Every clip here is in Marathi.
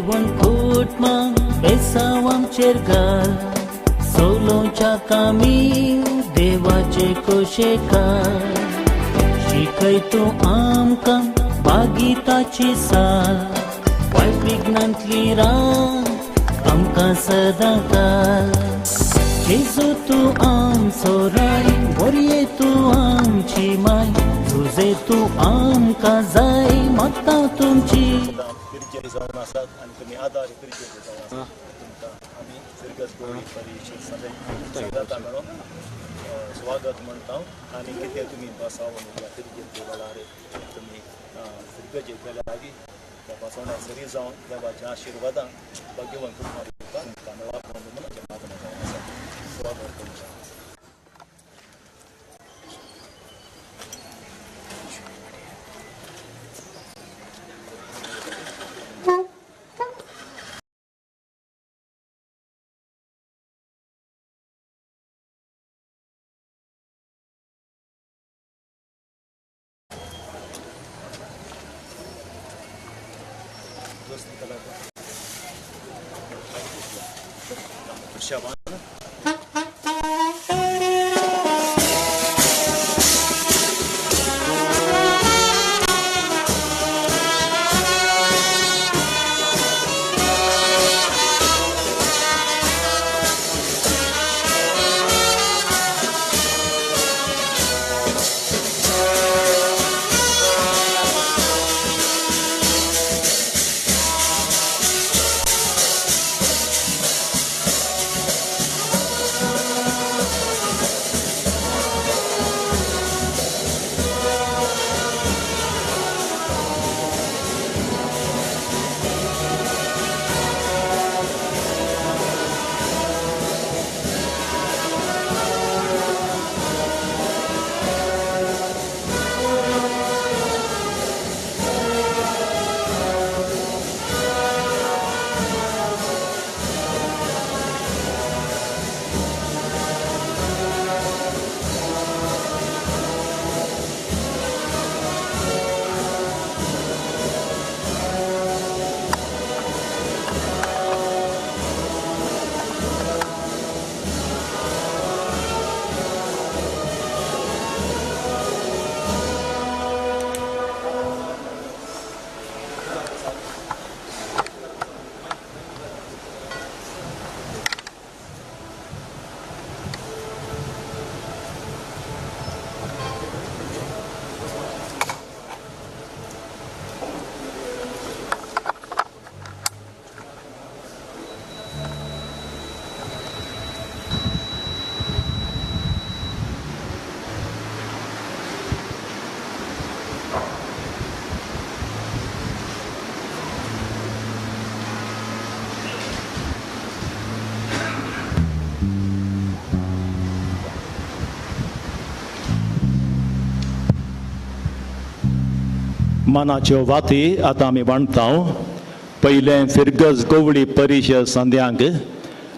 येवन खोटमा बेसावाम चेरगाल सोलोच्या कामी देवाचे कोशेकार शिकय तू आमकां बागिताची साल वायट विघ्नांतली राह आमकां सदां काल जेजू तू आमचो राय बरये तू आमची माय तुझे तू आमकां जाय मागता तुमची जावन आसात आनी तुमी आदार पिरजेचे जावन आसात तुमकां आमी फिरगत गवळी परिशद सदांच मेळोन स्वागत म्हणटा आनी कितें तुमी बसावन ह्या फिरजेत देवाळार तुमी फिरगत येतल्या लागीं त्या बसवण्या सरी जावन देवाच्या आशिर्वादां भगवंत तुमकां मेळप म्हणून म्हजे मागणें जावन आसा स्वागत तुमचें मनाच्यो वाती आतां आमी मांडटा पयलें फिरगज गवळी परिशद संद्यांक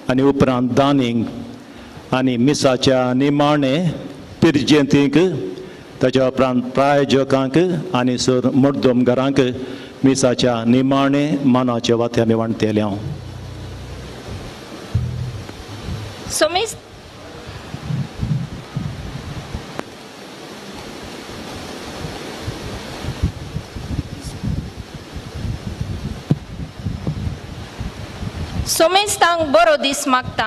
आनी उपरांत दानींक आनी मिसाच्या निमाणे पिरजेंतीक ताच्या उपरांत प्रायोजकांक आनी सर मुर्दोमगारांक मिसाच्या निमाणे मनाच्यो वाती आमी मांडटले हांव सोमेस्तांक बरो दीस मागता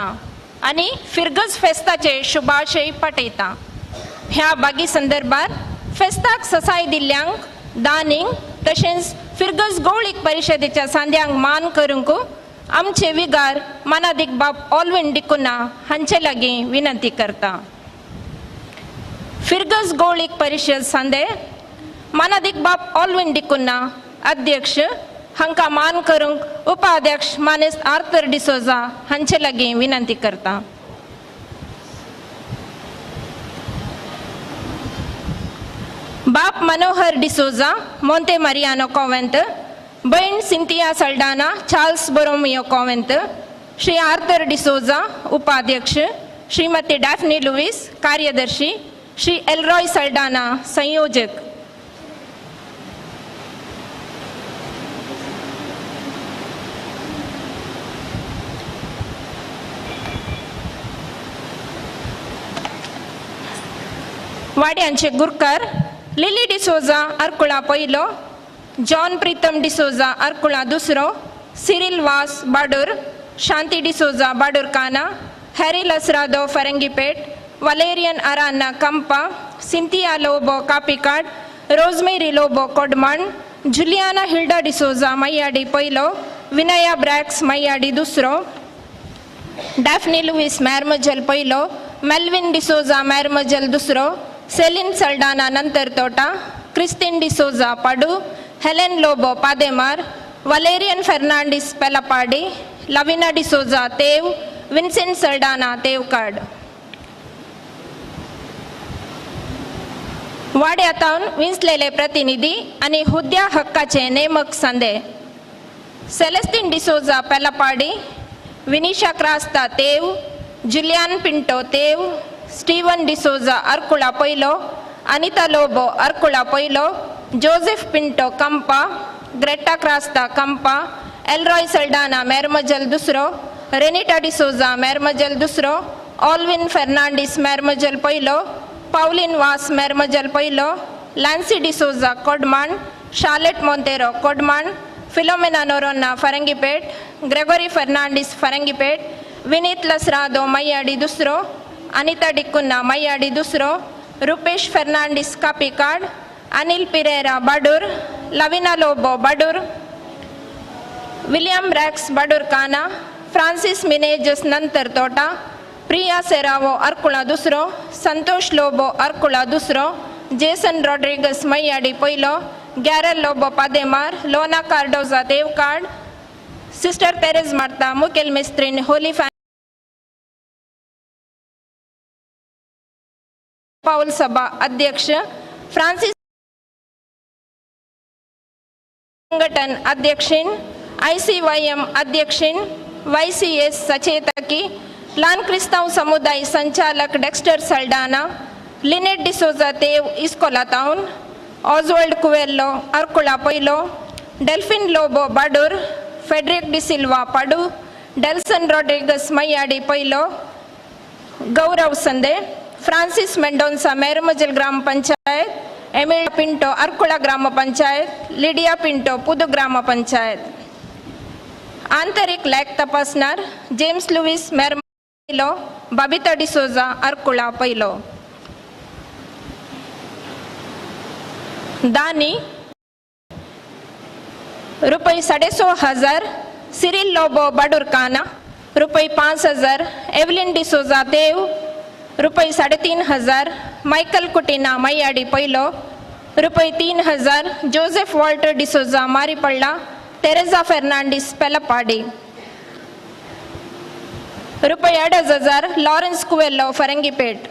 आनी फिरगज फेस्ताचे शुभाशय पाठयता. ह्या बागी संदर्भात फेस्ताक ससाय दिल्ल्यांक दानींक तशेंच फिरगज गवळीक परिशदेच्या सांद्यांक मान करूंक आमचे विगार मानादीक बाब ऑल्विन डिकुना हांचे लागीं विनंती करता. फिरगज गवळीक परिशद सांदे मानादीक बाब ऑल्विन डिकुना अध्यक्ष हांकां मान करूंक उपाध्यक्ष मानेस्त आर्थर डिसोजा हांचे लागीं विनंती करता. बाप मनोहर डिसोजा मोंते मारियानो कॉवेंत, बहीण सिंथिया सल्डाना चार्ल्स बोरोमियो कॉवेंत, श्री आर्थर डिसोजा उपाध्यक्ष, श्रीमती डॅफ्नी लुईस कार्यदर्शी, श्री एलरॉय सल्डाना संयोजक. वाड्यांचे गुरकर लिली डिसोजा अर्कुळा पहिलो, जॉन प्रीतम डिसोजा अर्कुळा दुसरो, सिरिल वास बाडूर, शांती डिसोजा बाडूर काना, हॅरी लसरादो फरंगीपेट, वलेरियन अराना कंपा, सिंथिया लोबो कापिकाड, रोजमेरी लोबो कोडमण, जुलियाना हिल्डा डिसोजा मैयाडी पहिलो, विनया ब्रॅक्स मैयाडी दुसरो, डॅफ्नी लुईस मॅरमजल पहिलो, मेल्विन डिसोजा मॅरमजल दुसरो, सेलिन सल्डाना नंतर तोटा, क्रिस्टिन डिसोजा पाडू, हेलेन लोबो पादेमार, वलेरियन फर्नांडिस पेलापाडी, लविना डिसोजा तेव, विन्सेंट सल्डाना तेवकाड. वाड्यातावन विंचलेले प्रतिनिधी आणि हुद्या हक्काचे नेमक संदे. सेलेस्टिन डिसोजा पेलापाडी, विनिशा क्रास्ता तेव, जुलियान पिंटो तेव, स्टीवन डिसोजा अर्कुळा पहिलो, अनिता लोबो अर्कुळा पहिलो, जोसेफ पिंटो कंपा, ग्रेटा क्रास्ता कंपा, एलरॉय सल्डाना मॅरमजल दुसरो, रेनिटा डिसोजा मॅरमजल दुसरो, ऑल्विन फर्नांडिस मॅरमजल पहिलो, पाउलिन वास मॅरमजल पहिलो, लॅन्सी डिसोजा कोडमण, शार्लेट मोंतेरो कोडमण, फिलोमेना नोरोना फरंगीपेट, ग्रेगोरी फर्नांडिस फरंगीपेट, विनीत लसरादो मैयाडी दुसरो, अनिता डिकुन्ना मैयाडी दुसरो, रुपेश फर्नांडिस कापिकाड, अनिल पिरेरा बाडूर, लविना लोबो बाडूर, विलियम रॅक्स बाडूर काना, फ्रांसिस मिनेजस नंतर तोटा, प्रिया सेरावो अर्कुळा दुसरो, संतोष लोबो अर्कुळा दुसरो, जेसन रॉड्रिगस मैयाडी पहिलो, गॅरल लोबो पादेमार, लोना Cardozo देवकाड, sister Therese Marta मुकेल मिस्त्रीन Holy पाउल सभा अध्यक्ष, फ्रांसिस संघटन अध्यक्षिन, ICYM अध्यक्षिन, YCS सचेतकी, लान क्रिस्ताव समुदाय संचालक डेक्स्टर सल्डाना, लिनेट डिसोजा तेव इस्कोला टाउन, ऑजवर्ल्ड कुवेल्लो अर्कुळा पहिलो, डेल्फिन लोबो बाडूर, फेडरिक डिसिल्वा पाडू, डेल्सन रॉड्रिगस मैयाडी पहिलो, गौरव संदे, फ्रांसिस मेंडोन्सा मेरमजल ग्राम पंचायत, एमिल पिंटो अर्कुळा ग्राम पंचायत, लिडिया पिंटो पुदु ग्राम पंचायत. आंतरिक लॅक तपासणार जेम्स लुईस मेरमजल पहिलो, बबिता डिसोजा अर्कुळा पहिलो. दानी रुपये 150,000 सिरिल लोबो बाडूर काना, रुपये 5,000 एवलिन डिसोजा देव, रुपये 3,500 माइकल कुटिना मैयाडी पहिलो, रुपये 3,000 जोसेफ वॉल्टर डिसोजा मारीपल्ला, तेरेजा फर्नांडिस पेलापाडी, रुपये 2,500 लॉरेन्स कुवेल्लो फरंगीपेट,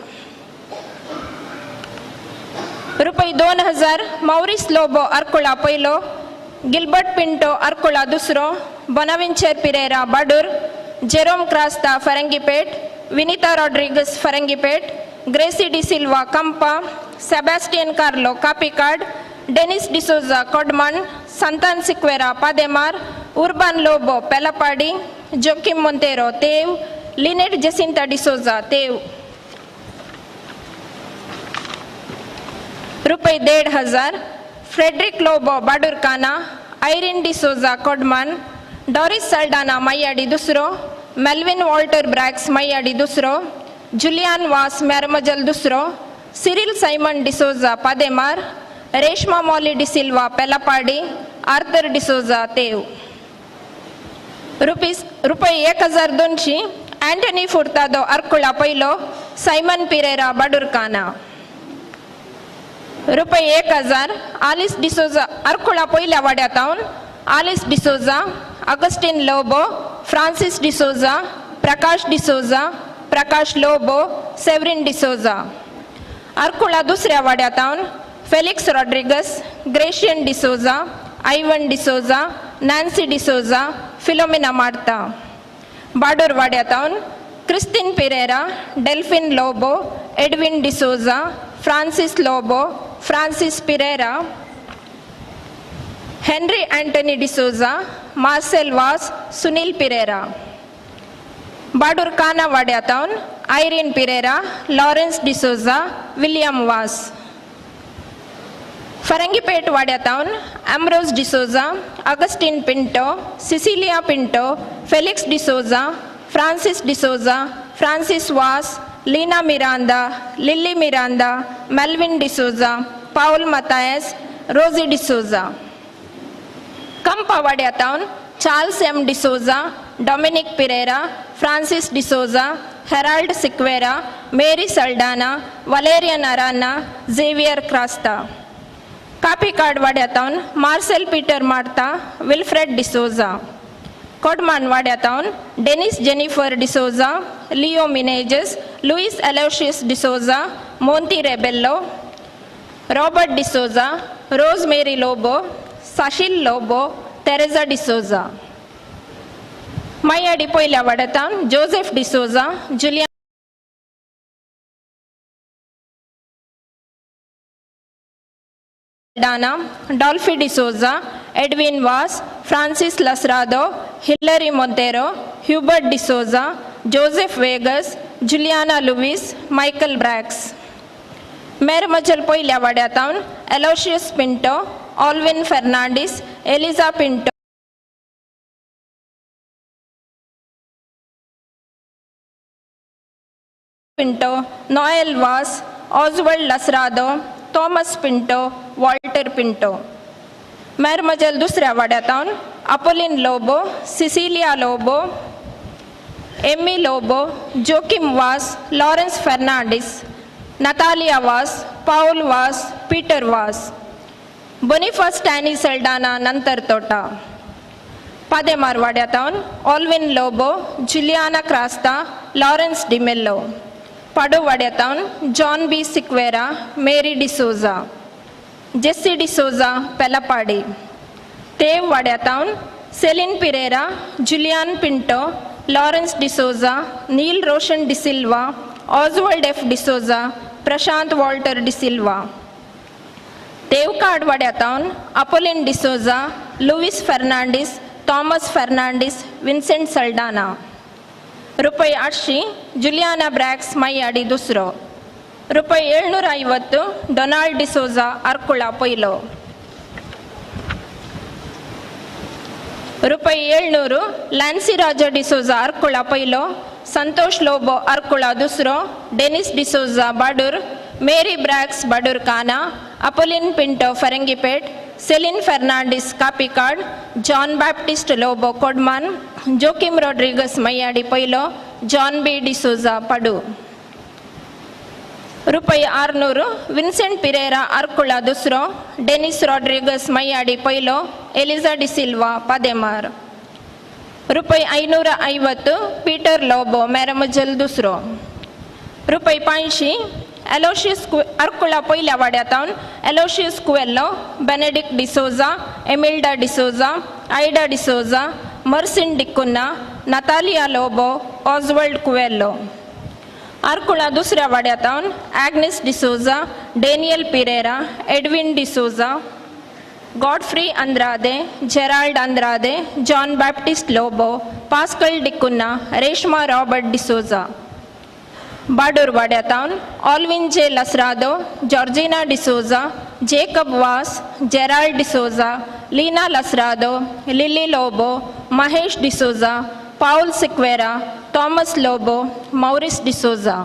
रुपये 2,000 मौरिस लोबो अर्कुळा पहिलो, गिल्बर्ट पिंटो अर्कुळा दुसरो, बोनाविंचर पिरेरा बाडूर, जेरोम क्रास्ता फरंगीपेट, विनीता रॉड्रिगस फरंगीपेट, ग्रेसी डिसिल्वा कंपा, सेबॅस्टियन कार्लो कापिकाड, डेनिस डिसोजा कोडमण, संतान सिक्वेरा पादेमार, उर्बान लोबो पेलापाडी, जोकिम मोंतेरो तेव, लिनेट जेसिंता डिसोजा तेव. रुपये 1,500 फ्रेडरिक लोबो बाडूर काना, आयरिन डिसोजा कोडमन, डॉरिस सल्डाना मैयाडी दुसरो, मेल्विन वॉल्टर ब्रॅक्स मैयाडी दुसरो, जुलियान वास मॅरमजल दुसरो, सिरिल सायमन डिसोजा पादेमार, रेशमा मॉली डिसिल्वा पेलापाडी, आर्थर डिसोजा तेव. रुपये 1,200 अँटनी फुर्तादो अर्कुळा पहिलो, सायमन पिरेरा बाडूर काना. रुपये 1,000 आलिस डिसोजा अर्कुळा पहिल्या वाड्यातावन, आलिस डिसोजा, अगस्टिन लोबो, फ्रांसिस डिसोजा, प्रकाश डिसोजा, प्रकाश लोबो, सेवरिन डिसोजा. अर्कुळा दुसऱ्या वाड्यातावन फेलिक्स रॉड्रिगस, ग्रेशियन डिसोजा, आयवन डिसोजा, नॅन्सी डिसोजा, फिलोमिना मार्ता. बाडूर वाड्यातावन क्रिस्टिन पिरेरा, डेल्फिन लोबो, एडविन डिसोजा, फ्रांसिस लोबो, फ्रांसिस पिरेरा, हेनरी अँटनी डिसोजा, मार्सेल वास, सुनील पिरेरा. बाडूर काना वाड्यातावन आयरीन पिरेरा, लॉरेन्स डिसोजा, विलियम वास. फरंगीपेट वाड्यातावन अम्ब्रोज डिसोजा, अगस्टिन पिंटो, सिसिलिया पिंटो, फेलिक्स डिसोजा, फ्रांसिस डिसोजा, फ्रांसिस वास, लीना मिरांदा, लिली मिरांदा, मेल्विन डिसोजा, पाउल मतायस, रोजी डिसोजा. कंपा वाड्यातावन चार्ल्स एम डिसोजा, डोमिनिक पिरेरा, फ्रांसिस डिसोजा, हेराल्ड सिक्वेरा, मेरी सल्डाना, वलेरियन अराना, झेवियर क्रास्ता. कापीकाड वाड्यातावन मार्सेल पीटर मार्ता, विल्फ्रेड डिसोजा. कोडमान वाड्यातावन डेनिस जेनिफर डिसोजा, लियो मिनेजेस, लुइस एलोशियस डिसोजा, मोंती रेबेल्लो, रॉबर्ट डिसोजा, रोज मेरी लोबो, साशिल लोबो, तेरेजा डिसोजा. मायाडी पयल्या वाड्यातावन जोसेफ डिसोजा, जुलिया डाना, डॉल्फी डिसोजा, एडविन वास, फ्रांसिस लसरादो, हिलरी मोंटेरो, ह्यूबर्ट डिसोजा, जोसेफ वेगस, जुलियाना लुविस, मायकल ब्रॅक्स. मेरमजल पयल्या वाड्यातावन एलोशियस पिंटो, ऑल्विन फेर्नांडीस, एलिजा पिंटो, नोएल वास, ऑजवर्ल्ड लसरादो, थॉमस पिंटो, वॉल्टर पिंटो. मेरमजल दुसऱ्या वाड्यातावन अपोलिन लोबो, सिसिलिया लोबो, एमी लोबो, जोकिम वास, लॉरेन्स फेर्नांडीस, नतालिया वास, पाउल वास, पीटर वास. बोनिफास टॅनी सल्डाना नंतर तोटा. पादेमार वाड्यातावन ऑल्विन लोबो, जुलियाना क्रास्ता, लॉरेन्स डिमेल्लो. पाडो वाड्यातावन जॉन बी सिक्वेरा, मेरी डिसोजा, जेसी डिसोजा, पेलापाडी. तेव वाड्यातावन सेलिन पिरेरा, जुलियान पिंटो, लॉरेन्स डिसोजा, नील रोशन डिसिल्वा, ऑजवर्ल्ड एफ डिसोजा, प्रशांत वॉल्टर डिसिल्वा. देवकाड वाड्यातावन अपोलिन डिसोजा, लुइस फेर्नांडीस, थॉमस फेर्नांडीस, विन्सेंट सल्डाना. ₹800 जुलियाना ब्रॅक्स मायाडी दुसरो. ₹750 डोनाल्ड डिसोजा, अर्कुळा पयलो. ₹700 लॅन्सी राजो डिसोजा, अर्कुळा पयलो. संतोष लोबो, अर्कुळा दुसरो. डेनिस डिसोजा, बाडूर. मेरी ब्रॅक्स, बाडूर काना. अपोलिन पिंटो, फरंगीपेट. सेलिन फेर्नांडीस, कापीकाड. जॉन बैप्टिस्ट लोबो, कोडमान. जोकिम रोड्रिगस, मय्याडी पयलो. जॉन बी डिसोजा, पडू. ₹600 विन्सेंट पिरेरा, अर्कुळा दुसरो. डेनिस रॉड्रिगस, मय्याडी पयलो. एलिजा डिसिल्वा, पादेमार. ₹550 पीटर लोबो, मेरमजल दुसरो. ₹500 एलोशियस अर्कुळा पयल्या वाड्यातावन एलोशियस कुवेल्लो, बेनेडिक्ट डिसोजा, एमिल्डा डिसोजा, आयडा डिसोजा, मर्सिन डिकुन्ना, नतालिया लोबो, ऑजवर्ल्ड कुवेल्लो. अर्कुळा दुसऱ्या वाड्यातावन ॲग्नेस डिसोजा, डेनियल पिरेरा, एडविन डिसोजा, गॉडफ्री अंद्रादे, जेराल्ड अंद्रादे, जॉन बैप्टिस्ट लोबो, पास्कल डिकुन्ना, रेश्मा रॉबर्ट डिसोजा. बाडूर वाड्यातावन ऑल्विन जे लसरादो, जॉर्जिना डिसोजा, जेकब वास, जेराल्ड डिसोजा, लीना लसरादो, लिली लोबो, महेश डिसोजा, पाउल सिक्वेरा, थॉमस लोबो, मौरिस डिसोजा.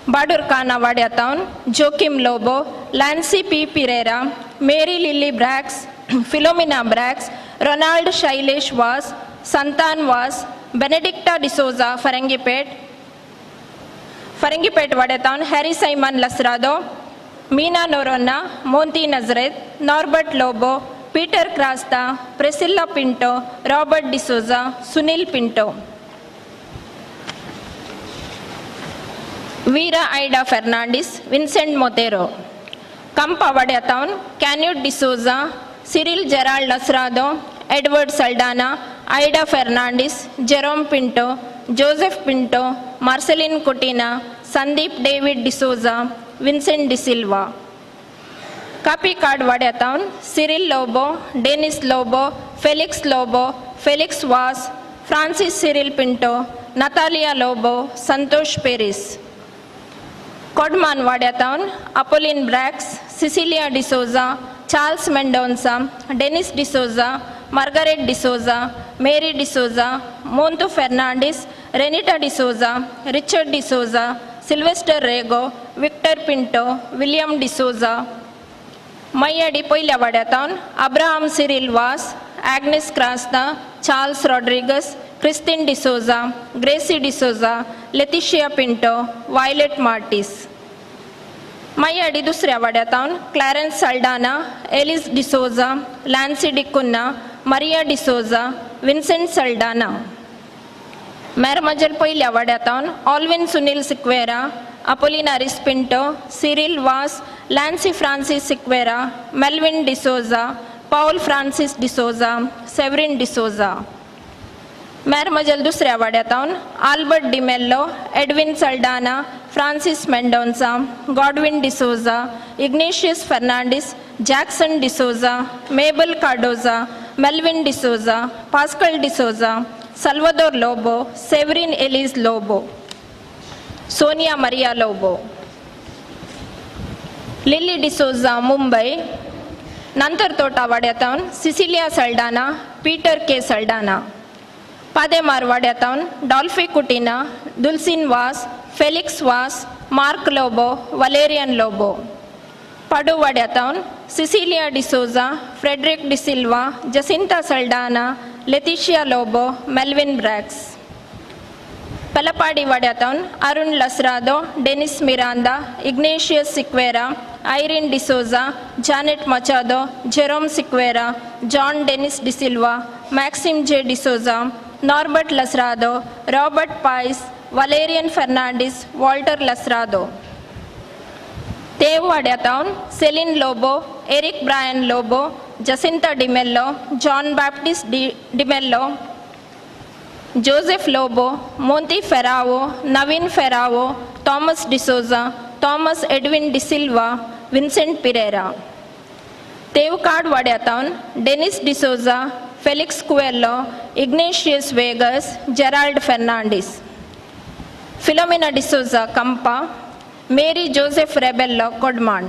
बाडूर काना वाड्यातावन Joachim Lobo, Lancy P Pereira, Mary Lily Bracks, Philomena Bracks, Ronald Shailesh Vas, Santan Vas, Benedicta D'Souza, Farangipet वाड्यातावन Harry Simon Lasrado, Meena Noronha, Monty Nazareth, Norbert Lobo, Peter Crasta, Priscilla Pinto, Robert D'Souza, Sunil Pinto. Vera Ida Fernandes, Vincent Monteiro. Kampa वाड्यातावन Canute D'Souza, Cyril Gerald Lasrado, Edward Saldanha, Ida Fernandes, Jerome Pinto, Joseph Pinto, Marcelline Coutinho, Sandeep David D'Souza, Vincent de Silva. Kapikad वाड्यातावन Cyril Lobo, Dennis Lobo, Felix Lobo, Felix Vas, Francis Cyril Pinto, Natalia Lobo, Santosh Peris. Kodman वाड्यातावन Apolline Bracks, Cecilia D'Souza, Charles Mendonca, Dennis D'Souza, Margaret D'Souza, Mary D'Souza, Monty Fernandes, Renita D'Souza, Richard D'Souza, Sylvester Rego, Victor Pinto, William D'Souza. Mayyadi पयल्या वाड्यातावन Abraham Cyril Vas, Agnes Crasta, Charles Rodrigues, Christine D'Souza, Gracy D'Souza, Letitia Pinto, Violet Martis. Mayyadi दुसऱ्या वाड्यातावन Clarence Saldanha, Alice D'Souza, Lancy D'Cunha, Maria D'Souza, Vincent Saldanha. Maramjal पयल्या वाड्यातावन Alwin Sunil Sequeira, Apollinaris Pinto, Cyril Vas, Lancy Francis Sequeira, Melvin D'Souza, Paul Francis D'Souza, Severine D'Souza. Maramjal दुसऱ्या वाड्यातावन Albert D'Mello, Edwin Saldanha, Francis Mendonca, Godwin D'Souza, Ignatius Fernandes, Jackson D'Souza, Mabel Cardoza, Melvin D'Souza, Pascal D'Souza, Salvador Lobo, Severine Alice Lobo, Sonia Maria Lobo. Lily D'Souza, Mumbai. नंतर तोटा वाड्यातावन Cecilia Saldanha, Peter K Saldanha. Pademar वाड्यातावन डॉल्फी कुटिना, दुल्सिन वास, Felix Vas, Mark Lobo, Valerian Lobo. Padu वाड्यातावन Cecilia D'Souza, Frederick D'Silva, Jacinta Saldanha, Letitia Lobo, Melvin Bracks. Pelpadi वाड्यातावन Arun Lasrado, Dennis Miranda, Ignatius Sequeira, Irene D'Souza, Janet Machado, Jerome Sequeira, John Dennis D'Silva, Maxim J D'Souza, Norbert Lasrado, Robert Pais, Valerian Fernandes, Walter Lasrado. Tev वाड्यातावन Celine Lobo, Eric Brian Lobo, Jacinta D'Mello, John Baptist D'Mello, Joseph Lobo, Monty Ferrao, Naveen Ferrao, Thomas D'Souza, Thomas Edwin de Silva, Vincent Pereira. Tevkad वाड्यातावन Dennis D'Souza, Felix Coelho, Ignatius Veigas, Gerald Fernandes. Philomena D'Souza, Kampa, Mary Joseph Rebello, Kodman.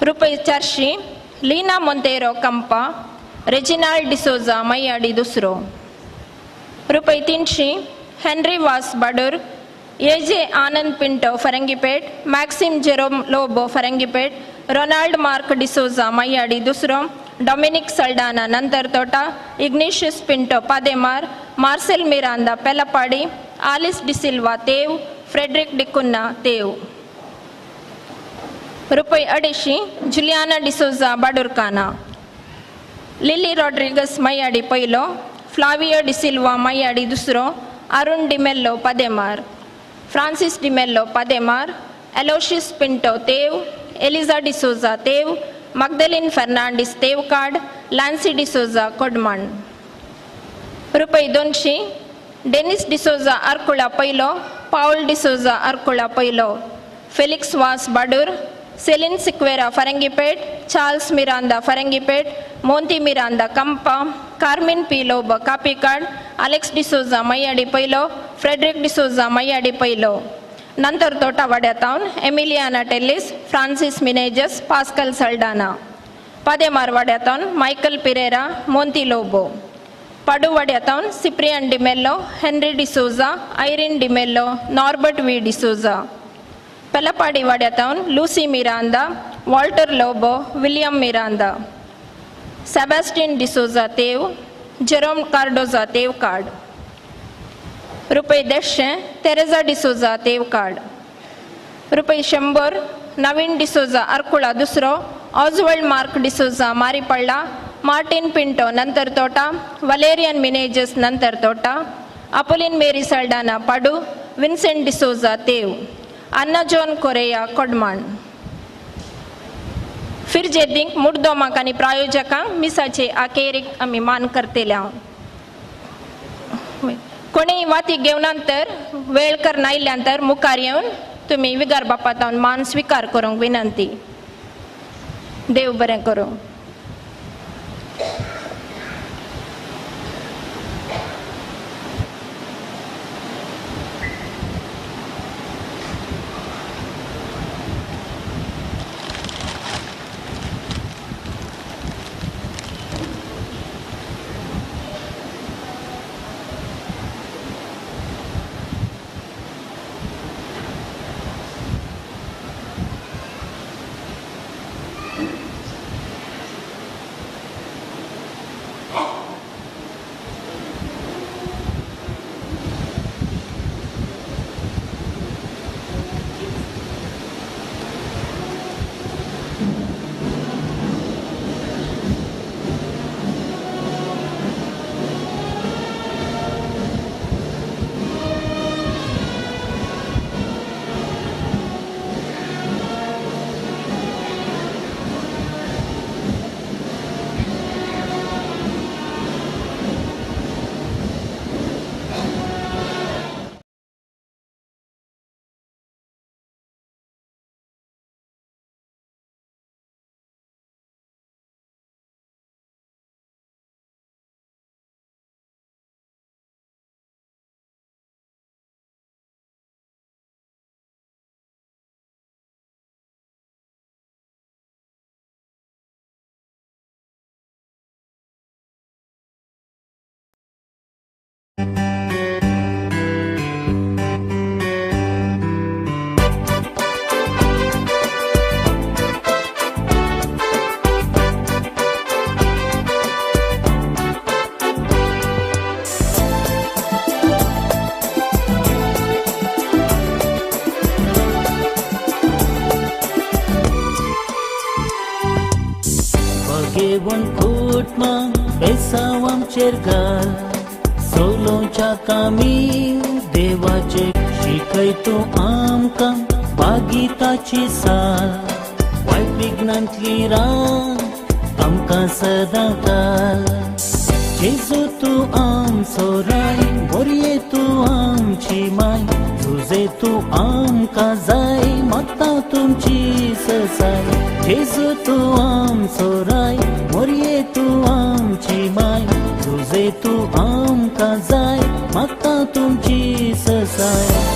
रुपये 400 लीना मोंतेरो, कंपा, रेजिनाल्ड डिसोजा, मय्याडी दुसरो. रुपये 300 Henry Vas, Badur, A J Anand Pinto, Farangipet, Maxim Jerome Lobo, Farangipet, Ronald Mark D'Souza, Mayyadi दुसरो. डॉमिनिक साल्डाना, नंतर तोटा, Ignatius Pinto, Pademar, Marcel Miranda, Pelpadi, Alice D'Silva, Tev, Frederick D'Cunha, Tev. रुपये 250 जुलियाना डिसोजा, बाडूरकाना. लिली रॉड्रिगस, मय्याडी पयलो, फ्लावियो डिसिल्वा, मय्याडी दुसरो. अरुण डिमेल्लो, पादेमार, फ्रांसिस डिमेल्लो, पादेमार, एलोशियस पिंटो, तेव, एलिजा डिसोजा, तेव, मगदलिन फर्नांडिस, तेवकाड, लॅन्सी डिसोजा, कोडमान. रुपये 200 डेनिस डिसोजा, अर्कुळा पयलो, पाउल डिसोजा, अर्कुळा पयलो, Felix Vas, Badur, Celine Sequeira, Farangipet, Charles Miranda, Farangipet, Monty Miranda, Kampa, Carmine P Lobo, Kapikad, Alex D'Souza, Mayyadi पयलो, फ्रेडरिक डिसोजा, मय्याडी पयलो. नंतर तोटा वाड्यातावन Emiliana Telis, Francis Menezes, Pascal Saldanha. Pademar वाड्यातावन मायकल पिरेरा, मोंती लोबो. पाडू वाड्यातावन Cyprian D'Mello, Henry D'Souza, Irene D'Mello, Norbert V D'Souza. Pelpadi वाड्यातावन Lucy Miranda, Walter Lobo, William Miranda. Sebastian D'Souza, Tev, Jerome Cardozo, तेवकाड. रुपये 150 तेरेजा डिसोजा, तेवकाड. रुपये 100 नवीन डिसोजा, अर्कुळा दुसरो, ऑजवर्ल्ड मार्क डिसोजा, मारीपळ्ळा, मार्टिन पिंटो, नंतर तोटा, वलेरियन मिनेजस, नंतर तोटा, अपोलिन मेरी साल्डाना, पाडू, विन्सेंट डिसोजा, तेव. अन्ना जॉन कोरेया, कोडमान. फिरजेदींक मुड्दोमाक आनी प्रायोजकांक मिसाचे आखेरीक आमी मान करतेल्या. कोणीय वाती घेवनांतर वेळ करनायल्यांतर मुखार येवन तुमी विगार बापातावन मान स्वीकार करूंक विनंती. देव बरें करूं. घेवन कुटमा बेसावांचेर घाल सोलोच्या कामी देवाचे शिकय तूं आमकां बागिताची साल वायट विघ्नांतली रात आमकां सदां घाल जेजू तूं आमचो राय मोरये तूं आमची माय तुझे तूं आमकां जाय मागता तुमची ससाय जेजू तूं आमचो राय मोरये तूं आमची माय तुझे तूं आमकां जाय मागता तुमची ससाय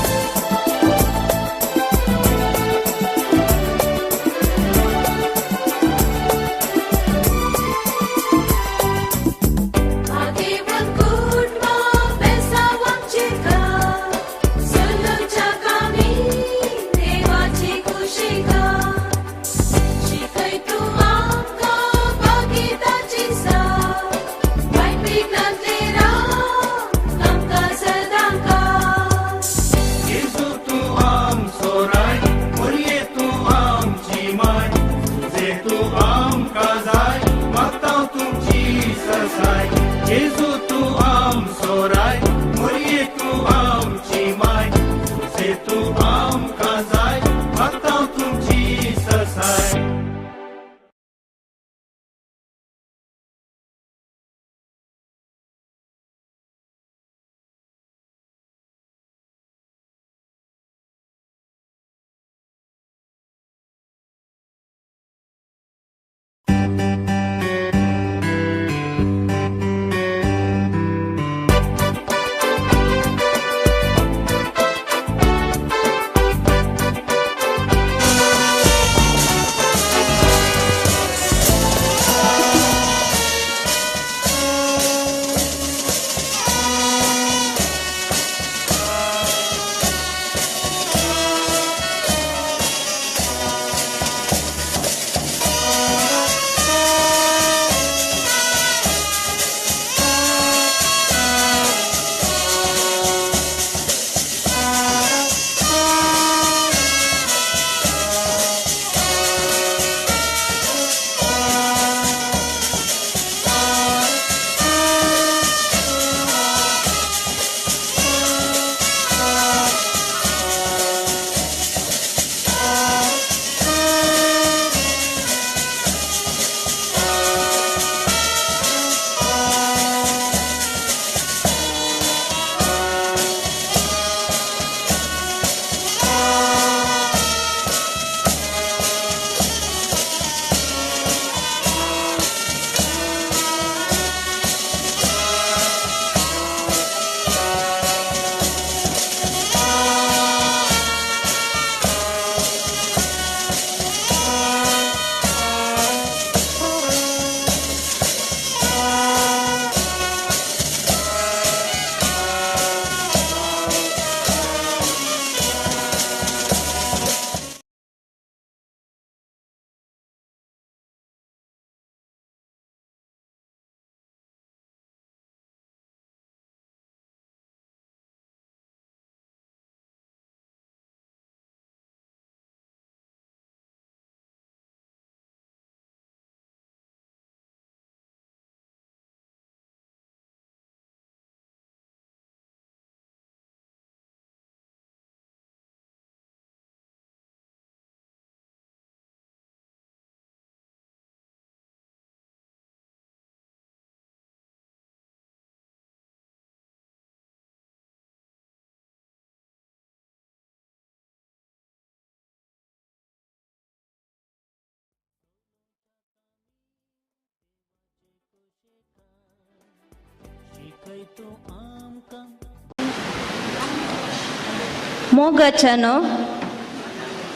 मोगाच्यानं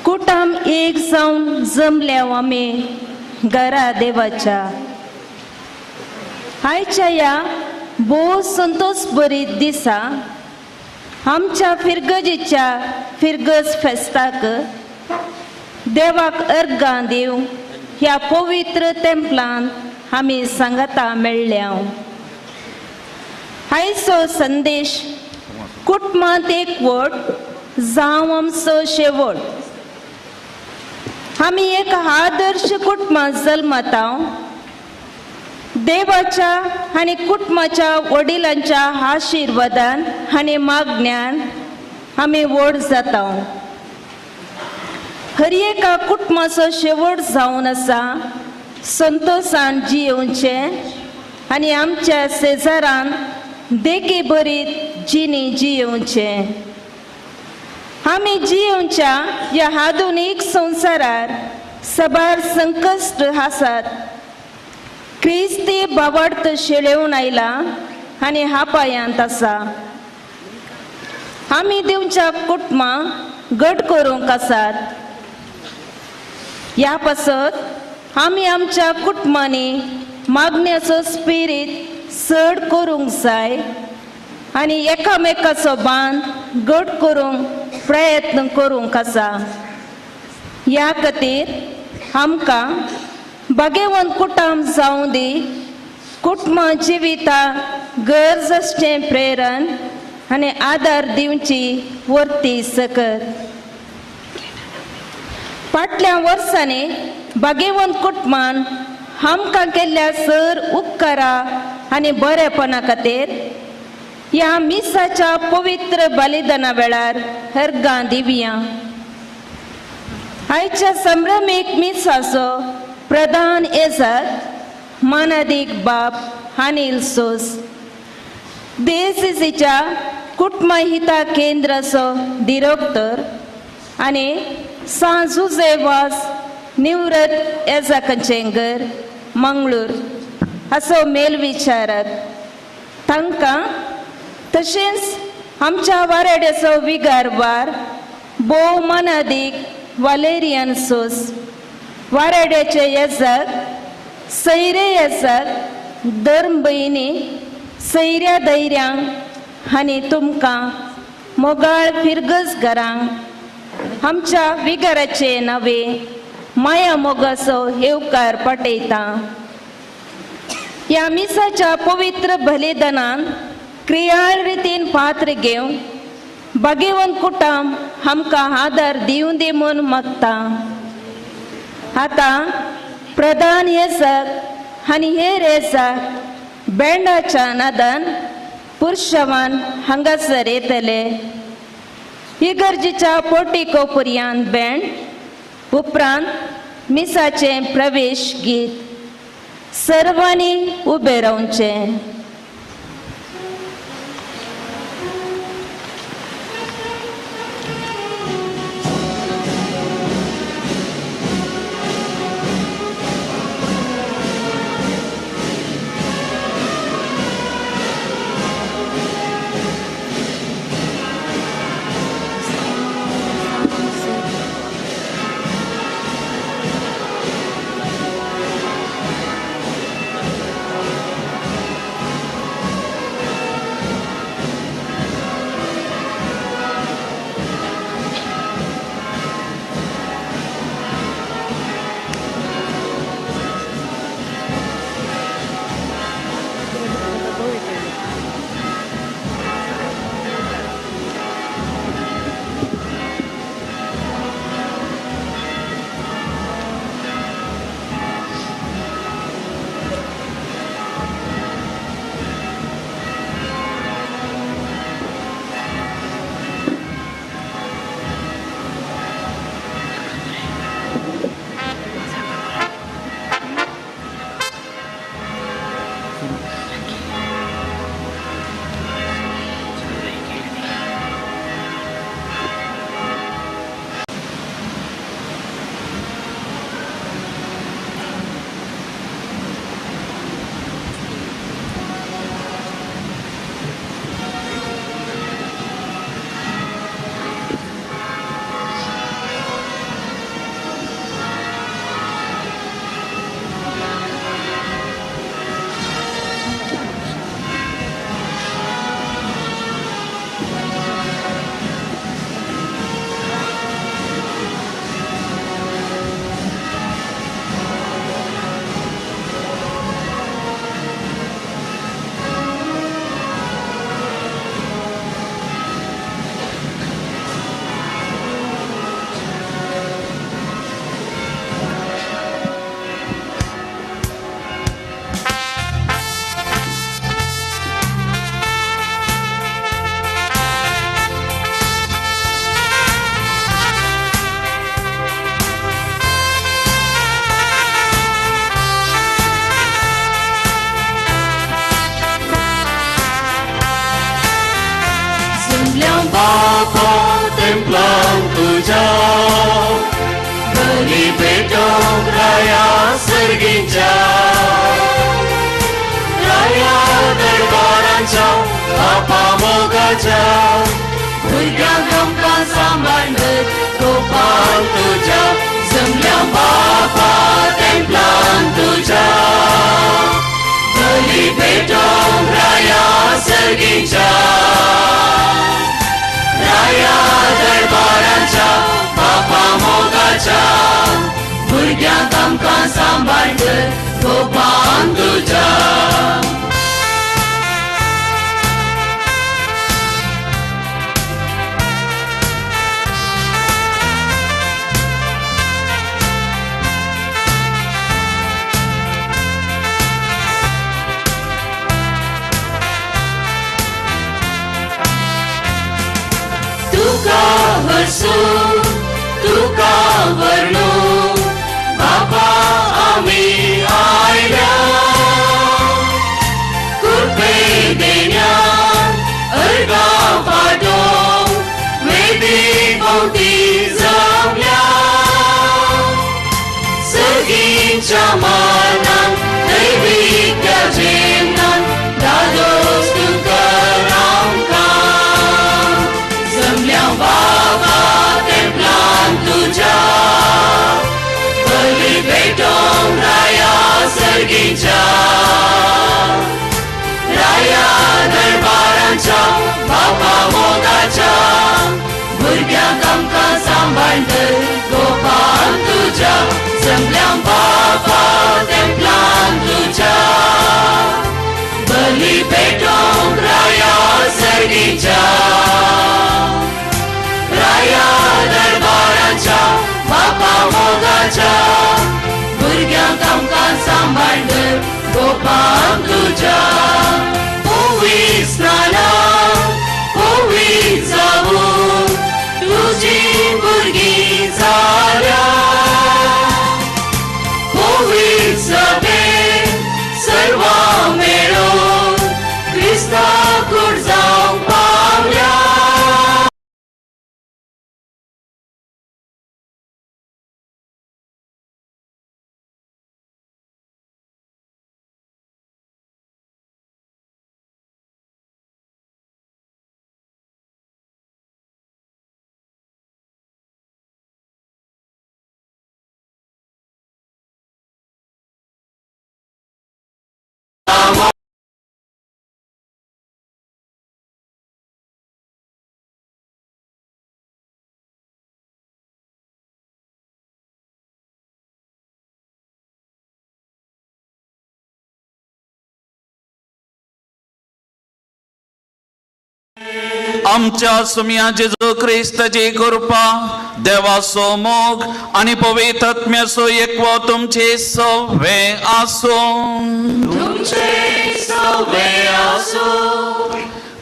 कुटाम एक जावन जमल्या आमी घरा देवाच्या आयच्या ह्या भोव संतोष भरीत दिसा आमच्या फिरगजीच्या फिरगज फेस्ताक देवाक अर्गां दिव ह्या पवित्र तेंपलांत आमी सांगाता मेळ्ळ्या। आयचो संदेश कुटुंबांत एकवट जावं आमचो शेवट। आमी एक आदर्श कुटुंबांत जल्मतां देवाच्या आणि कुटुंबाच्या वडिलांच्या आशीर्वादान आणि मागण्यान आम्ही वड जाता. हर एका कुटुंबाचो शेवट जावन आसा संतोषान जियोवचे आणि आमच्या शेजारान देखे बरीत जिणी जियोवचे. आम्ही जियोवच्या या आधुनिक संवसारार सबार संकश्ट आसात. क्रिस्ती भावार्थ शेळेवन आयला आणि हा पायांत आसा. आम्ही देवच्या कुटुंबां घट करूंक आसात. ह्या पासत आम्ही आमच्या कुटुंबांनी मागण्याचो स्पिरीट चड करूंक जाय आणि एकामेकाचो बांद घट करूंक प्रयत्न करूंक आसा. ह्या खातीर आमकां भाग्यवंत कुटुंब जावं दी. कुटुंब जिविता गरज आसचें प्रेरण आणि आदार दिवची वर्ती सकत. फाटल्या वर्सांनी भाग्यवंत कुटुंबान आमकां केल्ल्या सर उपकारा आणि बरेपणा खातीर ह्या मिसाच्या पवित्र बलिदाना वेळार अर्गां दिवया. आयच्या संभ्रमीक मिसाचो प्रधान येजक मानादीक बाप अनिल सोस, देसीसीच्या कुटुंब हिता केंद्राचो डिरेक्टर आणि सांजुजे वास निवृत्त येजकांचेंगर मंगळूर असो मेलविचारक तांकां तशेंच आमच्या वारेड्याचो विगारवार भोव मानादीक वालेरियन सोस, वारेड्याचे येजक सैरे येजक धर्म भयणी सैऱ्या धैर्यांक आनी तुमकां मोगाळ फिरगजगारांक आमच्या विगाराचे नवे माया मोगाचो येवकार पटयता. ह्या मिसाच्या पवित्र बलिदानान क्रियाळ रितीन पात्र घेवन भाग्यवंत कुटुंब आमकां आदार दिवं दी म्हूण मागता. आतां प्रधान येजक आनी हेर येजक बँडाच्या नादान पुरशवान हांगासर येतले. इगर्जीच्या पोर्टिको पर्यंत बँड उपरांत मिसाचे प्रवेश गीत. सर्वांनी उबे रावचे. सर्गींच्या राया दरबारांच्या बापा मोगाच्या भुरग्यांक आमकां सांबाळत गोपाल तुझ्या जमल्या बापा तेंपलान तुझ्या बली भेटोंक राया सर्गींच्या राया दरबारांच्या बापा मोगाच्या भुरग्यांक आमकां सांबाळत गोपाल तुझ्या तुका हसू तुका वर्णू बापा आमी आयल्या कृपे देण्या अर्गा फाटो वेदी भोवती जमल्या सर्गींच्या मानान दैविक्या जेवणान दादोस तुका बाबा तेंपलान तुझ्या बली भेटोंक राया सर्गींच्या राया दरबारांच्या बापा मोगाच्या भुरग्यांक आमकां सांबाळत गोपाल तुझ्या जमल्या बाबा तेंपलान तुझ्या बली भेटोंक राया सर्गींच्या राया दरबारांच्या बापा मोगाच्या भुरग्यांक आमकां सांबाळत गोपाल तुझ्या ओवी स्नाना ओवी जावून तुझी भुरगीं जाल्या ओवी सभे सर्वां मेळून क्रिस्ता कूड जावंक पावल्या आमच्या सुमिया जेजू क्रिस्ताची कृपा देवाचो मोग आणि पवित्र आत्म्याचो एकवो तुमचे सवे आसो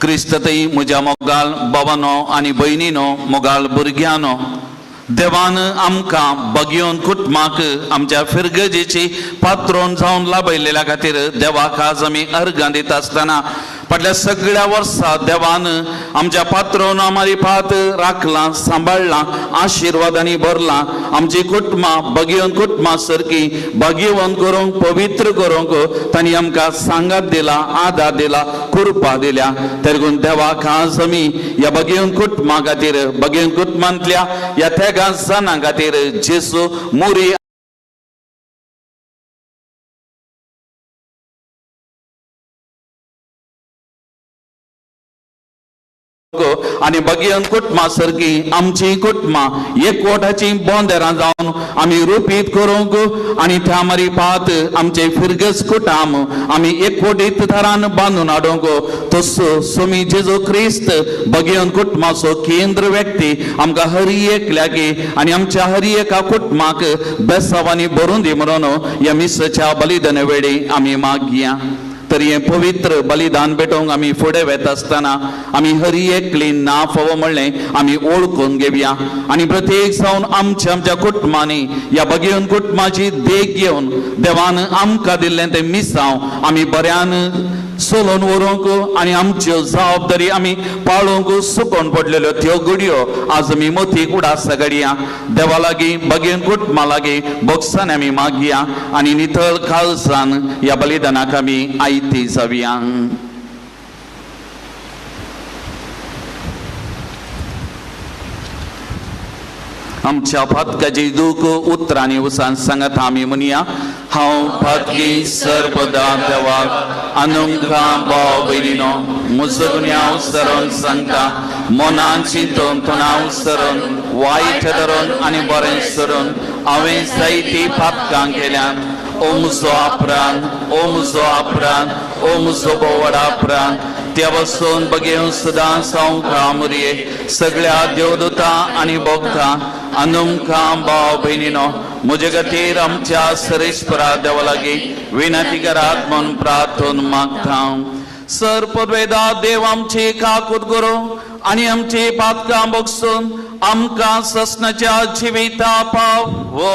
क्रिस्ततय म्हज्या मोगाल भावानो आनी भयणीनो मोगाल भुरग्यानो देवान आमकां बगयोन कुटुंबाक आमच्या फिरगजेची पात्रोन जावन लाभयलेल्या खातीर देवाक आज आमी अर्गां दित आसतना फाटल्या सगळ्या वर्सां देवान आमच्या पात्रोन आमारी पात राखलां सांबाळलां आशिर्वादांनी भरलां आमची कुटुंबां बगयोन कुटुंबां सारकी भाग्यवान करूंक पवित्र करूंक तांणी आमकां सांगात दिला आदार दिला कृपा दिल्या तेगून देवाक आज आमी ह्या बगयोन कुटुंबां खातीर बगयोन कुटुंबांतल्या ह्या तेगा जाणां खातीर जेजू मोरी आणि बगयन कुटुंबां सारकी आमची कुटुंबां एकवटाची बोंदेरां जावन आमी रुपीत करूंक आनी त्या आमारी पात आमचे फिरगस कुटाम आमी एकवटीत तरान बांदून हाडूंक तसो सुमी जेजू क्रिस्त बगयन कुटुंबाचो केंद्र व्यक्ती आमकां हरी एकल्याकी आनी आमच्या हरी एका कुटुंबाक बेसावांनी भरून दी म्हणून ह्या मिसाच्या बलिदान वेळी आमी मागया तरी हे पवित्र बलिदान भेटोवंक आमी फुडें वेता आसतना आमी हरी एकली ना फावो म्हणलें आमी ओळखून घेवया आनी प्रत्येक जावन आमच्या कुटुंबांनी ह्या बगयन कुटुंबाची देख घेवन देवान आमकां दिल्लें तें मिसांव आमी बऱ्यान सोलोन व्हरूंक आनी आमच्यो जबाबदारी आमी पाळूंक सुकोवन पडलेल्यो त्यो घडयो आज आमी मोतीक उडास घडया. देवा लागीं भगिन कुटुंबा लागीं बोगसान आमी मागया आनी नितळ खालसान ह्या बलिदानाक आमी आयती जावया. आमच्या फातकाची दूख उतरांनी उसान सांगत आमी म्हणया. हांव फातकी सर्पदा देवाक अनुमकां भाव भयणीनो म्हजो गुन्यांव सरोन सांगता. मनान चिंतून तोंडाव सरोन वायट धरून आनी बरें सरोन हांवें जायतीं फातकां केल्यात. ओ म्हजो अपराध, ओ म्हजो अपराध, ओ म्हजो बोवाड अपराध. त्या वचून बगेव सदांच हांव कामुरये सगळ्या देवदूतां आनी भक्तां अनुमकां भाव भयणीनो म्हजे खातीर आमच्या सरेस्परा देवा लागीं विनंती करात म्हूण प्रार्थून मागता. सर्पवेदा देव आमची काकूट करो आनी आमची पातकां बगसून आमकां ससनाच्या जिविता पावो.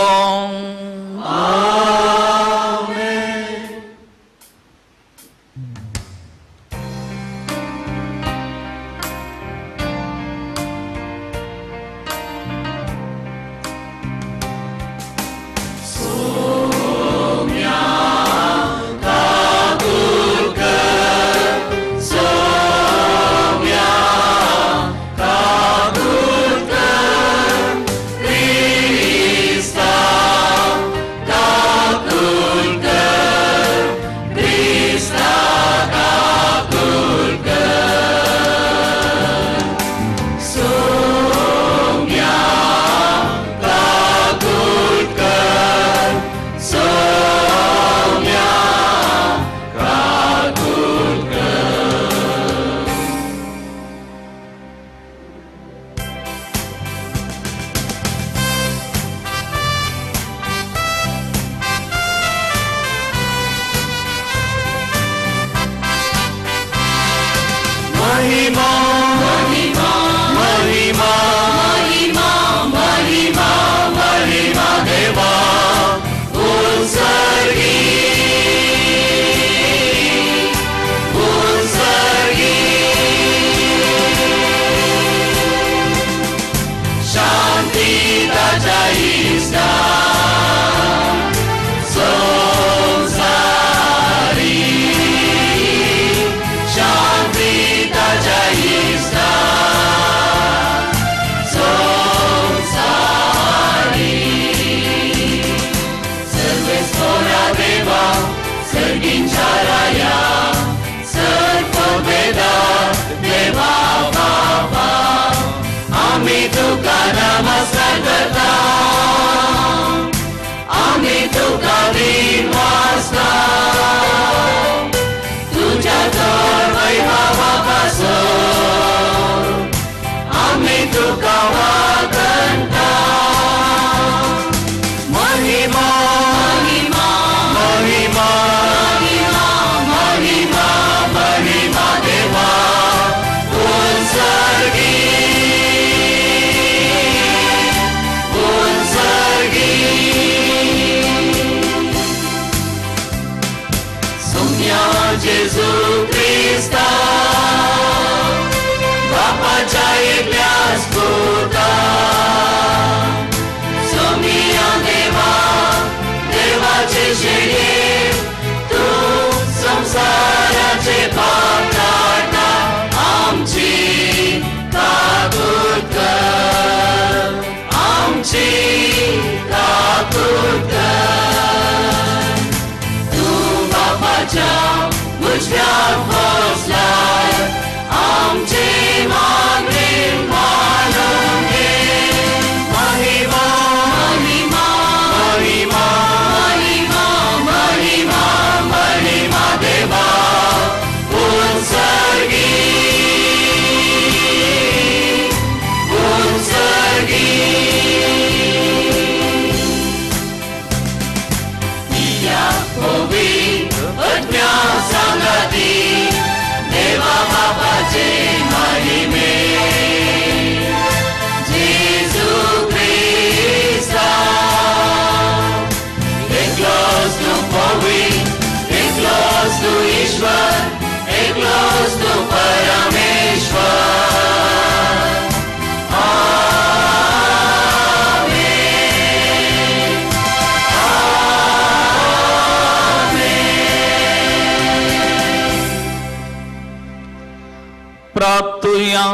प्रार्थुया.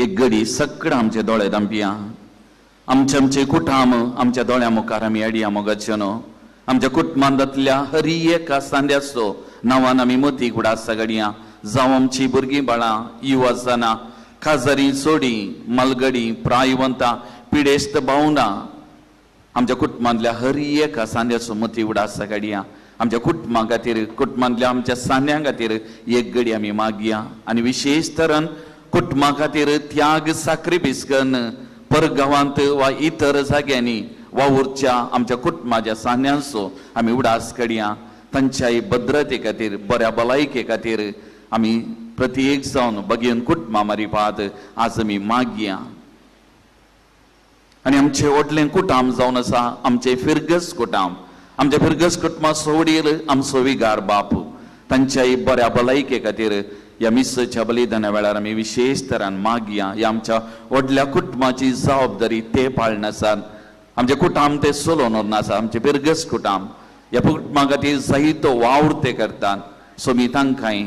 एक घडी सगळं आमचे दोळे दांपिया. आमचे कुटाम आमच्या दोळ्या मुखार आमी एडया मोगाच्यो न्हू. आमच्या कुटुंबांतल्या हर एका सांद्याचो नांवान आमी मती कुडास सगळ्या जावं आमची भुरगीं बाळां, युवजनां, खाजरी सोडी, मलगडी, प्रायवंतां, पिडेस्त भावना, आमच्या कुटुंबांतल्या हर एका सांद्याचो मती उडास सगळ्या आमच्या कुटुंबा खातीर, कुटुंबांतल्या आमच्या सांद्यां खातीर एक घडी आमी मागया. आनी विशेश तरेन कुटुंबा खातीर त्याग साक्रिफीस करून परगांवांत वा इतर जाग्यांनी वावुरच्या आमच्या कुटुंबाच्या सांद्यांचो आमी उडास काडया. तांच्याय भद्रते खातीर, बऱ्या भलायके खातीर आमी प्रत्येक जावन भगीन कुटुंबा मारिपात आज आमी मागया. आनी आमचे व्हडलें कुटाम जावन आसा आमचे फिरगस कुटाम. आमच्या फिरगस कुटुंबाचो वडील आमचो विगार बाप. तांच्याय बऱ्या भलायके खातीर ह्या मिसच्या बलिदाना वेळार आमी विशेष तरान मागया. ह्या आमच्या व्हडल्या कुटुंबाची जबाबदारी ते पाळनासात. आमचे कुटाम ते चलोवन नासा. आमचे फिरगस कुटाम ह्या कुटुंबा खातीर जायतो वावर ते करतात. सो मी तांकांय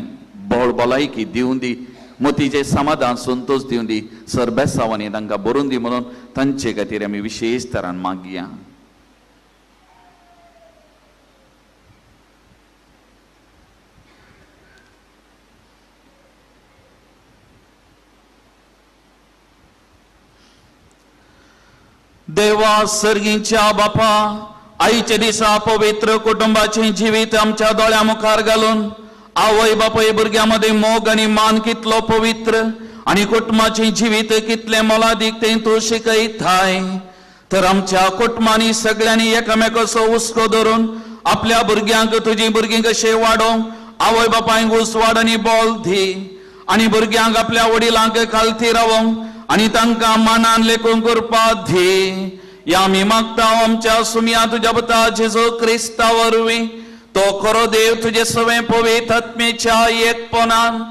बळ भलायकी दिवन दी, मतीचे समाधान संतोष दिवन दी, सरबेसावांनी तांकां बरोवन दी म्हणून तांचे खातीर आमी विशेष तरान मागया. देवा सर्गीच्या बापा, आईचे दिसा पवित्र कुटुंबाचे जिवीत आमच्या दोळ्या मुखार घालून आवय बापय भुरग्यामध्ये मोग आणि मान कितलो पवित्र आणि कुटुंबाचे जिवीत कितले मोलादीक ते तूं शिकयताय. तर आमच्या कुटुंबांनी सगळ्यांनी एकामेकाचो हुस्को धरून आपल्या भुरग्यांक तुजी भुरगीं कशे वाडोवंक आवय बापायक उसवाड आनी बोल दी. आनी भुरग्यांक आपल्या वडिलांक खालती रावोवंक आनी तांकां मानान लेखून करपाक दी. या आमी मागता आमच्या सुमया तुज्या पुता जेजू क्रिस्ता वरवीं. तो खरो देव तुजे सवे पवित्र आत्मेच्या एकपणान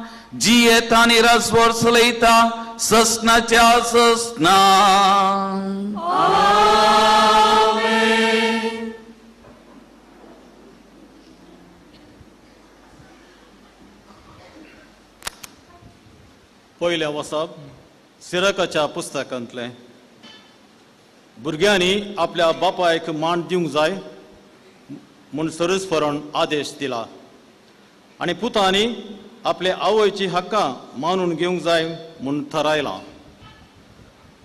जियेता आनी रासवर चलयता ससनाच्या ससना. पयल्या वचप सिरकाच्या पुस्तकांतलें. भुरग्यांनी आपल्या बापायक मान दिवंक जाय म्हूण सरस्वरण आदेश दिला. आनी पुतांनी आपल्या आवयची हक्कां मानून घेवंक जाय म्हूण थारायलां.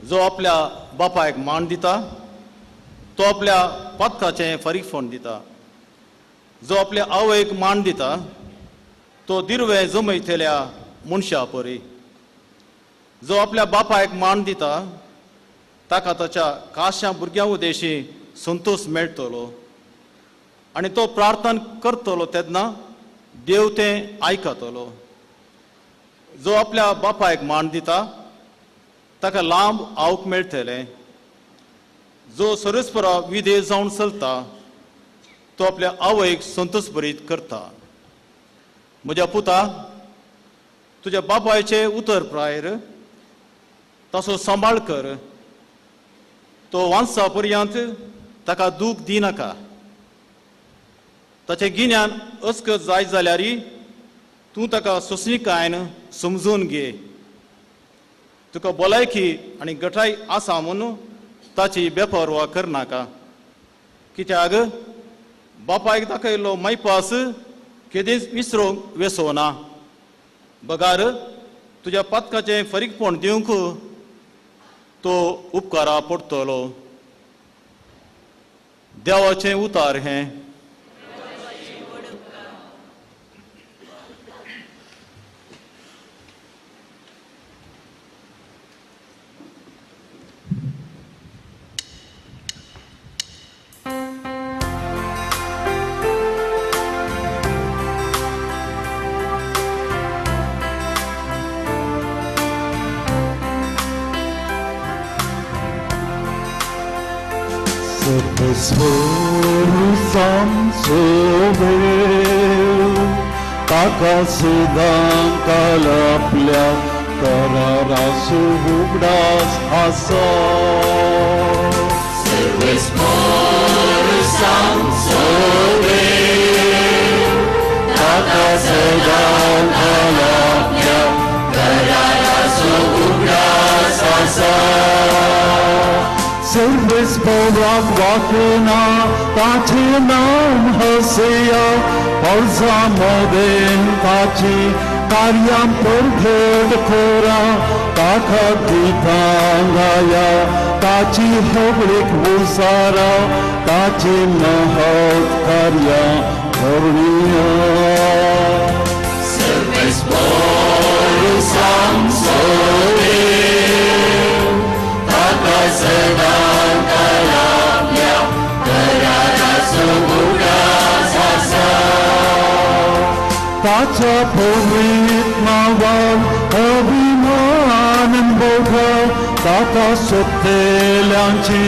जो आपल्या बापायक मान दिता तो आपल्या पातकाचें फारीकपण दिता. जो आपल्या आवयक मान दिता तो दिर्वे जमयतल्या मनशा परी. जो आपल्या बापायक मान दिता ताका ताच्या काश्या भुरग्यां उदेशी संतोष मेळटलो आनी तो प्रार्थना करतलो तेन्ना देव तें आयकतलो. जो आपल्या बापायक मान दिता ताका लांब आवक मेळटलें. जो सरस्परा विधेय जावन चलता तो आपल्या आवयक संतोष भरीत करता. म्हज्या पुता, तुज्या बापायचे उतर प्रायर ताचो सांबाळ कर. तो वांसा पर्यंत ताका दूख दिनाका. ताचे गिन्यान अचकत जाय जाल्यार तूं ताका सोंसणीकायेन समजून घे. तुका भलायकी आनी गटाय आसा म्हूण ताची बेपरवा करनाका. कित्याक बापायक दाखयल्लो मैपास केदींच विसरूंक वेसोना. बगार तुज्या पातकाचें फरीकपण दिवंक तो उपकारा पडटलो. देवाचें उतार हें. Sam sobeł, taka sydan kalaplia, tararasu ubdas asa. Servis por sam sobeł, taka sydan kalaplia, tararasu Service Borak Wakuna, Tachi Nam Hasea, Palza Modin Tachi, Karyam Purghed Kora, Taka Ditangaya, Tachi Hoblik Vusara, Tachi Mahat Karya, Korniya. Service Borusam Sodir, Taka Sedang Kalabya, Terada Subuka Sasa. Tacha Pavit Maval, Abhimanan Bodha, Tata Sottelanchi,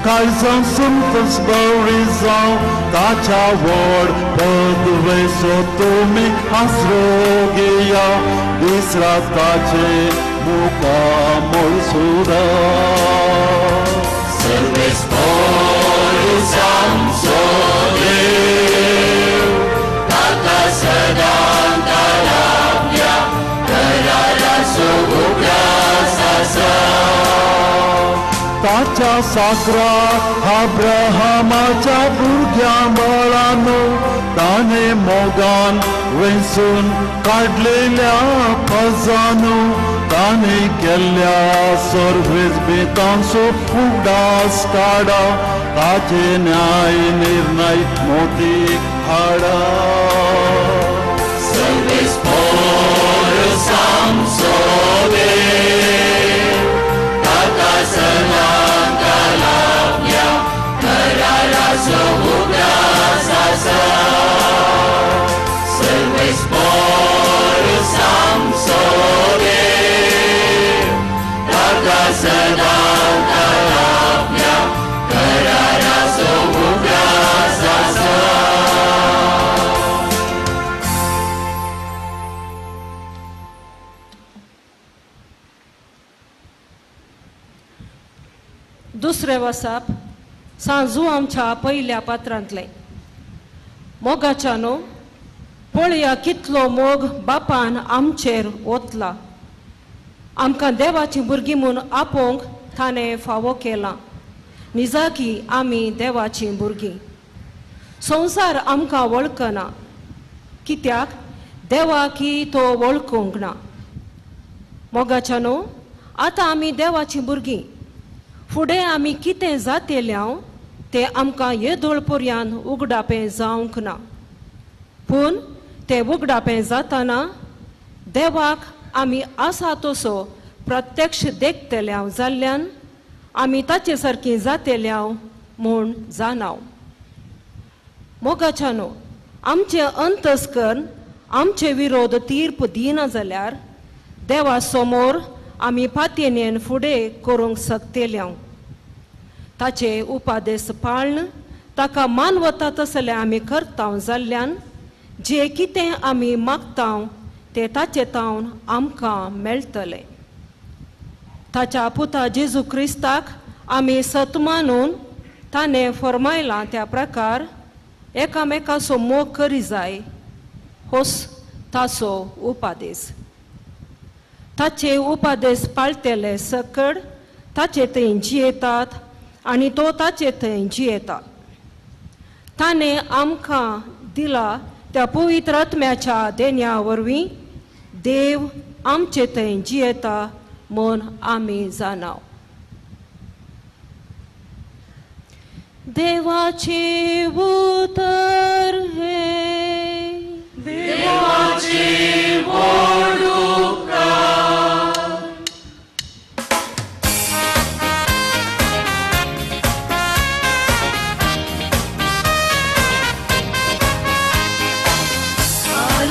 Kaizan Suntas Barizal, Tacha Ward, Padve Sotome Asrogeya, Disra Tache, Muka Molsuda. Service Borusam Sodir, Taka Sedang Kalabya, Terada Subuka Sasa. Tacha Sakra, Abrahamacha Burgyambalano, Tane Mogan, Rensun, Kadlelia Pazano, Tane Kelya, Service Betanso, Udas Kada, Tache Nyay Nirnay Moti Hada. Service Borusam Sodir, Taka Sedang Kalabya, Terada Subuka Sasa. Service Borusam Sodir, Taka Sedang Kalabya, Terada Subuka Sasa. दुसरे वसाप सांजू आमच्या पहिल्या पात्रांतले मोगाच्यानो पळया कितलो मोग बापान आमचेर ओतला. आमकां देवाची भुरगीं म्हूण आपोवंक ताणें फावो केला. निजाकी आमी देवाची भुरगीं. संवसार आमकां वळखना, कित्याक देवाकी तो वळखूंक ना. मोगाच्यानो आतां आमी देवाची भुरगीं. फुडें आमी कितें जातेल्याव तें आमकां येदोळपर्यान उगडापें जावंक ना. पूण तें उगडापें जाताना देवाक आमी आसा तसो प्रत्यक्ष देखतल्याव जाल्ल्यान आमी ताचे सारकीं जातेल्याव म्हूण जानाव. मोगाच्यानो आमचें अंतस्करण आमचे विरोध तीर्प दिना जाल्यार देवा समोर आमी पातयेन फुडें करूंक शकतेल्याव. ताचे उपादेश पाळन ताका मान वता तसलें आमी करतांव जाल्ल्यान जें कितें आमी मागतांव तें ताचे तावन आमकां मेळटलें. ताच्या पुता जेजू क्रिस्ताक आमी सत मानून ताणें फरमायलां त्या प्रकार एकामेकाचो मोग करी जाय. होच ताचो उपादेश. ताचे उपादेश पाळटेले सकड ताचे थंय जियेतात आनी तो ताचे थंय जियेता. ताणें आमकां दिला त्या पवित्र आत्म्याच्या देण्या वरवीं देव आमचे थंय जियेता म्हूण आमी जाणाव. देवाचे उतर हे देवाची व्हड उपकार.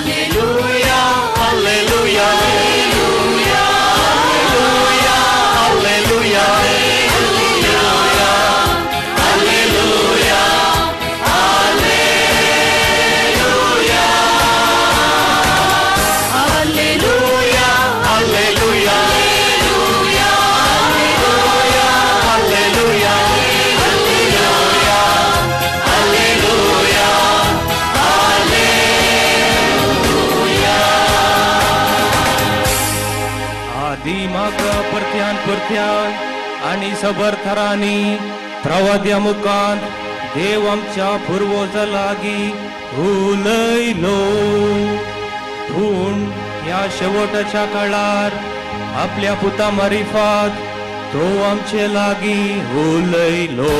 Alleluia, alleluia, alleluia, alleluia, alleluia, alleluia, alleluia, alleluia, alleluia, आदि मागा परत्यान आणि सबरथरांनी प्रवाद्या मुखांत देव आमच्या पुर्वजा लागी उलयलो. पूण ह्या शेवटाच्या काळार आपल्या पुता मारिफात तो आमचे लागी उलयलो.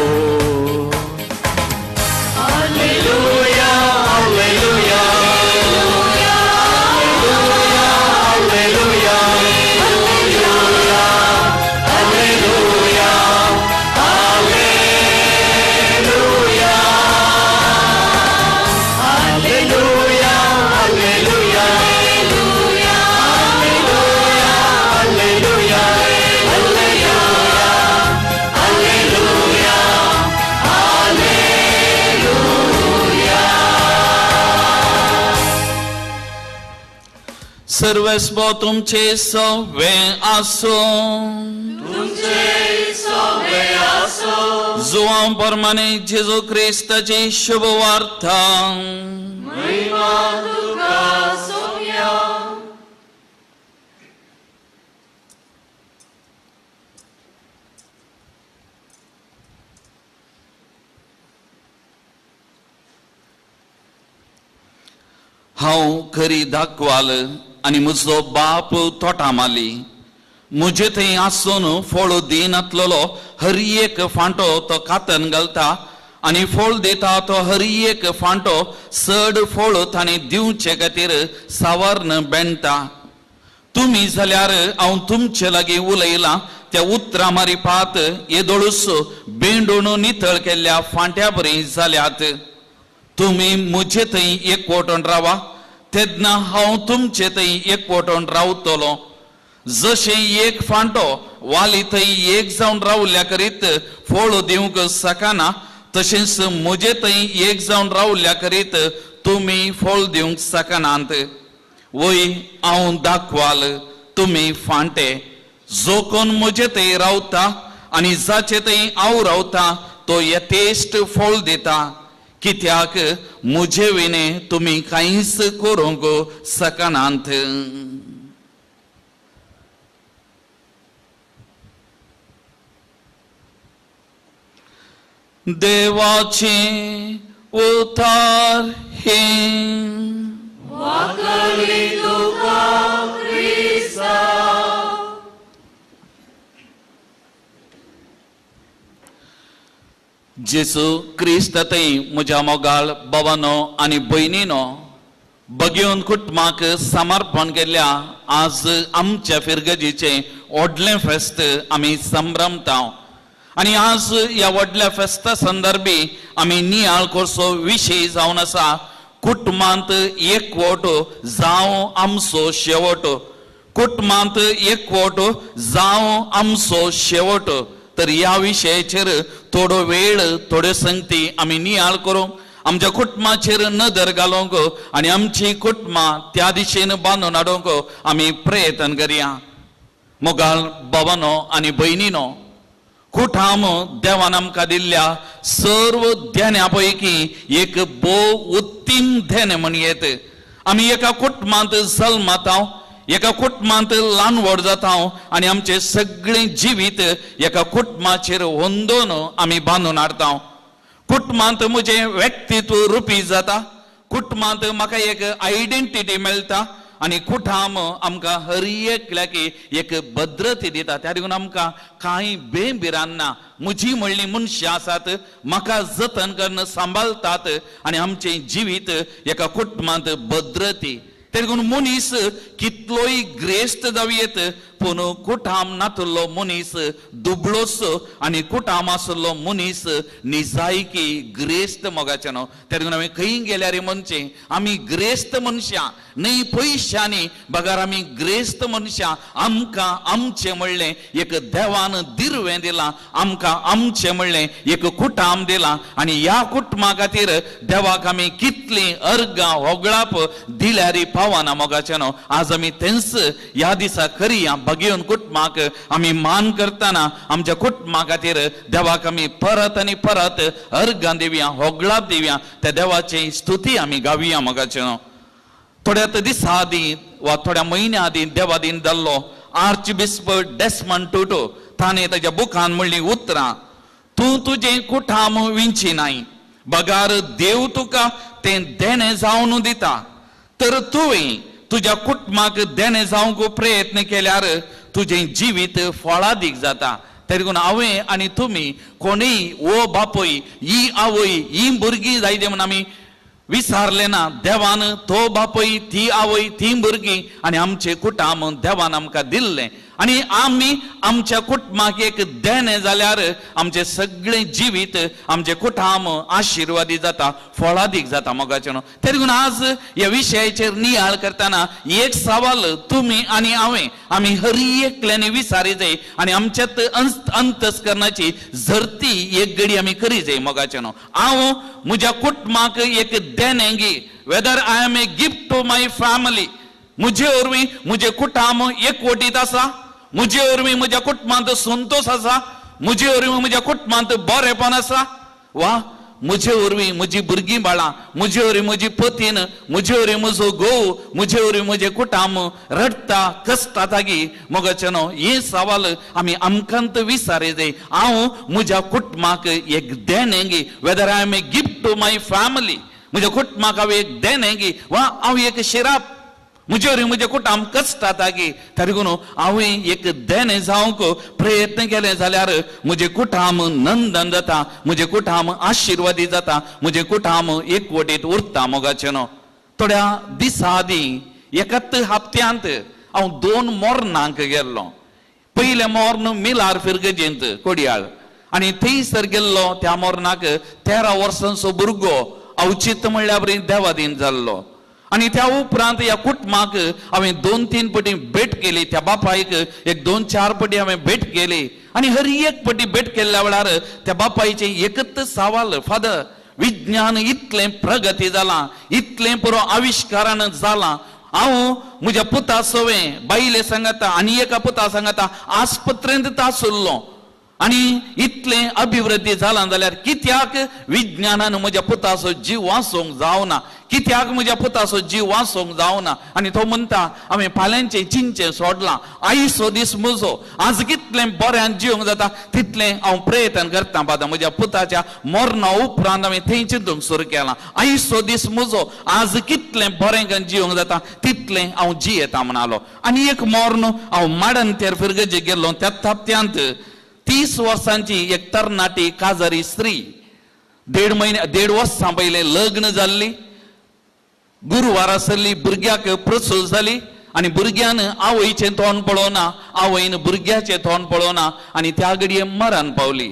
Alleluia, alleluia, alleluia, alleluia, alleluia, alleluia, alleluia, alleluia, alleluia, सर्वस्व तुमचे सवे आसो. जुआं परमाने जेजू क्रिस्ताची शुभ वार्ता. हांव खरी दाखवाल आणि म्हजो बाप तोटा माली. म्हजे थंय आसून फळ दिनातलो हर एक फांटो तो कातन घालता आणि फळ दिता तो हर एक फांटो चड फळ ताणें दिवचे खातीर सावार्ण बेंडटा. तुमी जाल्यार हांव तुमचे लागीं उलयलां त्या उतरां मारिफात येदोळूस बेंडून नितळ केल्ल्या फांट्या बरी जाल्यात. तुमी म्हजे थंय एकवटून रावा तेन्ना हांव तुमचे थंय एकवटून रावतलो. जशे एक फांटो वाली थंय एक जावन रावल्या करीत फळ दिवंक शकना तशेंच म्हजे थंय एक जावन रावल्या करीत तुमी फळ दिवंक शकनात. वय हांव दाखवाल तुमी फांटे. जो कोण म्हजे थंय रावता आनी जाचे थंय हांव रावता तो यथेश्ट फळ दिता. कित्याक म्हजे विने तुमी कांयच करूंक शकनात. देवाचे उतार हे. जेसू क्रिस्त थंय म्हज्या मोगाळ भावानो आनी भयणीनो बगेवन कुटुंबाक समर्पण केल्ल्या आज आमच्या फिरगजीचे व्हडलें फेस्त आमी संभ्रमता. आनी आज ह्या व्हडल्या फेस्ता संदर्भी आमी नियाळ करचो विशय जावन आसा कुटुंबांत एकवट जावं आमचो शेवट. कुटुंबांत एकवट जावं आमचो शेवट. तर ह्या विशयाचेर थोडो वेळ थोड्यो संगती आमी नियाळ करूं. आमच्या कुटुंबाचेर नदर घालूंक आनी आमची कुटुंबां त्या दिशेन बांदून हाडूंक आमी प्रयत्न करया. मोगाळ भावानो आनी भयणीनो, कुटाम देवान आमकां दिल्ल्या सर्व ध्याना पैकी एक भोव उत्तीम ध्यान म्हणयेत. आमी एका कुटुंबांत जल्माता, एका कुटुंबांत ल्हान व्हड जाता आनी आमचें सगळें जिवीत एका कुटुंबाचेर होंदोन आमी बांदून हाडटा. कुटुंबांत म्हजें व्यक्तित्व रुपी जाता. कुटुंबांत म्हाका एक आयडेंटिटी मेळटा आनी कुटाम आमकां हर एकल्याकी एक भद्रती दिता. त्या देखून आमकां कांय बेबिरान ना. म्हजी म्हणली मनशां आसात, म्हाका जतन करून सांबाळटात आनी आमचें जिवीत एका कुटुंबांत भद्रती. ते देखून मनीस कितलोय ग्रेस्त जावयेत पूण कुटाम नातलो मनीस दुबळोस आनी कुटाम आसलो मनीस निजायकी ग्रेस्त मोगाचे न्हू. ते देखून आमी खंय गेल्यार म्हणचे आमी ग्रेस्त मनशां न्हय पयशांनी बगार आमी ग्रेस्त मनशां. आमकां आमचें म्हणलें एक देवान दिर्वें दिलां. आमकां आमचें म्हणलें एक कुटाम दिलां आनी ह्या कुटुंबा खातीर देवाक आमी कितलीं अर्गां होगळाप दिल्यार पावना मोगाचे न्हू. आज आमी तेंच ह्या दिसा करया. बगेवन कुटुंबाक आमी मान करतना आमच्या कुटुंबा खातीर देवाक आमी परत आनी परत अर्गां दिवया, होगळाप दिवया. त्या देवाची स्तुती आमी गावया मोगाचे न्हू. थोड्याच दिसा आदीं वा थोड्या म्हयन्या आदीं देवादीन जाल्लो आर्च बिस्प डेस्मंड टुटू ताणे ताच्या बुकान म्हणली उतरां, तूं तुजें कुठाम विंची नाय, बगार देव तुका तें देणे जावन दिता. तर तुवें तुज्या कुटुंबाक देणे जावंक प्रयत्न केल्यार तुजें जिवीत फळादीक जाता. तरी हांवें आनी तुमी कोणीय ओ बापोय, ही आवय, ही भुरगीं जायते म्हण आमी विसारले ना. देवान तो बापोय, ती आवय, ती भुरगीं आनी आमचें कुटुंब देवान आमकां दिल्लें. आनी आमी आमच्या कुटुंबाक एक देणे जाल्यार आमचें सगळें जिवीत, आमचें कुटुंब आशिर्वादी जाता, फळादीक जाता मोगाचें न्हू. तरी पूण आज ह्या विशयाचेर नियाळ करतना एक सवाल तुमी आनी हांवें आमी हर एकल्यानी विचारी जाय आनी आमच्यात अंतस्करणाची झरती एक घडी आमी करी जाय मोगाचें न्हू. हांव म्हज्या कुटुंबाक एक देणें गी, whether I am a gift to my family. म्हजे वरवीं म्हजें कुटुंब एकवटीत आसा, म्हजे वरवीं म्हज्या कुटुंबांत संतोश आसा, म्हजे वरवीं म्हज्या कुटुंबांत बरेपण आसा, वा म्हजे वरवीं म्हजी भुरगीं बाळां, म्हजे वरवीं म्हजी पतीन, म्हजे वरवीं म्हजो घोव, म्हजे वरवीं म्हजें कुटुंब रडटा, कश्टाता गी मोगाचें न्हू. हे सवाल आमी आमकांत विचारे जाय. हांव म्हज्या कुटुंबाक एक देणें गी, whether I am a gift to my family, म्हज्या कुटुंबाक हांव एक देणें गी, वा हांव एक शिराप, म्हजे वरवीं म्हजें कुटुंब कश्टाता गी. तरी पूण हांवें एक देणें जावंक प्रयत्न केले जाल्यार म्हजें कुटुंब नंदन जाता, म्हजें कुटुंब आशिर्वादी जाता, म्हजें कुटुंब एकवटीत उरता मोगाचें न्हू. थोड्या दिसां आदीं एकाच हप्त्यांत हांव 2 मोर्नांक गेल्लो. पयलें मोर्न मिलार फिरगजेंत कोडयाळ, आनी थंयसर गेल्लो. त्या मोर्नाक 13 वर्सांचो भुरगो अवचित म्हणल्या बरी देवादीन जाल्लो. आनी त्या उपरांत ह्या कुटुंबाक हांवें 2-3 पटी भेट केली. त्या बापायक एक 2-4 पटी हांवें भेट केली. आनी हर एक पटी भेट केल्ल्या वेळार त्या बापायचे एकच सवाल, फादर, विज्ञान इतलें प्रगती जालां, इतलें पुरो आविश्कारान जालां, हांव म्हज्या पुता सवें बायले सांगता आनी एका पुता सांगता आस्पत्रेंत आसुल्लो, आनी इतलें अभिवृद्धी जालां जाल्यार कित्याक विज्ञानान म्हज्या पुताचो जीव वाचोवंक जावना, कित्याक म्हज्या पुताचो जीव वाचोवंक जावना. आनी तो म्हणटा हांवें फाल्यांचें चिंतचें सोडलां, आयचो दीस म्हजो, आज कितलें बऱ्यान जिवंक जाता तितलें हांव प्रयत्न करतां. पाता म्हज्या पुताच्या मरणा उपरांत हांवें थंय चिंतूंक सुरू केलां, आयचो दीस म्हजो, आज कितलें बरें जिवंक जाता तितलें हांव जियेता म्हणालो. आनी एक मोर्न हांव माडंतेर फिरगजे गेल्लो. त्या हप्त्यांत 30 वर्सांची एक तरणाटी काजारी स्त्री, 1.5 वर्सां पयलें लग्न जाल्ली, गुरुवार आसली, भुरग्याक प्रसूत जाली, आनी भुरग्यान आवयचें तोंड पळोवना, आवयन भुरग्याचें तोंड पळोवना, आनी त्या घडये मरण पावली.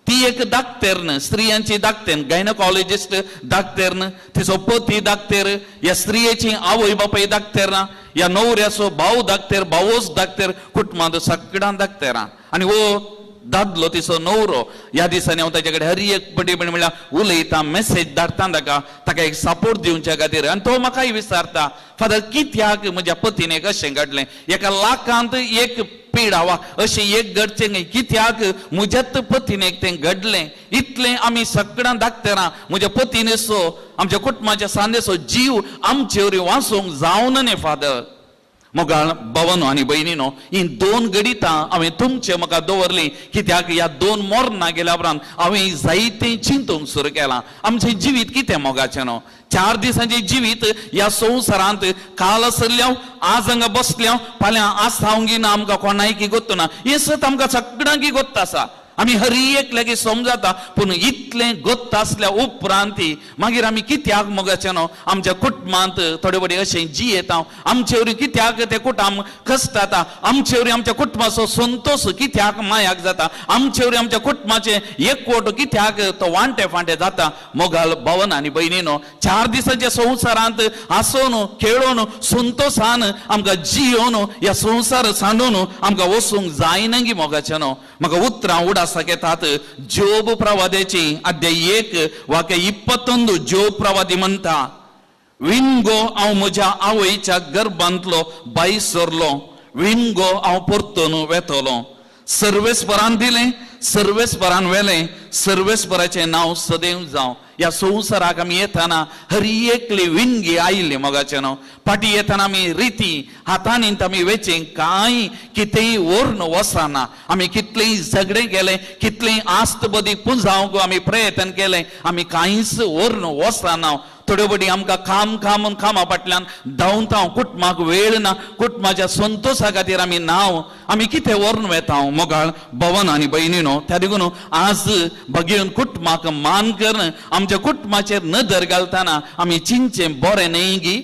ती एक दाक्तेरन, स्त्रियांची दाक्तेर, गायनोकॉलॉजिस्ट दाक्तेरन, तिचो पती दाक्तेर, ह्या स्त्रियेची आवय बापाय दाक्तेर ना, ह्या न्हवऱ्याचो भाव दाक्तेर, भावोच दाक्तेर, कुटुंबांत सगळ्यां दाक्तेरां. आनी वो दादलो तिचो न्हवरो, ह्या दिसांनी हांव ताचे कडेन हर एक पटी म्हणल्यार उलयता, मेसेज धाडटा ताका एक सपोर्ट दिवच्या खातीर. आनी तो म्हाकाय विचारता, फादर, कित्याक म्हज्या पतीन अशें घडलें, एका लाखांत एक पिडा वा अशें एक घडचें न्ही, कित्याक म्हज्याच पतीन तें घडलें. इतलें आमी सगळ्यां दाखतेरां म्हज्या पतीन सो आमच्या कुटुंबाच्या सांदेचो जीव आमचे वरवीं वाचोवंक जावना न्ही फादर. मोगाळ भावांनो आनी भयणीनो, ही 2 गणितां हांवें तुमचे म्हाका दवरलीं, कित्याक ह्या 2 मोर्नां गेल्या उपरांत हांवें जायतें चिंतूंक सुरू केलां. आमचें जिवीत कितें मोगाचें न्हू. 4 दिसांचें जिवीत ह्या संवसारांत काल आसल्या आज हांगा बसल्या, फाल्यां आसांवगी ना, आमकां कोणायकी गोत्त ना, हें सत आमकां सगळ्यांकी गोत्त आसा. आमी हर एक लागीं समजता, पूण इतलें गोत्त आसल्या उपरांत मागीर आमी कित्याक मोगाचें न्हू आमच्या कुटुंबांत थोडे वडे अशें जियेता, आमचे वरवीं कित्याक तें कुटुंब कश्टाता, आमचे वरवीं आमच्या कुटुंबाचो संतोश कित्याक मायाक जाता, आमचे वरवीं आमच्या कुटुंबाचें एकवट कित्याक तो वांटे फांटे जाता. मोगाल भावन आनी भयणीनो, 4 दिसांच्या संवसारांत हांसोन खेळोन संतोशान आमकां जियोन ह्या संवसार सांडून आमकां वचूंक जायना गी मोगाचें न्हू. म्हाका उतरां उडास येतात. जोब प्रवाद्याची अध्याय 1 वाक्य 21 जोब प्रवादी म्हणटा, विणगो हांव म्हज्या आवयच्या गर्भांतलो बाई सरलो, विणगो हांव परतून वेतलो. सर्वेस्परान दिलें सर्वेस्परान वेलें सर्वेस्पराचें नांव सदैव जावं. ह्या संवसाराक आमी येताना हरी एकली विणगी आयिल्ली मोगाचें न्हू. फाटीं येताना आमी रिती हातांनीत आमी वेचें कांय कितेंय व्हरून वचना. आमी कितलेंय झगडें केलें, कितलेंय आस्त बदी पुंजावंक आमी प्रयत्न केलें, आमी कांयच व्हरून वचना. थोड्यो बडी आमकां कामा फाटल्यान धांवता. कुटुंबाक वेळ ना, कुटुंबाच्या संतोशा खातीर आमी नांव आमी कितें व्हरून वेता मोगाळ भवन आनी भयणीनो. त्या देखून आज भगियन कुटुंबाक मान करून आमच्या कुटुंबाचेर नदर घालतना आमी चिंतचें बरें न्ही गी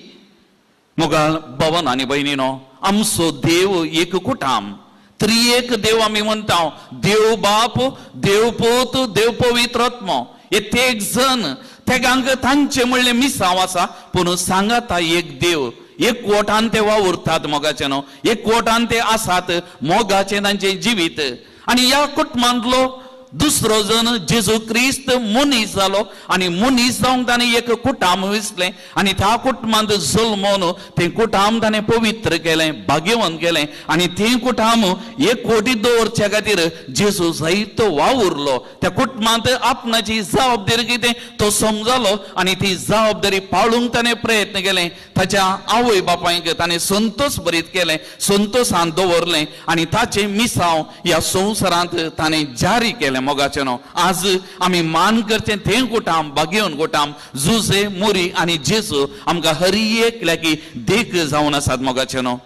मोगाळ भवन आनी भयणीनो. आमचो देव एक कुटाम, त्रिएक देव आमी म्हणटा. देव बाप, देव पूत, देव पवित्र आत्मा, हे तेग जण तेगांक तांचे म्हणलें मिसांव आसा. पूण सांगात एक देव एक वोटान ते वावुरतात मोगाचें न्हू. एक वोटान ते आसात मोगाचें तांचें जिवीत. आनी ह्या कुटुंबांतलो दुसरो जण जेजू क्रिस्त मनीस जालो आनी मनीस जावंक ताणें एक कुटाम विसलें आनी त्या कुटुंबांत जल्मोन तें कुटाम ताणें पवित्र केलें, भाग्यवन केलें आनी तें कुटाम एक कोटी दवरच्या खातीर जेजू जायतो वावुरलो. त्या कुटुंबांत आपणाची जबाबदारी कितें तो समजलो आनी ती जबाबदारी पाळूंक ताणें प्रयत्न केलें. ताच्या आवय बापायक ताणें संतोश भरीत केलें, संतोशान दवरलें आनी ताचें मिसांव ह्या संवसारांत ताणें जारी केलें मोगाचें न्हू. आज आमी मान करचें तें कुटाम, भाग्यवन कुटाम, जुजे मोरी आनी जेजू आमकां हरी एकल्याकी देख जावन आसात मोगाचें न्हू.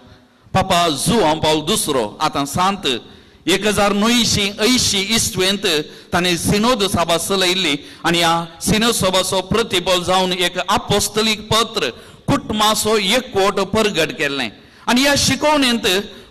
पापा जुआंव पावल दुसरो आतां सांत 1980 इस्वेंत ताणें सिनोद सभा चलयल्ली आनी ह्या सिनोद सभाचो प्रतिफल जावन एक अपोस्तलीक पत्र कुटुंबाचो एकवट परगट केल्लें. आनी ह्या शिकवणेंत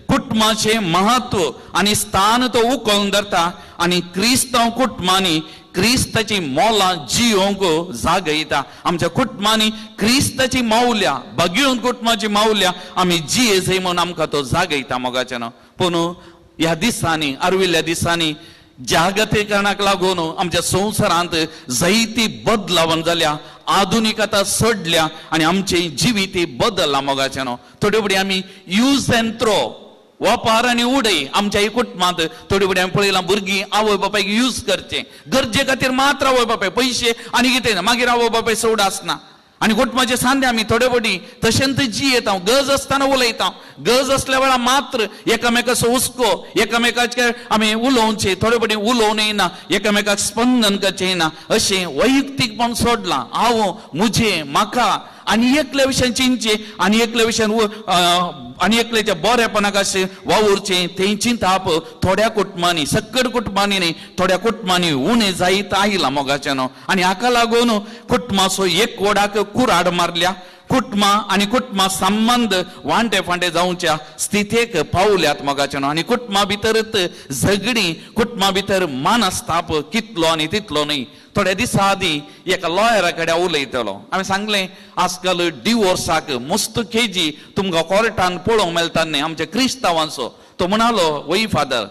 कुटुंबाचें महत्व आनी स्थान तो उखलून धरता आनी क्रिस्तांव कुटुंबांनी क्रिस्ताची मोलां जियोंक जागयता. आमच्या कुटुंबांनी क्रिस्ताची मावल्या, भाग्यवन कुटुंबाची मावल्या आमी जिये जय म्हणून आमकां तो जागयता मोगाचें न्हू. पूण ह्या दिसांनी आर्विल्ल्या दिसांनी जागतीकरणाक लागून आमच्या संवसारांत जायती बदलावण जाल्या, आधुनिकता सडल्या आनी आमचें जिवीत बदललां मोगाचें न्हू. थोड्यो बडी आमी यूज एंड थ्रो वापर आनी उडय आमच्या कुटुंबांत थोड्यो बडी हांवें पळयलां. भुरगीं आवय बापायक यूज करचें गरजे खातीर मात्र आवय बापाय पयशे आनी कितें ना, मागीर आवय बापाय सोड आसना. आनी कुटुंबाचे सांदे आमी थोड्यो बडी तशेंच जियेता. गरज आसतना उलयता, गरज असल्या वेळार मात्र एकामेकाचो हुस्को एकामेकाचे आमी उलोवचें, थोड्यो बडी उलोवन येना, एकामेकाक स्पंदन करचें ना, अशें वैयक्तीकपण सोडलां. हांव म्हजें म्हाका आनी एकल्या विशयान चिंतचें आनी एकल्या विशयान आनी एकल्याच्या बरेपणाक अशें वावुरचें तें चिंताप थोड्या कुटुंबांनी, सकट कुटुंबांनी न्ही, थोड्या कुटुंबांनी उणें जायत आयलां मोगाचें न्हू. आनी हाका लागून कुटुंबाचो एकवटाक कुराड मारल्या. कुटुंबां आनी कुटुंबां संबंद वांटे फांटे जावच्या स्थितीक पावल्यात मोगाचें न्हू. आनी कुटुंबा भितरच झगडीं, कुटुंबा भितर मानस्ताप कितलो आनी तितलो न्ही. थोड्या दिसा आदीं एका लॉयरा कडेन उलयतलो. हांवें सांगलें आजकाल डिवोर्साक मस्त केजी तुमकां कोर्टान पळोवंक मेळटा न्ही आमच्या क्रिस्तांवांचो. तो म्हणालो वय फादर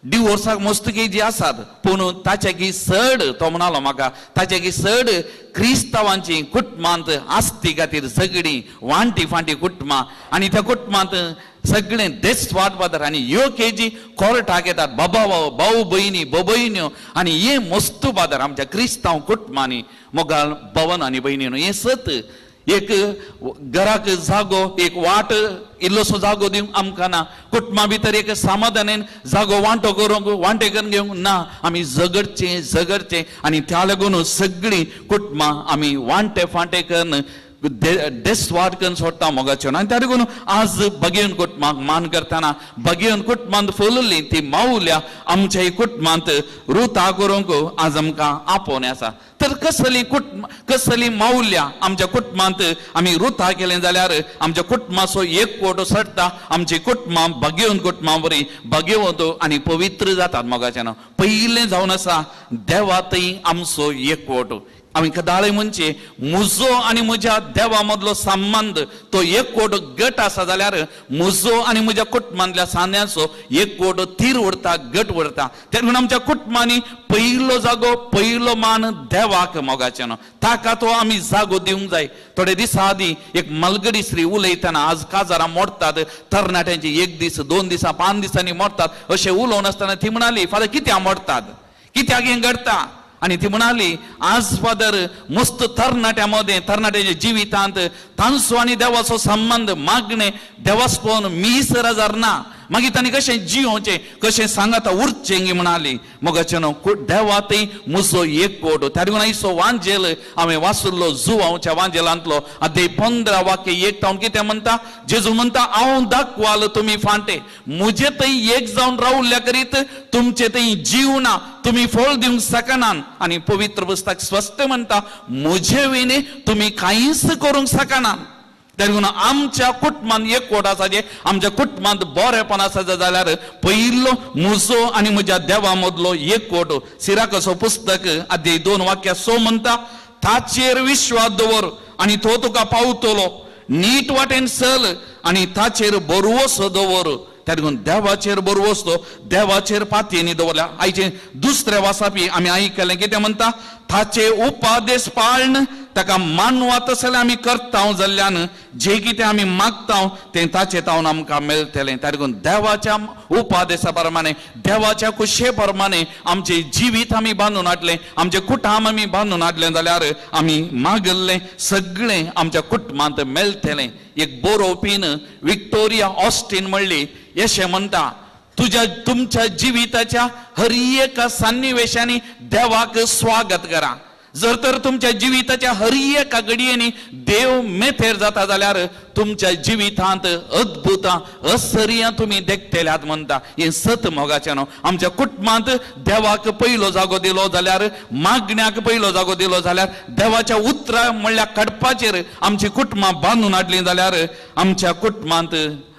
डिवोर्साक मस्त केजी आसात पूण ताच्याकी चड तो म्हणालो म्हाका ताच्याकी चड क्रिस्तांवांची कुटुंबांत आस्ती खातीर झगडीं वांटी फांटी कुटुंबां आनी त्या कुटुंबांत सगळें देस्वाद बादर आनी ह्यो केजी कोर्टाक येतात. भाऊ भयणी भयण्यो आनी हे मस्तू बादर आमच्या क्रिस्तांव कुटुंबांनी मोगाळ भवन आनी भयणीनो हे सत एक घराक जागो एक वाट इल्लोसो जागो दिवंक आमकां ना. कुटुंबा भितर एक समाधानान जागो वांटो करूंक वांटे करून घेवंक ना. आमी झगडचें आनी त्या लागून सगळीं कुटुंबां आमी वांटे फांटे करून देस्वाद करून सोडटा मोगाचें. आनी त्या लागून आज भगियन कुटुंबाक मान करतना भगियन कुटुंबांत फुलल्ली ती मावल्या आमच्या कुटुंबांत रुता करूंक आज आमकां आपोवनी आसा. तर कसली मावल्या आमच्या कुटुंबांत आमी रुता केलें जाल्यार आमच्या कुटुंबाचो एक कोटो सडटा. आमची कुटुंबां भगियन कुटुंबां बरी भगियवंत आनी पवित्र जातात मोगाचें. पयलें जावन आसा देवातय आमचो एकवट. आमी कदाळे म्हणजे म्हजो आनी म्हज्या देवा मदलो संबंध तो एकवट गट आसा जाल्यार म्हजो आनी म्हज्या कुटुंबांतल्या सान्याचो एकवट थीर उरता, गट उरता. त्या म्हणून आमच्या कुटुंबांनी पयलो जागो, पयलो मान देवाक मोगाचे न्हू, ताका तो आमी जागो दिवंक जाय. थोडे दिसा आदीं एक मलगडी श्री उलयतना आज काजारां मोडटात, तरणाट्यांची 1 दीस 2 दिसां 5 दिसांनी मोडटात अशें उलोवन आसतना ती म्हणाली फादर कित्याक मोडटात, कित्याक हें घडटा. आणि ती म्हणाली आज फादर मस्त तरणाट्याच्या जिवितांत तांचो आनी देवाचो संबंध मागणे देवास पळोवन मिसर जारना, मागीर तांणी कशें जियोचें, कशें सांगाता उरचें म्हणाली. मोगाचें न्हू, देवातय म्हजो एकवट. त्या देखून आयचो वांजेल हांवें वाचुल्लो जुवांवच्या वांजेलांतलो अध्याय 15 वाक्य 1 तावन कितें म्हणटा, जेजू म्हणटा हांव दाखवाल तुमी फांटे, म्हजे थंय एक जावन रावुल्ल्या करीत तुमचे थंय जीव ना, तुमी फळ दिवंक शकनात. आनी पवित्र पुस्तक स्पश्ट म्हणटा म्हजे विणे तुमी कांयच करूंक शकनात. देखून आमच्या कुटुंबांत एकवट आसा, जे आमच्या कुटुंबांत बरेपण आसा जाल्यार पयलो म्हजो आनी म्हज्या देवा मदलो एकवट. सिराकाचो पुस्तक अध्याय 2 वाक्य 6 म्हणटा ताचेर विश्वास दवर आनी तो तुका पावतलो, नीट वाटेन चल आनी ताचेर भरवसो दवर. त्या देखून देवाचेर बरवसतो, देवाचेर पातयेनी दवरल्या. आयचे दुसरे वासापी आमी आयकलें कितें म्हणटा, ताचे उपादेश पाळन ताका मानवा तसलें आमी करता जाल्ल्यान जे कितें आमी मागता तें ताचे तावन आमकां मेळटलें. त्या देखून देवाच्या उपादेशा प्रमाणे, देवाच्या कुशे प्रमाणे आमचे जिवीत आमी बांदून हाडलें, आमचें कुटुंब आमी बांदून हाडलें जाल्यार आमी मागल्लें सगळें आमच्या कुटुंबांत मेळटलें. एक बरोवपीन विक्टोरिया ऑस्टीन म्हणली, अशें म्हणटा तुमच्या जिविताच्या हर एका सन्निवेशांनी देवाक स्वागत करा. जर तर तुमच्या जिविताच्या हर एका घडयेनी देव मेथेर जाता जाल्यार तुमच्या जिवितांत अद्भुतां आश्चर्यां तुमी देखतल्यात म्हणटा. हें सत मोगाचें न्हू. आमच्या कुटुंबांत देवाक पयलो जागो दिलो जाल्यार, मागण्याक पयलो जागो दिलो जाल्यार, देवाच्या उतरां म्हणल्यार कडपाचेर आमची कुटुंबां बांदून हाडलीं जाल्यार आमच्या कुटुंबांत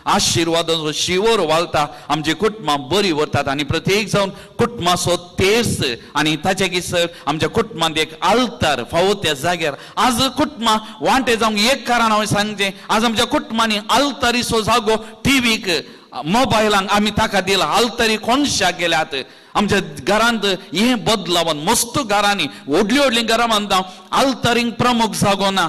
आशिर्वादाचो शिवर वालता, आमची कुटुंबां बरी उरतात. आनी प्रत्येक जावन कुटुंबाचो तेस आनी ताचे किसर आमच्या कुटुंबांत एक आल्तार फावो त्या जाग्यार. आज कुटुंबां वांटे जावंक एक कारण हांवें सांगचें, आज आमच्या कुटुंबांनी आल्तारीचो जागो टीव्हीक मोबायलांक आमी ताका दिला. आल्तारी कोणशाक गेल्यात. आमच्या घरांत हें बदलावन मस्त घरांनी व्हडलीं व्हडलीं घरां बांदता, आल्तारींक प्रमुख जागो ना.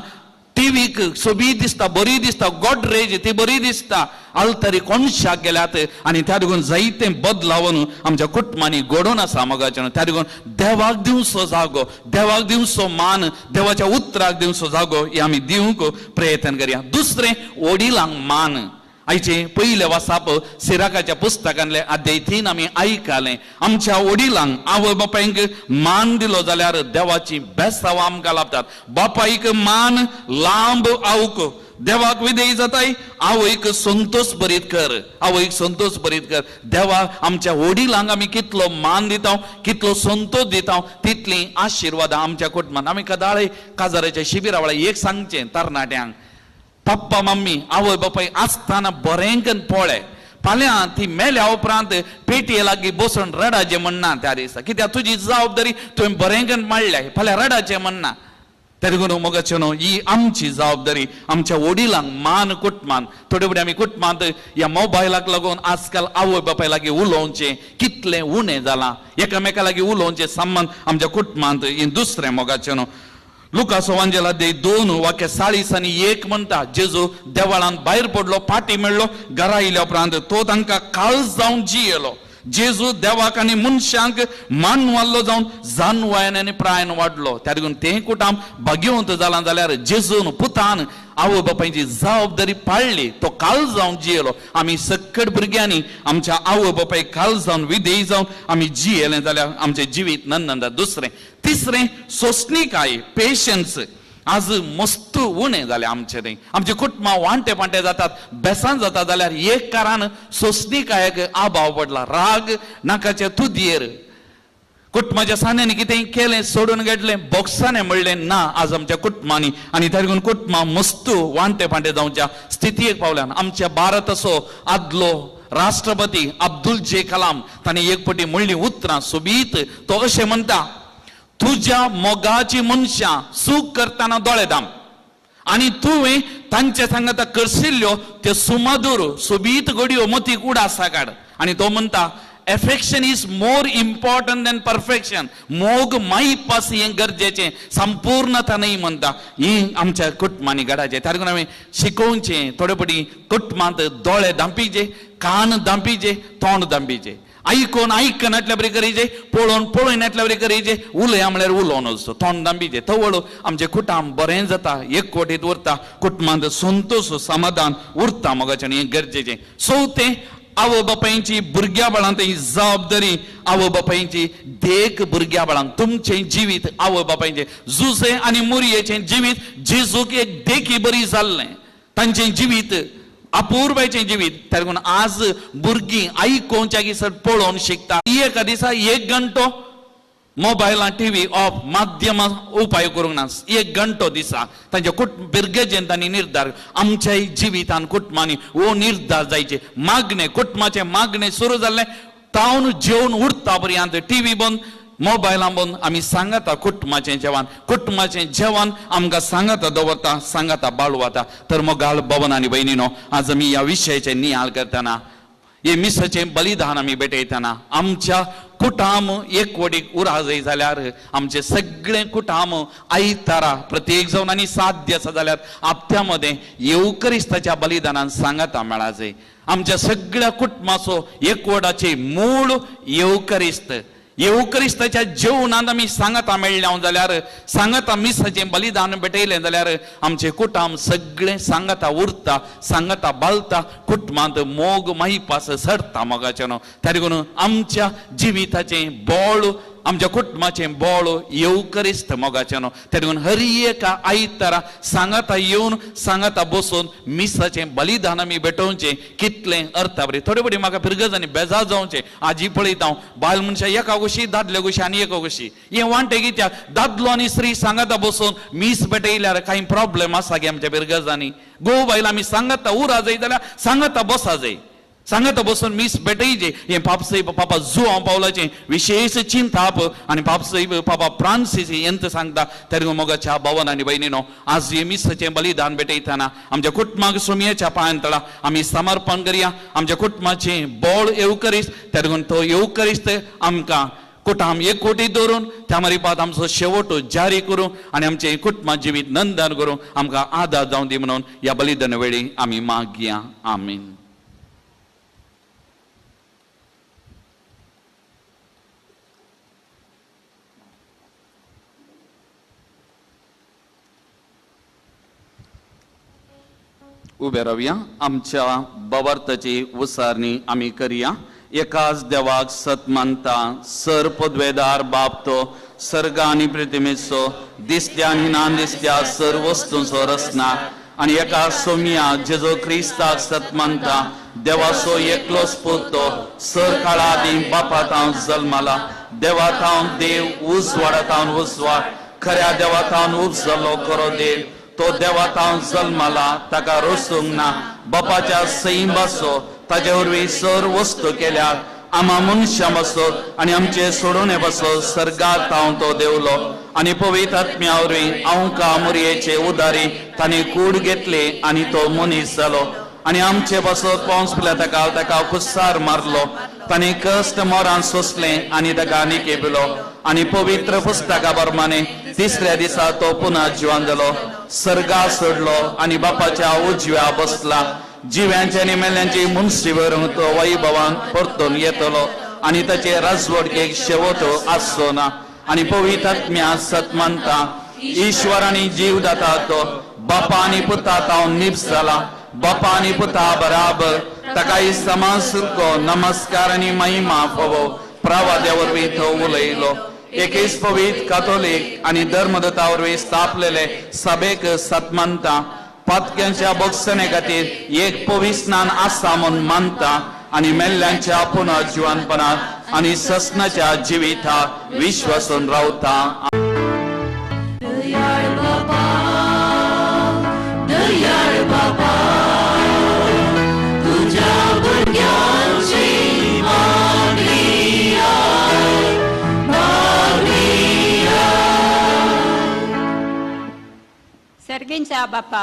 टीव्हीक सोबी दिसता, बरी दिसता, गोडरेज ती बरी दिसता, आल्तारी कोणशाक गेल्यात. आनी त्या देखून जायते बदलावन आमच्या कुटुंबांनी घडोवन आसा मोगाचें. त्या देखून देवाक दिवचो जागो, देवाक दिवचो मान, देवाच्या उतराक दिवचो जागो हे आमी दिवंक प्रयत्न करया. दुसरें वडिलांक मान. आयचे पयले वासाप सिराकाच्या पुस्तकांतले अध्याय 3 आमी आयकलें. आमच्या वडिलांक आवय बापायक मान दिलो जाल्यार देवाची बेसांव आमकां लाभतात. बापायक मान लांब आवक, देवाक विधेय जाताय. आवयक संतोष बरीत कर, आवयक संतोष बरीत कर. देवा आमच्या वडिलांक आमी कितलो मान दिता, कितलो संतोष दिता, तितली आशिर्वादां आमच्या कुटुंबांत. आमी कदाळे काजाराच्या शिबिरा वेळार एक सांगचें तरणाट्यांक, पप्पा मम्मी आवय बापाय आसतना बरेंकन पळय, फाल्यां ती मेल्या उपरांत पेटये लागीं बसून रडाचें म्हणना त्या दिसा. कित्याक तुजी जबाबदारी तुवें बरेंकन मांडल्या, फाल्यां रडाचें म्हणना. त्या देखून मोगाचें न्हू, ही आमची जबाबदारी. आमच्या वडिलांक मान कुटुंबांत. थोडे फुडें आमी कुटुंबांत ह्या मोबायलाक लागून आजकाल आवय बापाय लागीं उलोवचें कितलें उणें जालां. एकामेका लागीं उलोवचें संबंद आमच्या कुटुंबांत हें दुसरें मोगाचें न्हू. लुकाचो वांजेल अध्याय 2 वाक्य 40 आनी 1 म्हणटा, जेजू देवळांत भायर पडलो, फाटी मेळ्ळो, घरा येयल्या उपरांत तो तांकां काळज जावन जियेलो. जेजू देवाक आनी मनशांक मानवाल्लो जावन जानवायन आनी प्रायन वाडलो. त्या देखून तें कुटुंब भाग्यवंत जालां जाल्यार जेजून पुतान आवय बापायची जबाबदारी पाळली, तो काळ जावन जियेलो. आमी सक्कट भुरग्यांनी आमच्या आवय बापायक काळ जावन विधेय जावन आमी जियेलें जाल्यार आमचें जिवीत नंद. दुसरें. तिसरें सोंसणीकाय, पेशन्स. आज मस्त उणें जालें आमचें थंय. आमचे कुटुंबां वांटे पांटे जातात, बेसान जाता जाल्यार एक कारण सोंसणीकायेक अभाव पडला. राग नाकाच्या तुदयेर. कुटुंबाच्या सान्यांनी कितें केलें सोडून गेटलें, बोक्साने म्हणलें ना आज आमच्या कुटुंबांनी. आनी त्या देखून कुटुंबां मस्त वांटे पांटे जावच्या स्थितीक पावल्यान. आमच्या भारताचो आदलो राष्ट्रपती अब्दुल जे कलाम ताणें एक फावटी म्हणलीं उतरां सोबीत. तो अशें म्हणटा, तुझ्या मोगाची मनशां सूख करताना दोळे धांप आणि तुवें तांचे सांगता करशिल्ल्यो त्यो सुमधुर सोबीत घडयो मतीक उडासा काड. आणि तो म्हणटा affection is more important than perfection. मोग माहीप आस हें गरजेचें, संपूर्णता न्ही म्हणटा. ही आमच्या कुटुंबांनी घडाचें. त्या देखून हांवें शिकोवचें थोडे पटी कुटुंबांत दोळे धांपीचे, कान धांपीचे, तोंड धांपीचे. ऐकून ऐकनातल्या बरी करीचे, पळोवन पळयनातल्या बरी करीचे, उलया म्हळ्यार उलोवन वचो, तोंड धांपीचे. थवळ आमचें कुटुंब बरें जाता, एकवटीत उरता, कुटुंबांत संतोश समाधान उरता मोगाचें. हें गरजेचें. चवथें, आवय बापायची भुरग्या बाळांत ही जबाबदारी. आवय बापायची देख भुरग्या बाळांक. तुमचें जिवीत आवय बापायचें, जुसे आनी मुरयेचें जिवीत जेजूक एक देखी बरी जाल्लें. तांचें जिवीत अपूर्वाचें जिवीत. त्या लागून आज भुरगीं आयकोवच्या दिसा पळोवन शिकता. एका दिसा 1 घंटो मोबायलां टीव्ही ऑफ माध्यमां उपाय करूंक ना. 1 घंटो दिसा तांच्या भुरग्याचें तांणी निर्धार. आमच्याय जिवितान कुटुंबांनी हो निर्धार जायचे. मागणे कुटुंबाचें मागणें सुरू जाल्लें तावन जेवन उठता पर्यंत टीव्ही बंद, मोबायलां बंद. आमी सांगता कुटुंबाचें जेवण, कुटुंबाचें जेवण आमकां सांगता दवरता, सांगता बाळवता. तर मोगाळ भवन आनी भयणीनो, आज आमी ह्या विशयाचें नियाळ करतना, हे मिसाचें बलिदान आमी भेटयतना आमच्या कुटुंब एकवटीक उरा जाय जाल्यार आमचे सगळे कुटुंब आयतारा प्रत्येक जावन आनी 7 दिवस जाल्यार हप्त्या मध्ये येवकरिस्ताच्या बलिदानान सांगता मेळा जाय. आमच्या सगळ्या कुटुंबाचो एकवटाचे मूळ येवकरिस्त. येवकरिस्ताच्या जेवणांत आमी सांगता मेळ्ळ्या जाल्यार, सांगता मिसाचें बलिदान भेटयलें जाल्यार आमचें कुटुंब सगळें सांगता उरता, सांगता बाळता, कुटुंबांत मोग माहीपास सरता मोगाचें न्हू. त्या देखून आमच्या जिविताचें बोळ, आमच्या कुटुंबाचें बोळ येवकरिस्त मोगाचें न्हू. त्या देखून हर एका आयतारा सांगता येवन, सांगता बसून मिसाचें बलिदान आमी भेटोवचें. कितलें अर्थ बरें. थोडे फावटी म्हाका पिरगजांनी बेजार जावचें. आजी पळयता हांव बायल मनशां एका गोशी, दादल्या गोशी आनी एका गोशी. हें वांटें कित्याक? दादलो आनी स्त्री सांगता बसून मीस भेटयल्यार कांय प्रॉब्लेम आसा गे आमच्या पिरगजांनी? घोव बायल आमी सांगता उरा जाय जाल्यार सांगता बसा जाय, सांगता बसून मीस भेटयचे. हें पापसाहेब पापा जुआंव पावलाचें विशेष चिंताप आनी पापसाहेब पापा फ्रांसीस हेंत सांगता. तर मोगाच्या भवन आनी भयणीनो, आज हे मिसाचें बलिदान भेटयतना आमच्या कुटुंबाक सुमयेच्या पांयतळा आमी समर्पण करया. आमच्या कुटुंबाचें बोळ येवकरिस्त. त्या देखून तो येवकरिस्त आमकां कुटुंब एकवटीत दवरून त्या मारिफात आमचो शेवट जारी करूं आनी आमचें कुटुंबा जिवीत नंदन करूं आमकां आदार जावं दी म्हणून ह्या बलिदान वेळी आमी मागया. आमीन. उबे रावया. आमच्या बवार्थाची उसारणी आमी करया. एकाच देवाक सत मानता, सर पदवेदार बाप तो, सर्ग आनी प्रतिमेचो, दिसत्या आनी नादिसत्या सर्व वस्तूंचो रचना, आनी एका सोमिया जेजो क्रिस्ताक सत मानता, देवाचो एकलोच पुतो, सर काळा आदी बापात हांव जल्माला, देवात हांव देव, उजवाडात हांव उजवाड, खऱ्या देवात हांव उपजलो खरो देव. तो देवात हांव जल्माला, ताका रोसूंक ना, बापाच्या सैम बसो, ताचे वरवीं सर वस्तू केल्या, आमा मनशां बसत आनी आमचे सोडून बसत, सर्गात हांव तो देवलो, आनी पवित्र आत्म्या वरवीं हांव का मुरयेचे उदारी ताणें कूड घेतली आनी तो मनीस जालो, आनी आमचे बसत पावस पिल्या ताका कुस्सार मारलो, ताणें कश्ट मोरान सोंसलें आनी ताका निकेबिलो, आनी पवित्र पुस्तका प्रमाणे तिसऱ्या दिसा तो पुन्हा जिवन जालो, सर्गा सोडलो आनी बापाच्या उजव्या बसला, जिव्यांच्या आनी मेल्यांची मुन्सीवर तो वैभवान परतून येतलो, आनी ताचे राजवडकेक शेवट आसचो ना, आनी पवित्र आत्म्या सत मानता, ईश्वर आनी जीव दाता तो, बापा आनी पुतात हांव निप्स जाला, बापा आनी पुता बराबर, ताकाय समान सुरको नमस्कार आनी महिमा फोवो, प्रवाद्या वरवीं तो उलयलो, एकेच पवित्र कातोलीक आनी धर्मदत्ता वरवीं स्थापलेले सभेक सत मानता, पातक्यांच्या बक्षणे खातीर एक पवित्र स्नान आसा म्हूण मानता, आनी मेल्ल्यांच्या पुनर्जीवनपणात आनी ससनाच्या जिविताक विश्वासून रावता. Maria, सर्गींच्या बापा,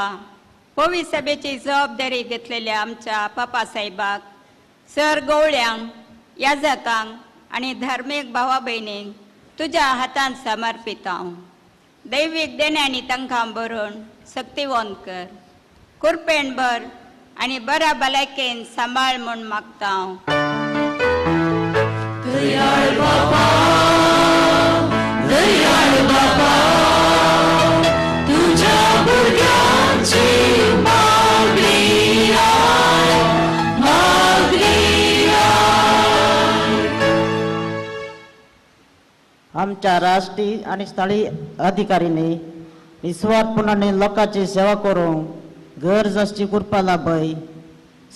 पवित्र सभेची जबाबदारी घेतलेल्या आमच्या पापा साहेबाक, सर गवळ्यांक, याजकांक आणि धार्मिक भावा भयणींक तुझ्या हातांत समर्पित हांव. दैवीक देण्यांनी तांकां भरून शक्तिवंत कर. कुरपेण भर आणि बऱ्या भलायकेन सांबाळ म्हूण मागता हांव. तुझ्या भुरग्यांची मागणी आय, मागणी आय. आमच्या राष्ट्रीय आणि स्थळीय अधिकाऱ्यांनी निस्वार्थपणाने लोकांची सेवा करूंक गरज आसची करपा लाभय.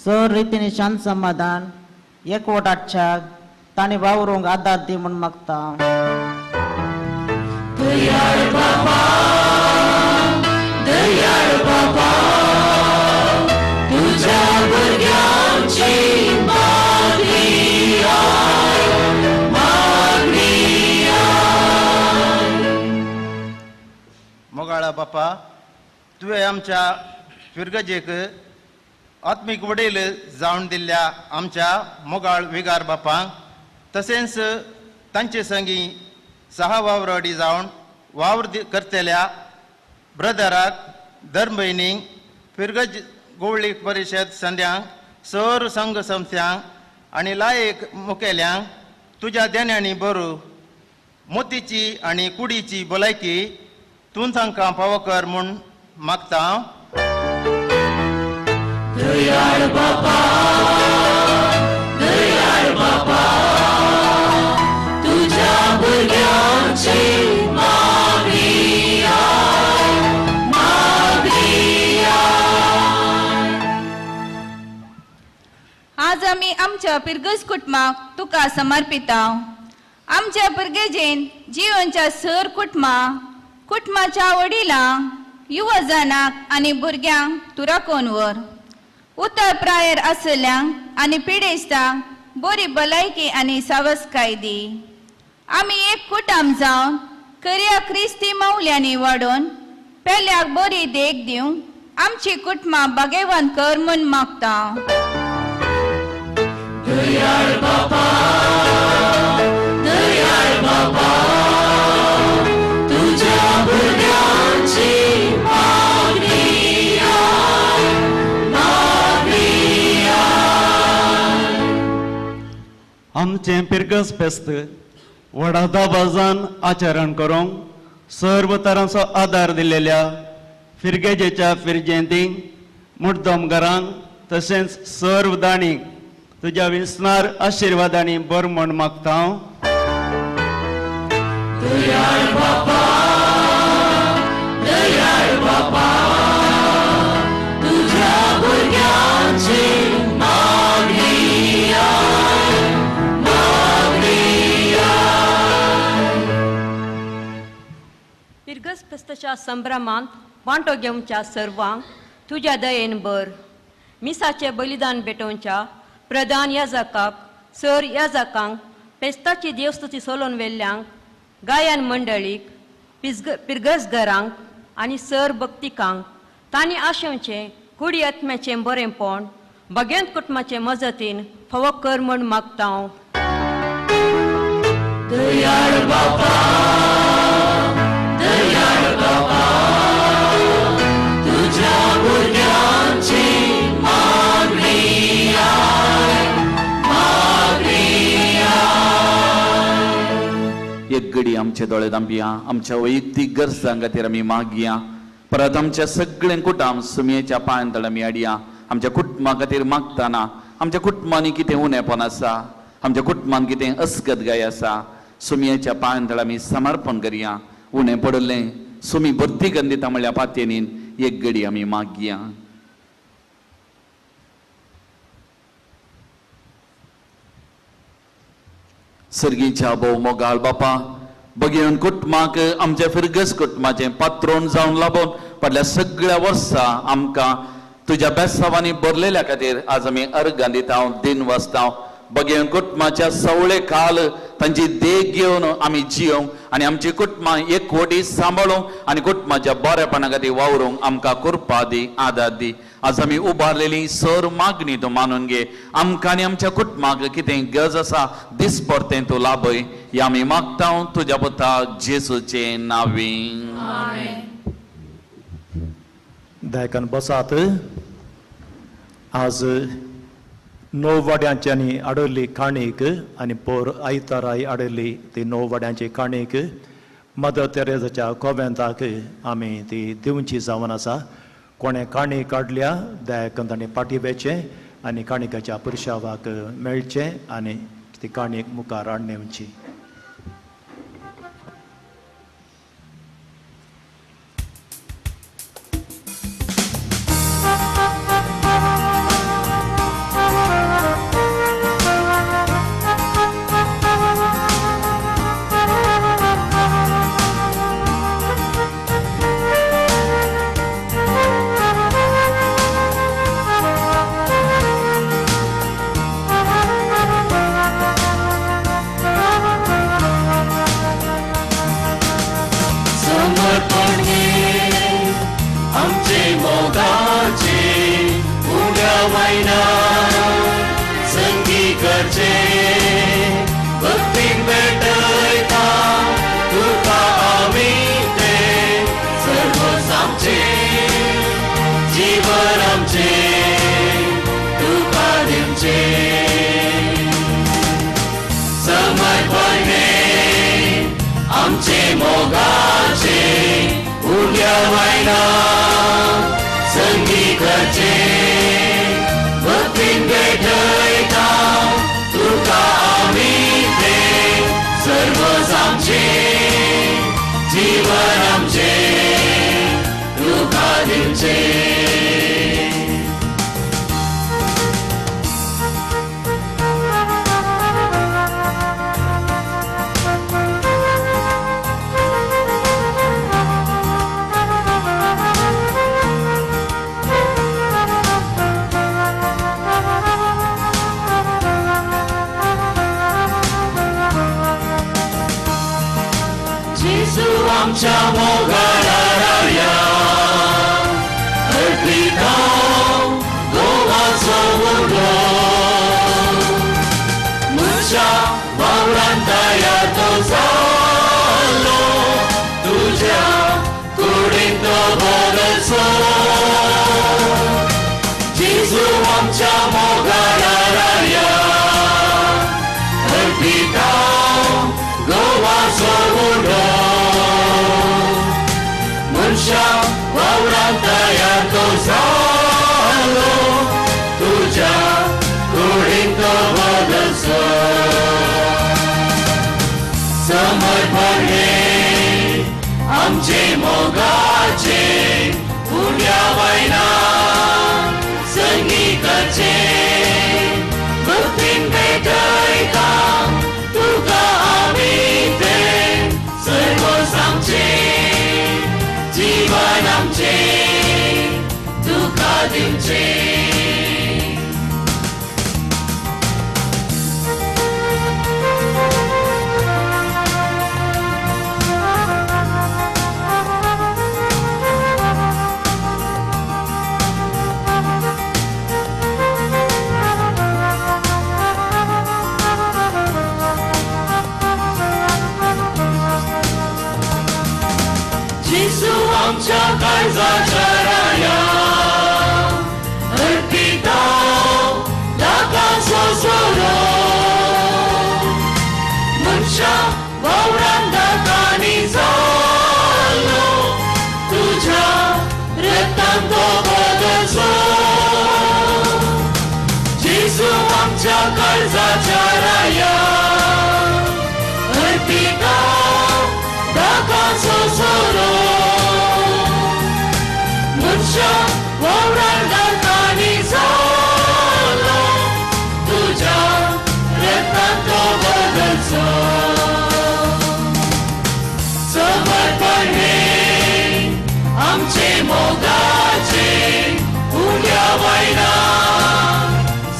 सर रितीने शांत समाधान एकवटाच्या तांणी वावरूंक आदार दी म्हूण मागता. दयाळ बाबा, दयाळ बाबा, तुझ्या भुरग्यांची मागणी आय, मागणी आय. मोगाळा बापा, तुवें आमच्या फिरगजेक आत्मीक वडील जावन दिल्ल्या आमच्या मोगाळ विगार बापांक, तशेंच तांचे संगी सहा वावरडी जावन वावर करतल्या ब्रदराक, धर्म भयणींक, फिरगज गोवळी परिशद संध्यांक, सर संघ संस्थ्यांक आनी लायक मुखेल्यांक तुज्या देण्यांनी भरू मोतीची आनी कुडीची भलायकी तूं तांकां फावो कर म्हूण मागता हांव. दयाळ बाबा, दयाळ बाबा, तुझ्या भुरग्यांची मागणी आय, मागणी आय. आज आमी आमच्या पिरगज कुटुंबाक तुका समर्पिता. आमच्या पिरगेजेन जीवनच्या सर कुटुंबाच्या वडिलांक, युवजनांक आनी भुरग्यांक तूं राखून व्हर. उतर प्रायर आसल्यांक आनी पिडेस्तांक बरी भलायकी आनी सावस्काय दी. आमी एक कुटुंब जावन खऱ्या क्रिस्ती मौल्यांनी वाडून पेल्याक बरी देख दिवंक आमची कुटुंबां भाग्यवान कर म्हूण मागता. दयाळ बाबा, दयाळ बाबा, तुझ्या भुरग्यांची मागणी आय, मागणी आय. आमचे पिरगस फेस्त व्हडा दबाजान आचरण करूंक सर्व तरांचो आदार दिलेल्या फिरगेजेच्या फिरजेंतींक, मुद्दमगारांक तशेंच सर्व दाणीक तुज्या विस्नार आशिर्वादांनी बर म्हूण मागता हांव. दयाळ बाबा, दयाळ बाबा, तुझ्या भुरग्यांची मागणी आय, मागणी आय. पिरगस फेस्ताच्या संभ्रमांत वांटो घेवच्या सर्वांक तुज्या दयेन बर. मिसाचे बलिदान भेटोवच्या प्रधान याजकाक, सर याजकांक, फेस्ताची देवस्तुती सोलोवन वेल्ल्यांक, गायन मंडळीक, पिरगसगरांक आनी सर भक्तिकांक तांणी आशेवचें कुडी आत्म्याचें बरेंपण भगवंत कुटुंबाचे मजतीन फावो कर म्हूण मागता हांव. दयाळ बाबा, दयाळ बाबा, तुझ्या भुरग्यांची मागणी आय, मागणी आय. एक घडी आमचे दोळे धांपया. आमच्या वैयक्तीक गरजां खातीर आमी मागया. परत आमच्या सगळे कुटुंब सुमयेच्या पांयतळ आमी हाडया. आमच्या कुटुंबा खातीर मागतना आमच्या कुटुंबांनी कितें उणेपण आसा, आमच्या कुटुंबान कितें अस्गतगाय आसा, सुमयेच्या पांयतळ आमी समर्पण करया. उणें पडलें सुमी भरती करून दिता म्हणल्या पातयेनीन एक घडी आमी मागया. सर्गीच्या भोव मोगाळ बापा, भगवंत कुटुंबाक आमच्या फिरगस कुटुंबाचें पात्रोन जावन लाभून फाटल्या सगळ्या वर्सां आमकां तुज्या बेसांवांनी भरलेल्या खातीर आज आमी अर्गां दिता, दिन वाचता. भगवंत कुटुंबाच्या सवळे काल तांची देख घेवन आमी जियोंक आनी आमची कुटुंबां एकवटी सांबाळूंक आनी कुटुंबाच्या बरेपणा खातीर वावरूंक आमकां कृपा दी, आदार दी. आज आमी उबारलेली सर मागणी तूं मानून घे. आमकां आनी आमच्या कुटुंबाक कितें गरज आसा दीस परतें तूं लाभय. हे आमी मागता तुज्या पुता जेसूचे नांवीं. दायकान बसात. आज 9 वाड्यांच्यांनी आडयल्ली काणीक आनी पोर आयताराय आडयल्ली ती 9 वाड्यांची काणीक मदर तेरेसाच्या कॉवेंताक आमी ती दिवची जावन आसा. कोणें काणी काडल्या दायकान ताणें पाठिवचें आनी काणिकाच्या पुरशावाक मेळचें आनी ती काणीक मुखार हाडनेवची.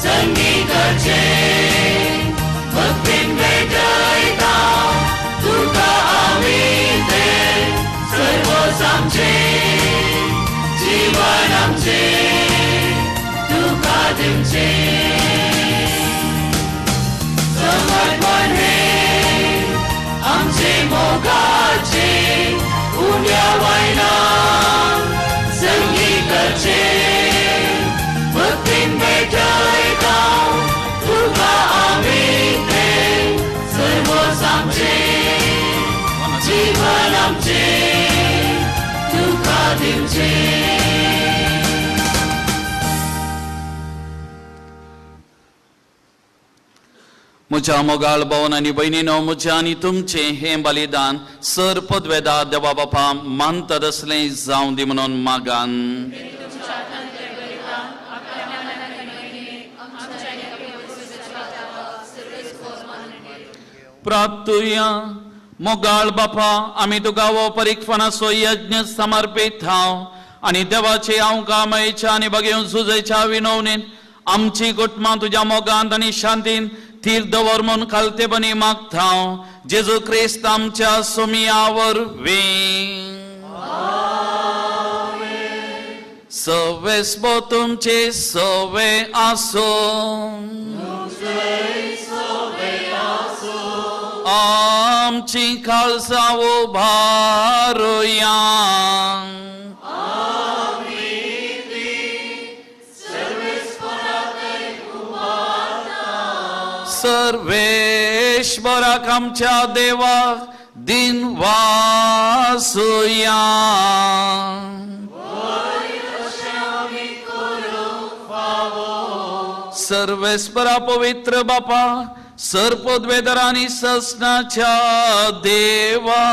संगीताचे भक्तीन भेटयता आमचे जीवन आमचे तुका दिवचे समर्पण हे आमचे मोगाचे उन्या वायना संगीताचे भक्तीन भेटयता तुका आमी ते सर्व आमचे जीवन आमचे तुका दिवचे म्हज्या मोगाळ भावन आनी भयणीनो, म्हजें आनी तुमचें हें बलिदान सर पदवेदार देवा बापा मानता तसलें जावं दी म्हणून मागान. प्रार्थुया. मोगाळ बापा, आमी तुका हो परीक्षणाचो यज्ञ समर्पीत हांव आनी देवाचे हांव कामयेच्या आनी बगेवन झुजयच्या विनवणेन आमची कुटुंबां तुज्या मोगांत आनी शांतीन थीर दवर म्हूण खालतेपणी मागता हांव जेजू क्रिस्त आमच्या सुमियावर सवेस्पो तुमचे सवे आसो आमची खालसा उबारुया सर्वेश्वराक आमच्या देवाक दिन वासुया. सर्वेस्परा पवित्र बापा, सर पदवेदार आनी ससनाच्या देवा,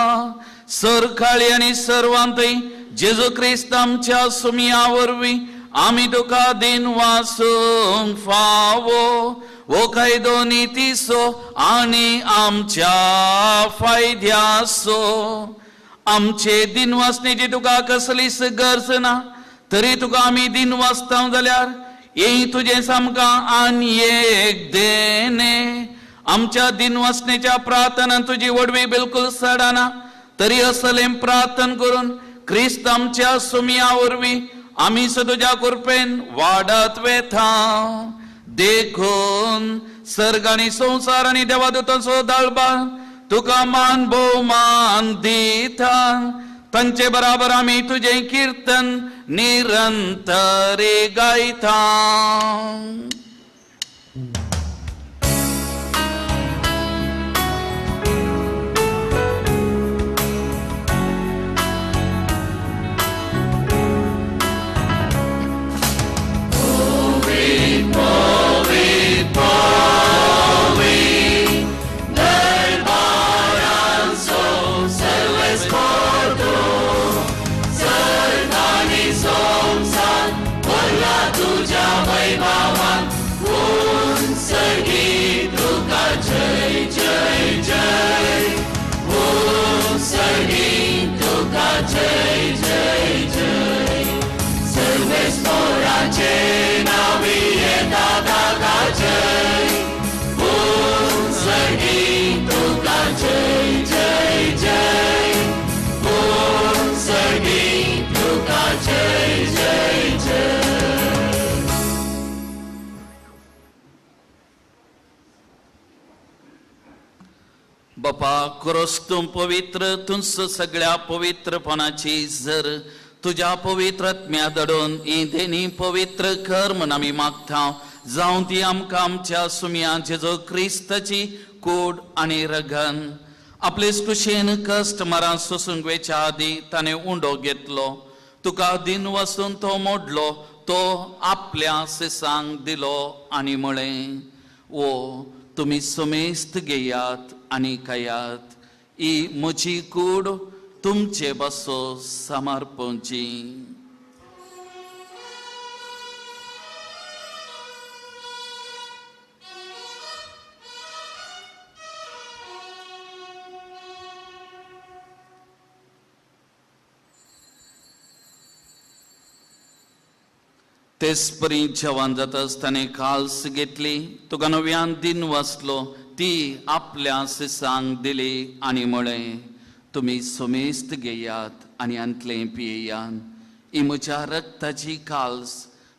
सर काळी आनी सर्वांतय जेजू क्रिस्त आमच्या सुमिया वरवीं आमी तुका दिन वासूंक फावो वो कायदो नितीसो आनी आमच्या फायद्यासो. आमचे दिन वासनेची तुका कसलीच गरज ना, तरी तुका आमी दिन वाचता जाल्यार यें तुजें सामकां आनी एक देणे. आमच्या दिन वाचनेच्या प्रार्थनान तुजी वडवी बिलकुल सडना, तरी असलें प्रार्थना करून क्रिस्त आमच्या सुमिया वरवीं आमी तुज्या कृपेन वाडत वेता. देखून सर्ग आनी संसार आनी देवादूतांचो दळबार तुका मान भोवमान दिता. तांचे बराबर आमी तुजें किर्तन निरंतरी गायता. बापा, खरोच तूं पवित्र, तूं सगळ्या पवित्रपणाची जर तुज्या पवित्रत्म्या दडोवन ही देणी पवित्र कर म्हूण आमी मागता. जावं ती आमकां आमच्या सुमिया जेजो क्रिस्ताची कूड आनी रगन आपले कुशेन कश्ट मरां सोसूंक वेच्या आदी ताणें उंडो घेतलो. तुका दिन वसून तो मोडलो, तो आपल्या सिसांक दिलो आनी म्हळें, ओ तुमी सुमेस्त घेयात आनी खायात, ही म्हजी कूड तुमचे बसो समर्पणची. तेच परी जेवण जाताच ताणें काल्स घेतली, तुका नव्यान दिन वाचलो, ती आपल्या सिसांक दिली आनी म्हळें, तुम्ही सुमेस्त घेयात आणि अंतले पियेयान ही म्हज्या रक्ताची काल्स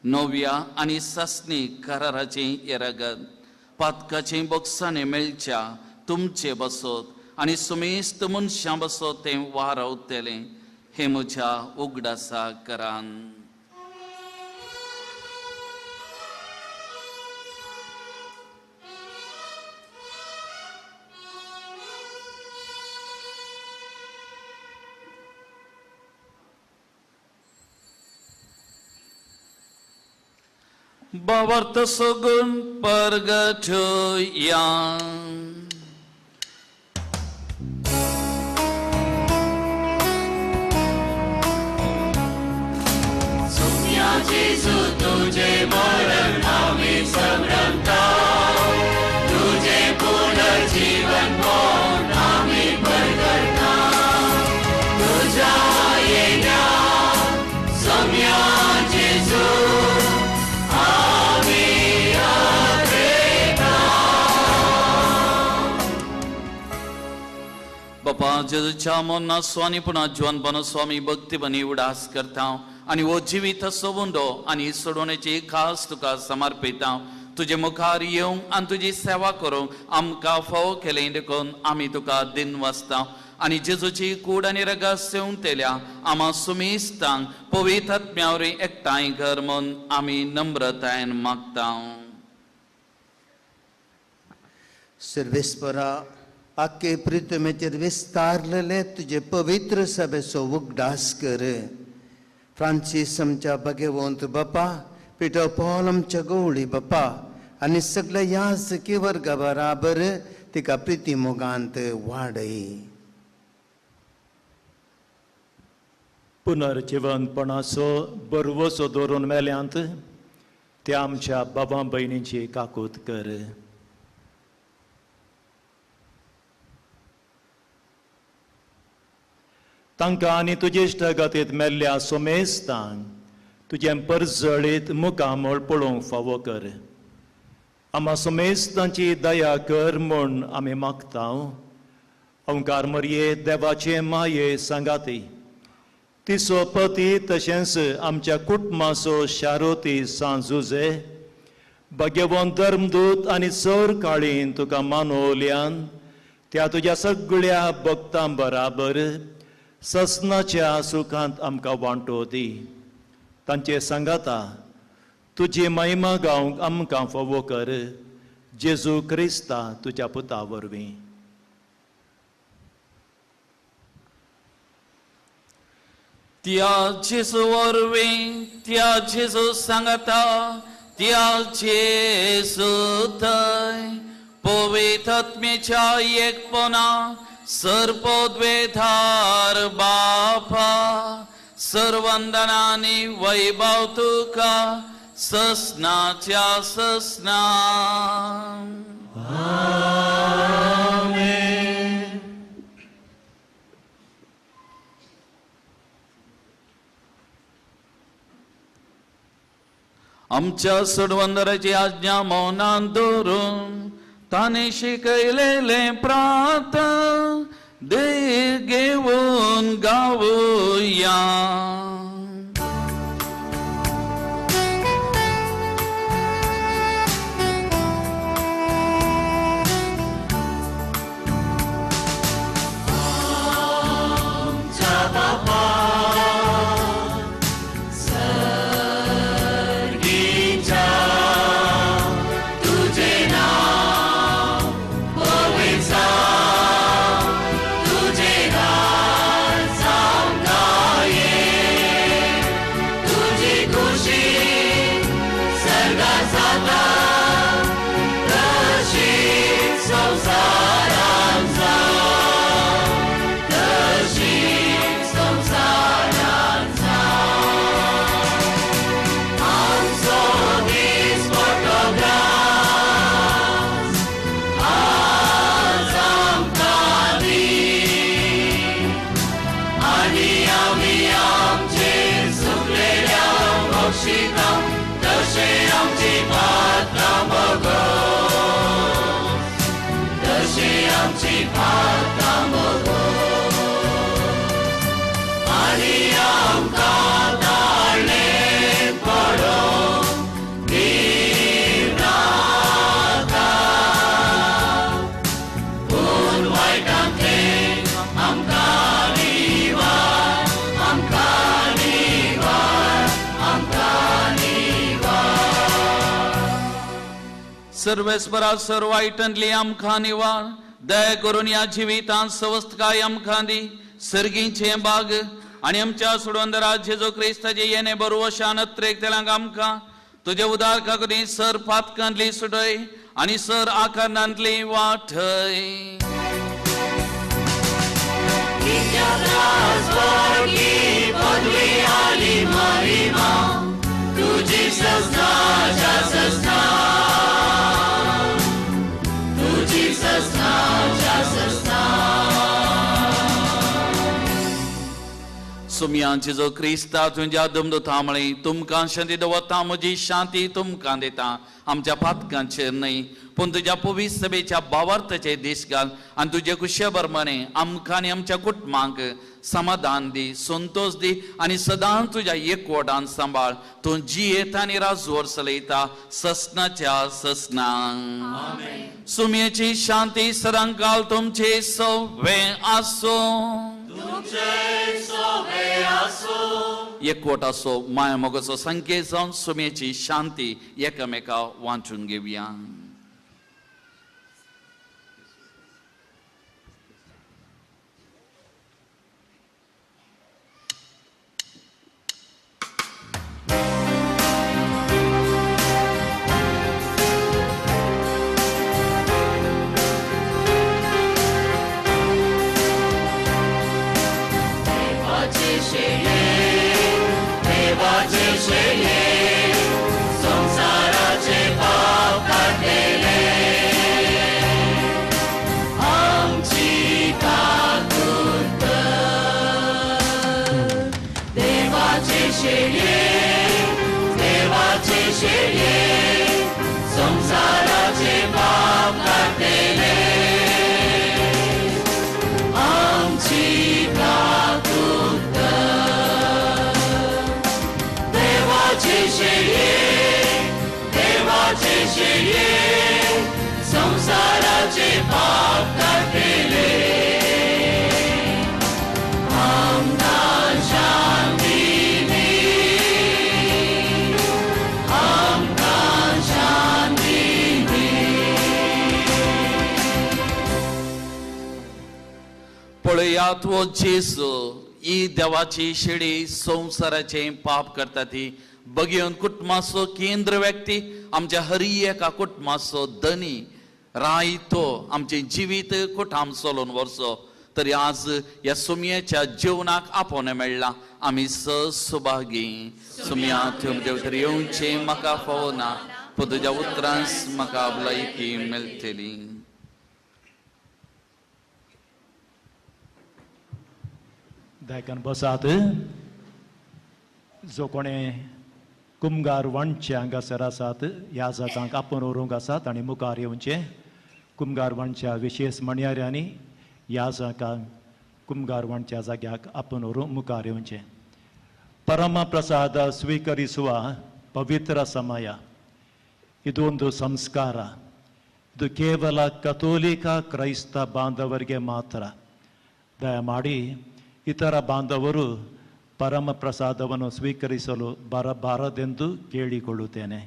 नव्या आनी ससनी कराराचें येरागत पातकाचें बोक्साणें मेळच्या तुमचे बसत आनी सुमेस्त मनशां बसत तें वारवतलें हे म्हज्या उगडासा करान. Bawarta sogun pergatuyan. Sumya Jesu tuje मरण आम्ही संभ्रमता तुझे पुनर्जीवन मौन आम्ही प्रगटता तुझ्या येण्या सौम्या जेजू बापा जेजूच्या मोना स्वानी पुन्हा जीवनपण स्वामी भक्तीपणी उडास करता आणि वो जिवीत सोबुंडो आणि सोडवण्याची खास तुका समर्पिता तुझे मुखार येवंक आणि तुझी सेवा करूंक आमकां फाव केलें देखून आमी तुका दिन वाचता आणि जेजूची कूड आणि रगत सेवून तेल्या आमा सुमेस्तांक पवित्र आत्म्यावरी एकठांय कर म्हूण आमी नम्रतायेन मागता. सर्वेस्परा आखे प्रितमेचेर विस्तारलेले तुझे पवित्र सभेचो उगडास कर. फ्रांसीस आमच्या भगवंत बापा पिटर पॉल आमच्या गवळी बापा आनी सगळ्या याजकी वर्गा बराबर तिका प्रिती मोगांत वाडय. पुनर्जीवनपणाचो बरवसो दवरून मेल्यांत त्या आमच्या बाबा भयणींची काकूत कर. तांकां आनी तुजे इश्टगतींत मेल्ल्या सोमेस्तांक तुजें परजळीत मुखामळ पळोवंक फावो कर. आमा सोमेस्तांची दया कर म्हूण आमी मागता. ओंकार मरये देवाचे माये सांगाती तिचो पती तशेंच आमच्या कुटुंबाचो शारोती सांजुजे भगवंत धर्मदूत आनी चोर काळीन तुका मानवल्यान त्या तुज्या सगळ्या भक्तां बराबर ससनाच्या सुखांत आमकां वांटो दी. तांचे सांगाता तुजी महिमा गावंक आमकां फावो कर. जेजू क्रिस्ता तुज्या पुता वरवीं. त्या जेजू वरवीं त्या जेजू सांगाता त्या जेजू थंय पवित्र आत्म्याच्या एकपणा सर्पोद्वेधार बापा सर्वंदनानी वैभव तुका ससनाच्या ससना. आमच्या सोडवंदराची आज्ञा मौनान दवरून ताने शिकयलेले प्रार्थना देह घेऊन गावूया. आमच्या बापा सर्गीच्या तुझे नाव पवित्र तुझे राज आमका ये तुझी खुशी सर्गात जाता तशी संसारात जा तशी संसारात जा. आमचो दीस मोठो ग्रास आज आमकां दी आनी आमी आमचे चुकलेल्या बक्षिता तशे आमची पात्रां भोगोस तशी आमची पात्रां भोगोस. सर्वेस्परा सर वाईटंतली आमकां निवाळ दया करून या जिवितांत सवस्थकाय आमकां दी सर्गीचे बाग आणि आमच्या सोडवंदरा जेजू क्रिस्ताचे येणे बरोवशान अत्रेक तेलांक आमकां तुझे उदार काकुदी सर पातकांतली सुटय आणि सर आकारांतली वाटय पदवी आली महिमा तुझी सजना सजना तुझी सजना सजना सुमयांचे जो क्रिस्ता तुझ्या दमदुतामळे तुमकां शांती दवरता म्हजी शांती तुमकां दिता आमच्या पातकांचेर न्हय पूण तुज्या पवित्र सभेच्या भावार्थाचे दीस घाल आनी तुजे कुशे बरमणे आमकां आनी आमच्या कुटुंबांक समाधान दी संतोष दी आनी सदांच तुज्या एकवटान सांबाळ तूं जियेता आनी राजवर चलयता ससनाच्या ससनांक सुमयेची शांती सदां काल तुमचे सवे आसो एकवट असो माया मोगाचो संकेत जावन सुमयेची शांती एकामेका वांचून घेवया संसाराचे पाप काढलेले आमची काकूत देवाचे शेळे संसाराचे पाप काढलेले आमची काकूत देवाचे शेळे संसाराचे पाप काढलेले आमकां शांती दी आमकां शांती दी पळयात वो जेसू ही देवाची शेळी संसाराचे पाप करता ती बघिवन कुटुंबाचो केंद्र व्यक्ती आमच्या हर एका कुटुंबाचो धनी रायतो आमचे जिवीत कुटाम चलोवन वरचो तरी आज ह्या सुमयेच्या जेवणाक आपोवणें मेळ्ळां आमी सुभागी सुमया देव तरी येवचे म्हाका फावो ना पूण तुज्या उतरांस म्हाका भलायकी मेळटली दायकान बसात जो कोणें कुमगार वणचे हांगासर आसात ह्या जागांक आपोवन व्हरूंक आसात आनी मुखार येवचे कुमगार वणच्या विशेश म्हणयाऱ्यांनी ह्या जागांक कुमगार वणच्या जाग्याक आपोवन व्हरूंक मुखार येवचे परम प्रसाद ಸ್ವೀಕರಿಸುವ ಪವಿತ್ರ ಸಮಯ ಇದೊಂದು ಸಂಸ್ಕಾರ ಇದು ಕೇವಲ ಕಥೋಲಿಕ ಕ್ರೈಸ್ತ ಬಾಂಧವರಿಗೆ ಮಾತ್ರ ದಯಮಾಡಿ ಇತರ ಬಾಂಧವರು ಪರಮ ಪ್ರಸಾದವನ್ನು ಸ್ವೀಕರಿಸಲು ಬರಬಾರದೆಂದು ಕೇಳಿಕೊಳ್ಳುತ್ತೇನೆ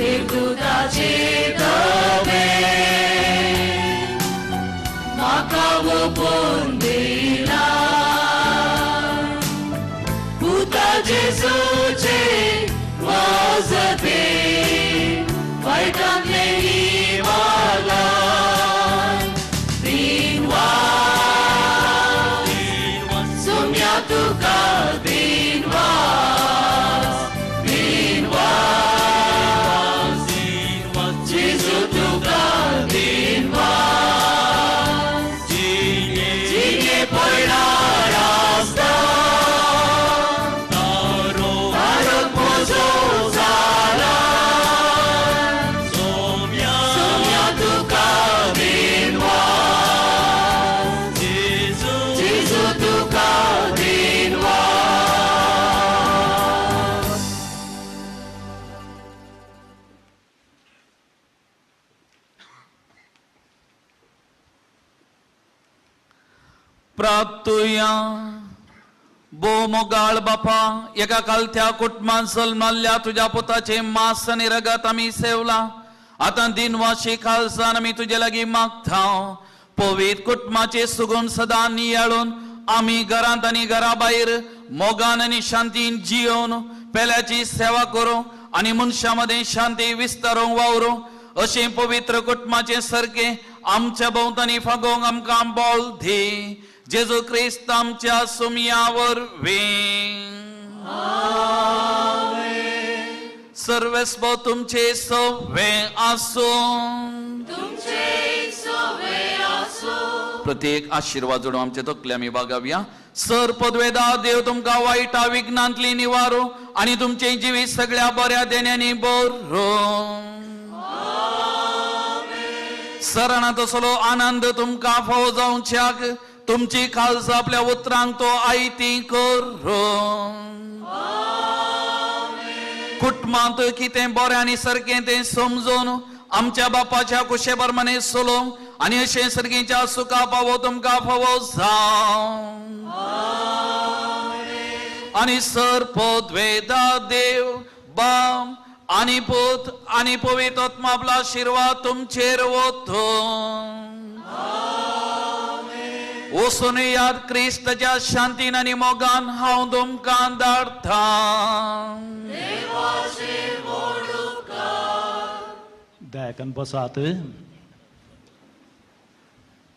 देवदूताचे धवे म्हाका ओपून दिला पुता जेजूचे वाजते वायटांतले इवाला तुका दिनवास दिनवास जेजू तुका दिनवास जिने पडणार आसता तारक म्हजो जाला सोम्या तुका दिनवास जेजू तुका प्रार्थुया बो मोगाळ बापा एका कालत्या कुटुंबात जल्माल्या तुझ्या पुताचे मांस आणि रगत आम्ही सेवला आता दिनवाशी खालसान आम्ही तुझे लागी मागता पवित्र कुटुंबाचे सुगुण सदा नियाळून आम्ही घरात आणि घराबाहेर मोगान आणि शांतीन जियोन पेल्याची सेवा करू आणि मनशामध्ये शांती विस्तारूंक वावरू अशे पवित्र कुटुंबाचे सारखे आमच्या भोवतानी फागोंक आमकां बोल दी जेजू ख्रिस्त आमच्या सुमयावर सर्वस्व तुमचे सवे आसूं प्रत्येक आशीर्वाद जोडून आमचे तकले आमी बागावया सर पदवेदार देव तुमकां वायटा विघ्नांतली निवारो आनी तुमचे जिवीत सगळ्या बऱ्या देण्यानी बरो सराणा तसलो आनंद तुमकां फावो जावच्याक तुमची खालस आपल्या उतरांक तो आयती करो कुटुंबांत कितें बरें आनी सारकें तें समजून आमच्या बापाच्या कुशे प्रमाणे चलोवंक आनी अशें सर्गेच्या सुखा पावो तुमकां फावो जावं आनी सर पदवेदार देव बाम आनी पुत आनी पवित्र आत्मा आपला आशीर्वाद तुमचेर वतो वचून याद क्रिस्ताच्या शांतीन आनी मोगान हांव तुमकां धाडटा दयाकन बसात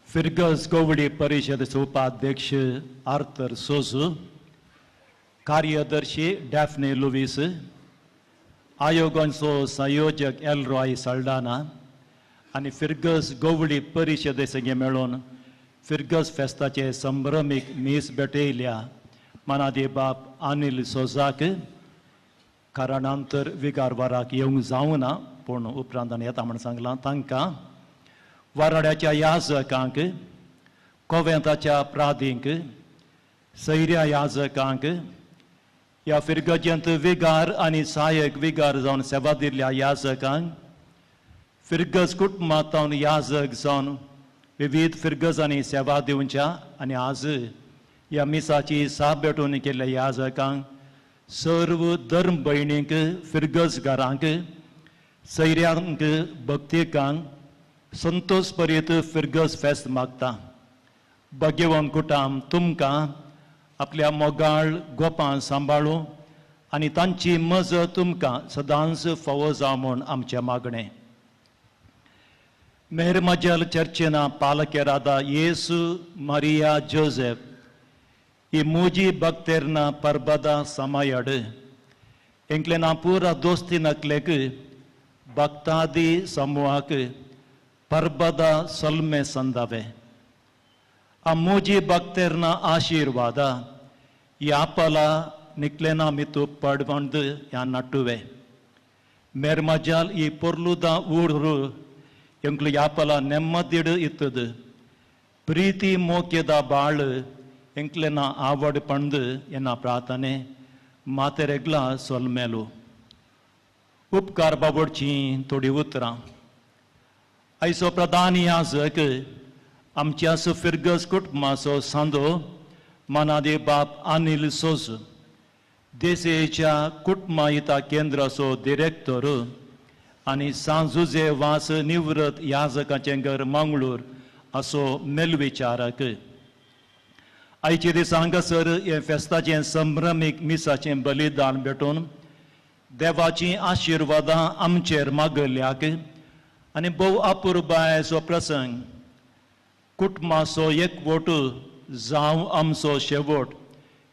फिरगस गोवडी परिषदेचे उपाध्यक्ष आर्थर सोजू कार्यदर्शी डॅफ्ने लुवीस आयोगांचो संयोजक एलरॉय साल्डाना आनी फिरगस गोवडी परिशदे सगळे मेळून फिरगस फेस्ताचे संभ्रमीक मीस भेटयल्या मनादी बाप अनिल सोजाक कारणांतर विगार वाराक येवंक जावना पूण उपरांत येता म्हण सांगलां तांकां वाराड्याच्या याजकांक कोवेंताच्या प्रादींक सैर्या याजकांक या फिरगजेंत विगार आनी सहाय्यक विगार जावन सेवा दिल्ल्या याजकांक फिरगज कुटुंबांत याजक जावन विविध फिरगजांनी सेवा दिवच्या आनी आज ह्या मिसाची साप भेटून केल्ल्या याजकांक सर्व धर्म भयणींक फिरगजगारांक सैर्यांक भक्तिकांक संतोष पर्यंत फिरगज फेस्त मागता भाग्यवान कुटाम तुमकां आपल्या मोगाळ गोपां सांबाळूं आनी तांची मजत तुमकां सदांच फावो जावं म्हूण आमचें मागणें मेहरमजल चर्चेना पालकेरादा येसु मरिया जोसेफ ಈ ಮೂಜಿ ಭಕ್ತರ್ನ ಪರ್ಬದ ಸಮಯಡ್ ಎಂಕ್ಲೆನ ಪೂರ ದೋಸ್ತಿನಕ್ಲೆಗ್ ಭಕ್ತಾದಿ ಸಮೂಹಕ್ ಪರ್ಬದ ಸಲ್ಮೆ ಸಂದವೆ ಆ ಮೂಜಿ ಭಕ್ತರ್ನ ಆಶೀರ್ವಾದ ಈ ಆಪಲ ನಿಕ್ಲೆನ ಮಿತು ಪಡ್ಬಂದು ಯಾ ನಟ್ಟುವೆ ಮೇರ್ಮಜಾಲ್ ಈ ಪೊರ್ಲುದ ಊರು ಎಂಕ್ಲು ಯಾಪಲ ನೆಮ್ಮದಿಡು ಇತ್ತದು ಪ್ರೀತಿ ಮೋಕ್ಯದ ಬಾಳು ಎಂಕ್ಲೆನ ಆವಡ್ ಪಂದು ಎನ್ನ ಪ್ರಾರ್ಥನೆ ಮಾತೆರೆಗ್ಲ ಸೊಲ್ಮೇಲು उपकार बाबडची थोडी उतरां आयचो प्रधान याजक आमच्या फिरगस कुटुंबाचो सांदो मनादे बाप अनिल सोज देसेच्या कुटुंब हिता केंद्राचो डिरेक्टर आनी सांजुजे वास निवृत्त याजकाचें घर मंगळूर असो मेलविचारक आयचे दीस हांगासर हे फेस्ताचें संभ्रमीक मिसाचें बलिदान भेटून देवाची आशिर्वादां आमचेर मागल्याक आनी भोव अपुरबायचो प्रसंग कुटुंबाचो एकवोट जावं आमचो शेवट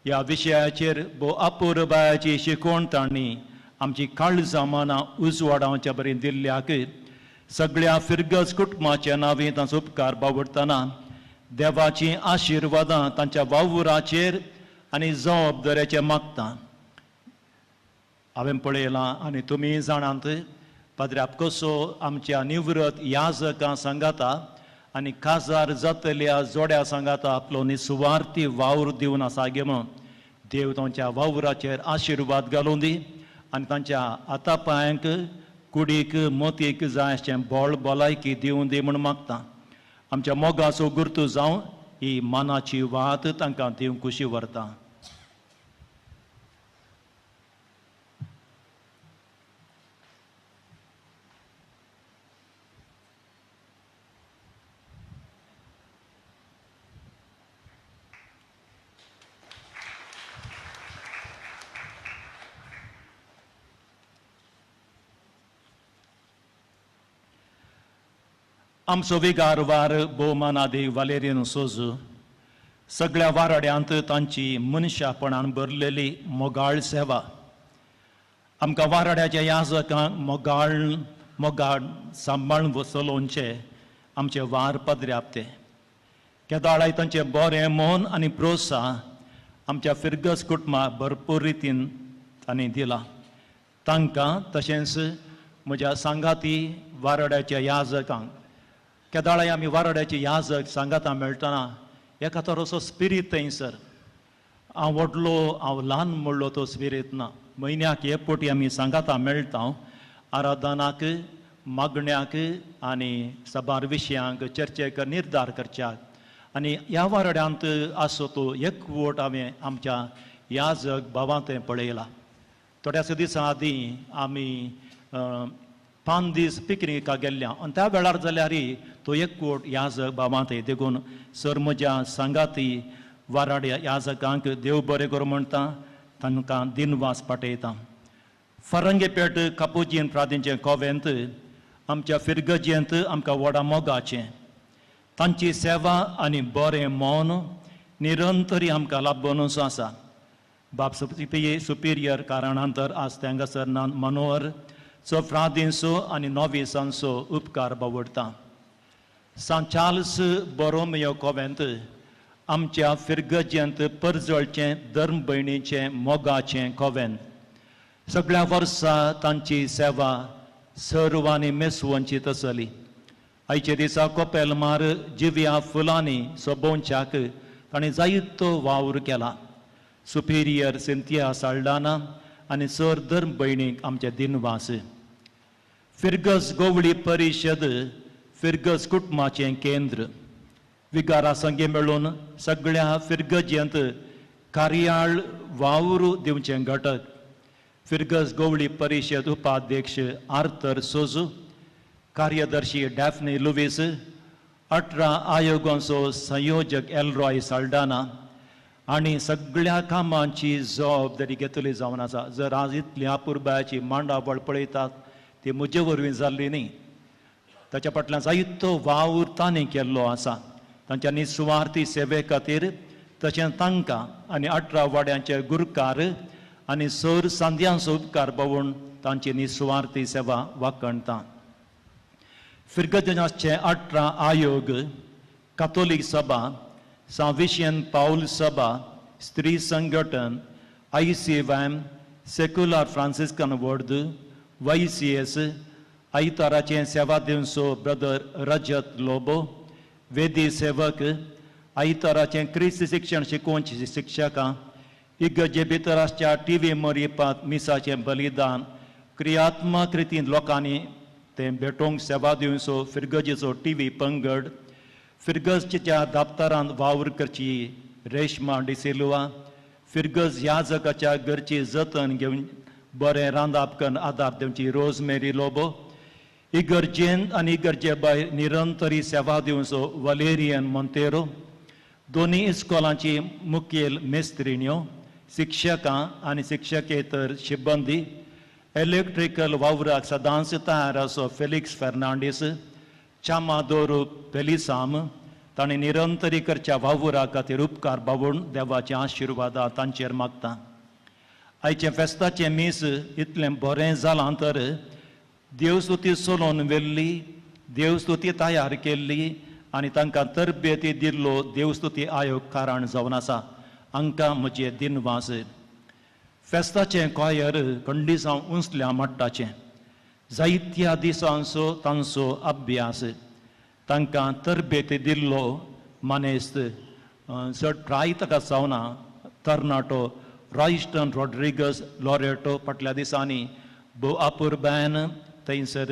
ह्या विशयाचेर भोव अपुरबायाची शिकवण तांणी आमची काळजां मनां उजवाडावच्या बरी दिल्ल्याक सगळ्या फिरगज कुटुंबाच्या नांवी तांचो उपकार बावडटना देवाची आशिर्वादां तांच्या वावुराचेर आनी जबाबदाऱ्याचेर मागता. हांवें पळयलां आनी तुमी जाणात पाद्र्याप कसो आमच्या निवृत्त याजकां सांगाता आनी काजार जातल्या जोड्या सांगाता आपलो निस्वार्थी वावर दिवन आसा गे म्हणून देव तांच्या वावराचेर आशिर्वाद घालून दी आनी तांच्या आतापांयांक कुडीक मोतीक जाय अशें बोळ भलायकी दिवन दी म्हूण मागता. आमच्या मोगाचो गुर्तू जावं ही मानाची वात तांकां दिवंक खुशी व्हरता. आमचो विगार वार भोवमानादी वालेरियन सोजू सगळ्या वाराड्यांत तांची मनशापणान भरलेली मोगाळ सेवा आमकां वाराड्याच्या याजकांक मोगाळ सांबाळून चलोवचे आमचे वार पदऱ्याप ते केदाळाय तांचें बरें मोन आनी प्रोत्साह आमच्या फिरगस कुटुंबाक भरपूर रितीन तांणी दिला. तांकां तशेंच म्हज्या सांगाती वाराड्याच्या याजकांक केदाळाय आमी वाराड्याचे याजक सांगाता मेळटना एका तरोचो स्पिरीट थंयसर हांव व्हडलो हांव ल्हान म्हणलो तो स्पिरीट ना. म्हयन्याक एक फावटी आमी सांगाता मेळटा आराधनाक मागण्याक आनी सबार विशयांक चर्चेक निर्धार करच्याक आनी ह्या वाराड्यांत आसो तो एकवट हांवें आमच्या याजक भावांत पळयला. थोड्याच दिसां आदीं आमी 5 दीस पिकनिकाक गेल्ल्या आनी त्या वेळार जाल्यार तो एकवट याजक भावांत देखून सर म्हज्या सांगाती वाराड्या याजकांक देव बरें करूं म्हणटा तांकां दिनवास पाठयता. फरंगेपेट कापुजीन प्रादींचें कोवेंत आमच्या फिरगजेंत आमकां व्हडा मोगाचें तांची सेवा आनी बरें मौन निरंतरी आमकां लाभूनच आसा. बाब सुपिरियर काराणांतर आज हांगासर मनोहर सो फ्रांदिसो आनी नोविसांचो उपकार बावडटा. सान चार्ल्स बोरोमियो कोवेंत आमच्या फिरगजेंत परजळचें धर्म भयणीचें मोगाचें कोवेंत सगळ्या वर्सां तांची सेवा सर्वांनी मेसवंचीत आसली. आयचे दिसा कोपेलमार जिव्या फुलांनी सोबोवच्याक ताणें जायतो वावर केला. सुपिरियर सिंथिया साल्डाना आनी सर धर्म भयणीक आमचे दिनवास. फिरगस गोवळी परिशद फिरगस कुटुंबाचें केंद्र विगारा संगे मेळून सगळ्या फिरगजेंत कार्याळ वावर दिवचें घटक फिरगस गोवळी परिशद उपाध्यक्ष आर्थर सोजू कार्यदर्शी डॅफ्ने लुवीस 18 आयोगांचो संयोजक एलरॉय साल्डाना आनी सगळ्या कामांची जबाबदारी घेतली जावन आसा. जर आज इतली अपुरबायाची मांडावळ पळयतात ती म्हजे वरवीं जाल्ली न्ही. ताच्या फाटल्यान जायतो वावर तांणी केल्लो आसा. तांच्या निस्वार्थी सेवे खातीर तशेंच तांकां आनी 18 वाड्यांचे गुरकार आनी सर सांद्यांचो उपकार बावून तांची निस्वार्थी सेवा वाखणटा. फिरगजेचे 18 आयोग कातोलीक सभा सांविशियन पाऊल सभा स्त्री संघटन ICVM secular Franciscan word YCS आयताराचें सेवा दिवचो ब्रदर रजत लोबो वेदी सेवक आयताराचें क्रिस्त शिक्षण शिकोवचे शिक्षकां इगर्जे भितर आसच्या TV मरिपात मिसाचें बलिदान क्रियात्मक रितीन लोकांनी तें भेटोवंक सेवा दिवचो फिरगजेचो TV पंगड फिरगजच्या दफ्तरांत वावर करची रेशमा डिसिल्वा फिरगज याजकाच्या घरची जतन घेवन बरें रांदप करून आदार दिवची रोजमेरी लोबो इगर्जेंत आनी इगर्जे भायर निरंतरी सेवा दिवचो वलेरियन मोंतेरो, दोन्ही इस्कॉलांची मुखेल मेस्त्रिण्यो, शिक्षकां आनी शिक्षकेतर सिब्बंदी, इलेक्ट्रिकल वावराक सदांच तयार असो फेलिक्स फेर्नांडीस, चामादोरू पेलिसाम, ताणें निरंतरी करच्या वावरा खातीर उपकार बावून देवाचे आशिर्वादा तांचेर मागता. आयचे फेस्ताचें मीस इतलें बरें जालां तर देवस्तुती सोलोवन वेल्ली, देवस्तुती तयार केल्ली आनी तांकां तरबेती दिल्लो देवस्तुती आयोग कारण जावन आसा. हांकां म्हजे दिनवास. फेस्ताचें कॉयर खंडिसांव उंचल्या मट्टाचें, जायत्या दिसांचो तांचो अभ्यास, तांकां तरबेती दिल्लो मानेस्त चड प्राय ताका जावना. तरणाटो रॉयस्टन रॉड्रिगस लॉरेटो फाटल्या दिसांनी भोव अपुर्बायन थंयसर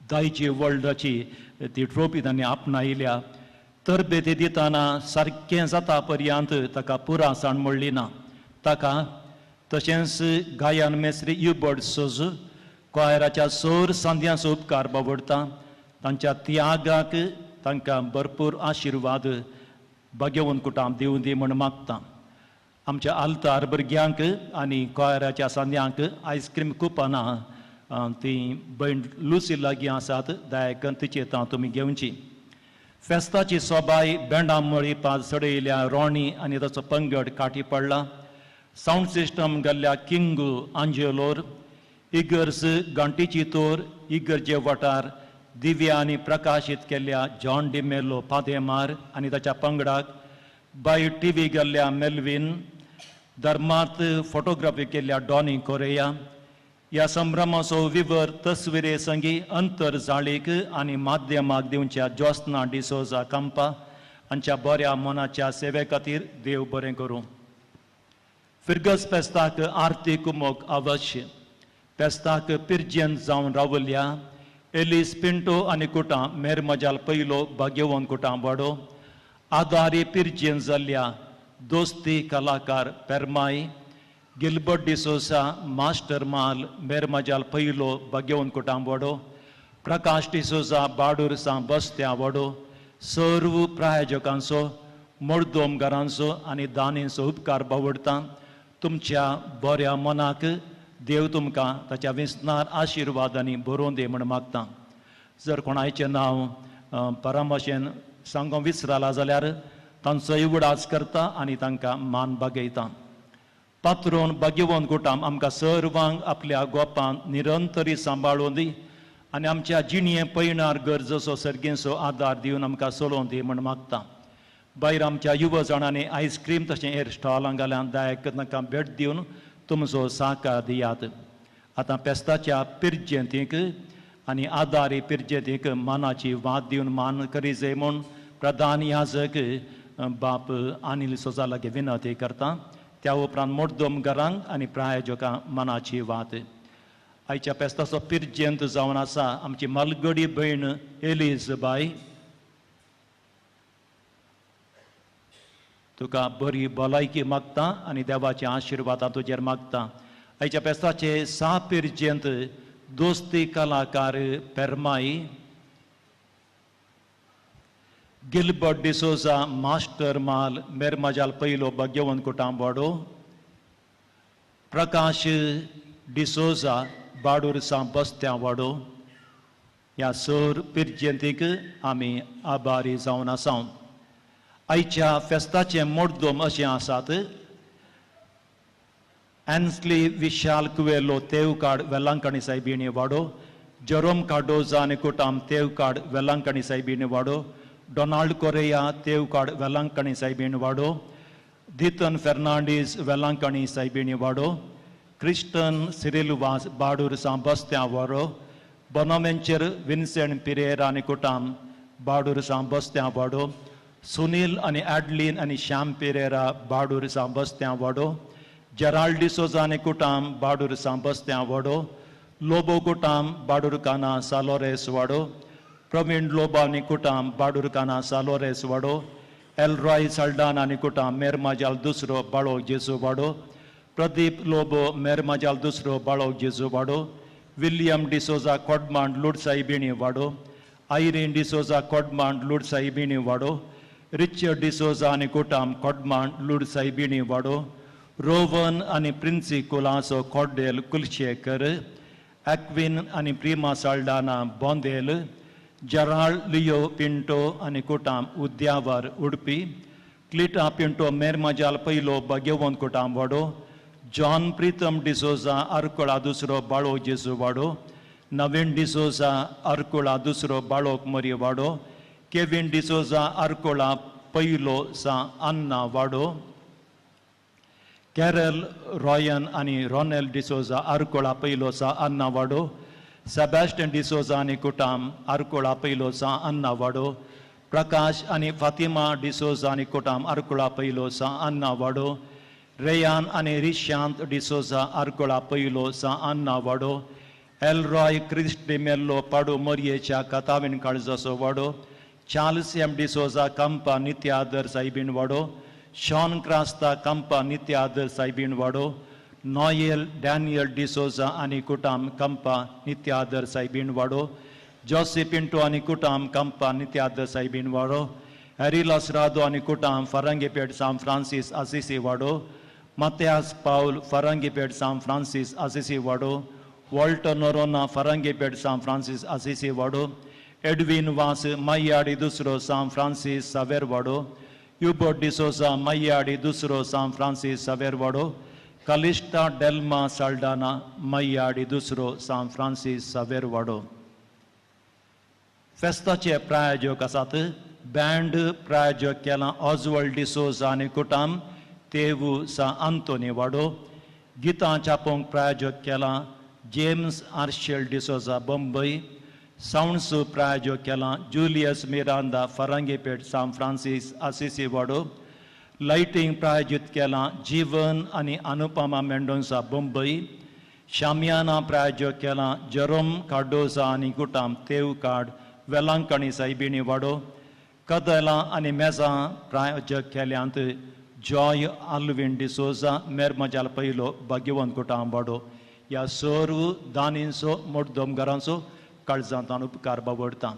दायची वर्ल्डाची ती ट्रॉफी तांणी आपणायल्या. तरबेती दितना सारकें जाता पर्यंत ताका पुरासाण म्हणली ना. ताका तशेंच गायन मेस्त्री युबर्ट सोज कॉयराच्या सोर सांद्यांचो उपकार बावडटा. तांच्या त्यागाक तांकां भरपूर आशिर्वाद भगवंत कुटाम दिवं दी म्हण मागता. आमच्या आल्तार भुरग्यांक आनी कॉयराच्या सांद्यांक आयस्क्रीम कुपनां ती भयण लुसी लागीं आसात, दयाकन तिची येता तुमी घेवची. फेस्ताची सोबाय बेंडां मळीपात चडयल्या रोणी आनी ताचो पंगड काटी पडला. साऊंड सिस्टम घाल्ल्या किंगू आंजेलोर, इगर्ज गांटीची तोर, इगर्जे वटार दिव्या आनी प्रकाशीत केल्ल्या जॉन डिमेलो पादेमार आनी ताच्या पंगडाक, बाय टीव्ही घाल्ल्या मेल्विन, धर्मांत फोटोग्राफी केल्ल्या डॉनी कोरेया. ह्या संभ्रमाचो विवर तस्विरे संगी अंतर जाळीक आनी माध्यमाक दिवच्या ज्योत्स्ना डिसोजा कांपा हांच्या बऱ्या मनाच्या सेवे खातीर देव बरें करूं. फिर्गस फेस्ताक आरती कुमोक अवश्य. फेस्ताक पिर्जेंत जावन रावल्या एलिस पिंटो आनी कुटां मेर मजाल पयलो भाग्यवंत कुटां वाडो. आदारी पिर्जेंत जाल्ल्या दोस्ती कलाकार पेरमाई, गिल्बर्ट डिसोसा मास्टर माल मेर मजाल पयलो भाग्यवंत कुटां वाडो. प्रकाश डिसोजा बाडूर सां बस्त्या वाडो. सर्व प्रायोजकांचो, मर्दोमगारांचो आनी दानींचो उपकार बावडटा. तुमच्या बऱ्या मनाक देव तुमकां ताच्या विस्तार आशिर्वादांनी भरोवन दी म्हण मागता. जर कोणाचें नांव परामशेन सांगूंक विसरलां जाल्यार तांचोय उडास करता आनी तांकां मान बागयता. पात्रोन भाग्यवंत कुटाम आमकां सर्वांक आपल्या गोपांत निरंतरी सांबाळून दी आनी आमच्या जिणये पैणार गरजेचो सर्गेचो आदार दिवन आमकां चलोवन दी म्हण मागता. भायर आमच्या युव जाणांनी आयस्क्रीम तशें हेर स्टॉलां घाल्यान दायक तांकां भेट दिवन तुमचो सहकार दियात. आतां पेस्ताच्या पिर्जेंतीक आनी आदारी पिर्जेंतीक मानाची वाद दिवन मान करीजे म्हूण प्रधान याजक बाप अनिल सोजा लागीं विनंती करता. त्या उपरांत मर्दोमगारांक आनी प्रायोजकांक मानाची वाद. आयच्या पेस्ताचो पिर्जेंत जावन आसा आमची मलगडी भयण एलिझबाई. तुका बरी भलायकी मागता आनी देवाचें आशिर्वादां तुजेर मागता. आयच्या पेस्ताचे पिर्जेंत दोस्ती कलाकार पेरमाई, गिल्बर्ट डिसोजा मास्टर माल मेर मजाल पयलो भाग्यवंत कुटां वाडो. प्रकाश डिसोजा बाडूर सां बस्त्या वाडो. ह्या सर पिर्जेंतीक आमी आभारी जावन आसा. आयच्या फेस्ताचे मर्दोम अशें आसात. एन्सली विशाल कुवेलो तेवकाड वेलांकणी सायबिणी वाडो. जरोम कार्डोजा आनी कुटाम तेवकाड वेलांकणी सायबिणी वाडो. डोनाल्ड कोरेया तेवकाड वेलांकणी सायबिणी वाडो. दितन फेर्नांडीस वेलांकणी सायबिणी वाडो. क्रिस्टन सिरिलवास बाडूर सां बस्त्या वाडो. बोनावेंचर विन्सेंट पिरेरा आनी कुटाम बाडूर सां बस्त्या वाडो. सुनील आनी एडलीन आनी श्याम पेरेरा बाडूर सां बस्त्या वाडो. जेराल्ड डिसोजा आनी कुटाम बाडूर सां बस्त्या वाडो. लोबो कुटाम बाडूर काना सालोरेस वाडो. प्रवीण लोबा आनी कुटाम बाडूर काना सालोरेस वाडो. एलरॉय सल्डान आनी कुटाम मेरमाजाल दुसरो बाळो जेजू वाडो. प्रदीप लोबो मेरमाजाल दुसरो बाळो जेजू वाडो. विलियम डिसोजा कोडमांड लुडसाई बिणी वाडो, आयरीन डिसोजा कोडमांड लुडसाई बिणी वाडो, रिचर्ड डिसोजा आनी कुटाम कोडमांड लुडसाई बिणी वाडो, रोवन आनी प्रिन्सी कुलासो कोड्डेल कुलशेकर, एक्विन आनी प्रिमा साल्डाना बोंदेल, जराल्ड लियो पिंटो आनी कुटाम उद्यावर उडपी, क्लिटा पिंटो मेरमाजाल पयलो भाग्यवंत कुटाम वाडो, जॉन प्रीतम डिसोजा आर्कोळा दुसरो बाळो जेजू वाडो, नवीन डिसोजा आर्कोळा दुसरो बाळोक मरी वाडो, केविन डिसोजा आर्कोळा पयलो सा अन्ना वाडो, कॅरल रॉयन आनी रॉनेल डिसोजा आर्कोळा पयलो सा अन्ना वाडो, सेबॅस्टियन डिसोजा आनी कुटाम आर्कोळा पयलो सा अन्ना वाडो, प्रकाश आनी फातिमा डिसोजा आनी कुटाम आर्कोळा पयलो सा अन्ना वाडो, रेयान आनी रिशांत डिसोजा आर्कोळा पयलो सा अन्ना वाडो, एलरॉय क्रिस्टी मेल्लो पाडो मोरयेच्या कातावीन काळजाचो वाडो, चार्ल्स एम डिसोजा कंपा नित्यादर सायबीण वाडो, शॉन क्रास्ता कंपा नित्यादर सायबीण वाडो, नॉयल डॅनियल डिसोजा आनी कुटाम कंपा नित्यादर सायबीण वाडो, जोसे पिंटो आनी कुटाम कंपा नित्यादर सायबीण वाडो, हॅरिलास रादो आनी कुटाम फरंगीपेट सान फ्रांसीस आसिसी वाडो, मत्यास पाउल फरंगीपेट सान फ्रांसीस आसिसी वाडो, Walter Noronha फरंगीपेट San Francis Assisi वाडो, एडविन वास मैयाडी दुसरो सान फ्रांसीस सावेर वाडो, युबो डिसोजा मैयाडी दुसरो सान फ्रांसीस सावेर वाडो, कलिस्टा डेल्मा साल्डाना मैयाडी दुसरो सान फ्रांसीस सावेर वाडो. फेस्ताचे प्रायोजक आसात बँड प्रायोजक केला ऑजवल्ड डिसोजा आनी कुटाम तेवू सा आंतोनी वाडो, गितां छापोवंक प्रायोजक केला जेम्स आर्शेल डिसोजा बंबई, साउंड्स प्रायोजक केला Julius Miranda फरंगीपेट San Francis Assisi वाडो, लायटिंग प्रायोजीत केला जीवन आनी अनुपमा मेंडोन्सा बंबई, शामियाना प्रायोजक केला जरोम कार्डोजा आनी कुटाम तेवकाड वेलांकणी सायबीणी वाडो, कदला आनी मेजा प्रायोजक केल्यांत जॉय आल्विन डिसोजा मेरमाजाल पयलो भाग्यवंत कुटाम वाडो. ह्या सर्व दानींचो मोठदोमगारांचो काळजांतान उपकार बावडटा.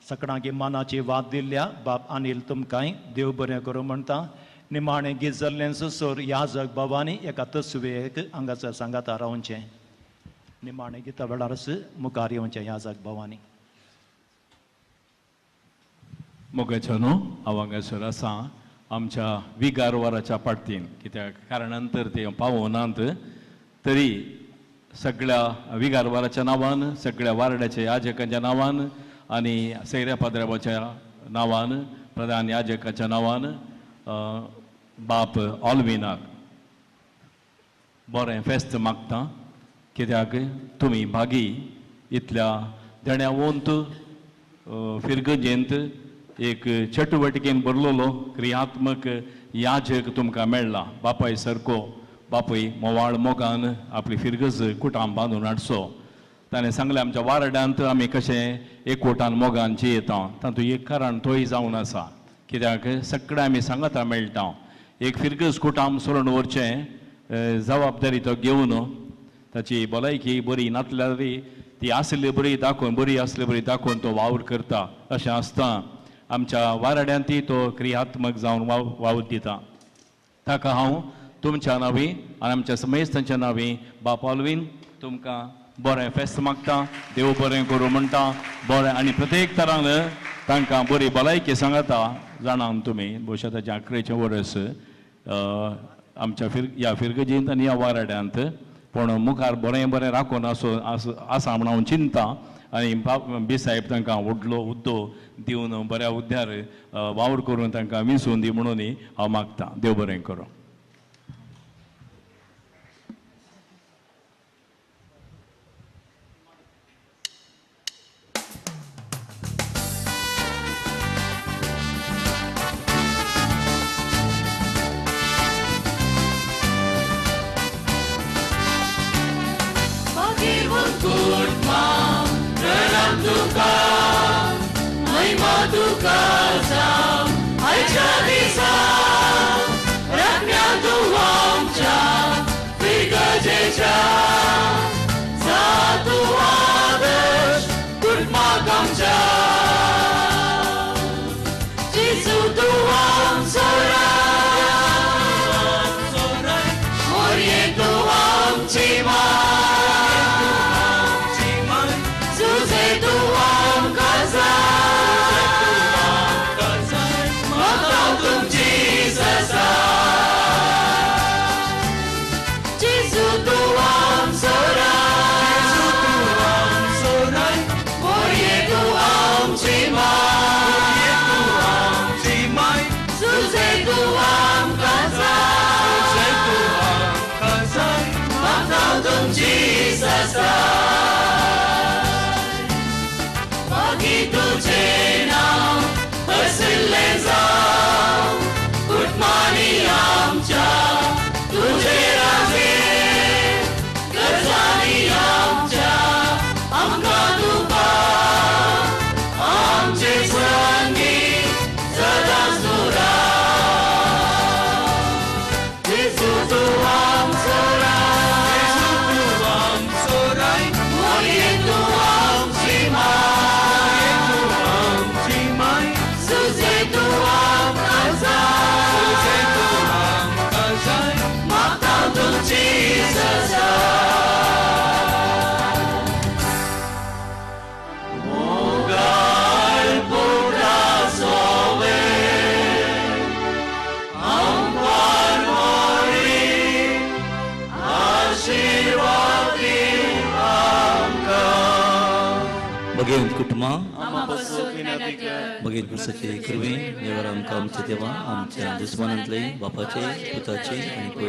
सकाळी मानाची वाद दिल्ल्या बाब अनिल तुमकांय देव बरें करूं म्हणटा. निमाणें गीत जाल्लेंच सोर याजक बाबांनी एका तसवेक हांगासर सांगाता रावचें. निमाणें गिता वेळारच मुखार येवचें याजक बाबांनी. मोगाच्यानो हांव हांगासर आसा आमच्या विगार वराच्या पार्टीन, कित्याक कारणांतर ते पावोनात तरी सगळ्या विगार वराच्या नांवान, सगळ्या वार्डाच्या याजकांच्या नांवान आनी सैऱ्या पाद्र्याच्या नांवान, प्रधान याजकाच्या नांवान बाप ऑल्विनाक बरें फेस्त मागता. कित्याक तुमी भागी इतल्या देण्यावंत फिरगजेंत एक चटवटिकेन बरलोलो क्रियात्मक याजक तुमकां मेळ्ळा. बापाय सारको बापूय मोवाळ मोगान आपली फिरगज कुटाम बांदून हाडचो. ताणें सांगलें आमच्या वार्डांत आमी कशें एकवटान मोगान जियेता, तातूंत एक कारण तोय जावन आसा. कित्याक सगळें आमी सांगता मेळटा एक फिरगज कुटाम सोडून व्हरचें जबाबदारी तो घेवन ताची भलायकी बरी नातल्यारी ती आसली बरी दाखोवन, बरी आसली बरी दाखोवन तो वावर करता. अशें आसता आमच्या वार्ड्यांतय तो क्रियात्मक जावन वावर दिता. ताका हांव तुमच्या नांवी आनी आमच्या समेस्तांच्या नांवी बाप ऑल्वीन तुमकां बरें फेस्त मागता. देव बरें करूं म्हणटा. बरें आनी प्रत्येक तरान तांकां बरी भलायकी सांगता. जाणान तुमी भविश्या ताचें 11वें वर्स आमच्या ह्या फिरगजींत आनी ह्या वार्ड्यांत पूण मुखार बरें बरें राखून आसा म्हण हांव चिंता. आनी बी साहेब तांकां व्हडलो हुद्दो दिवन बऱ्या हुद्द्यार वावर करून तांकां विंसून दी म्हणून हांव मागतां. देव बरें करूं. तुका जावं आयच्या दिसा बगेन कुटुंबा बगेन पुरुषाचे कृपे देवार आमकां आमचे देवा आमच्या दुस्मानांतले बापाचे पुताचे आणि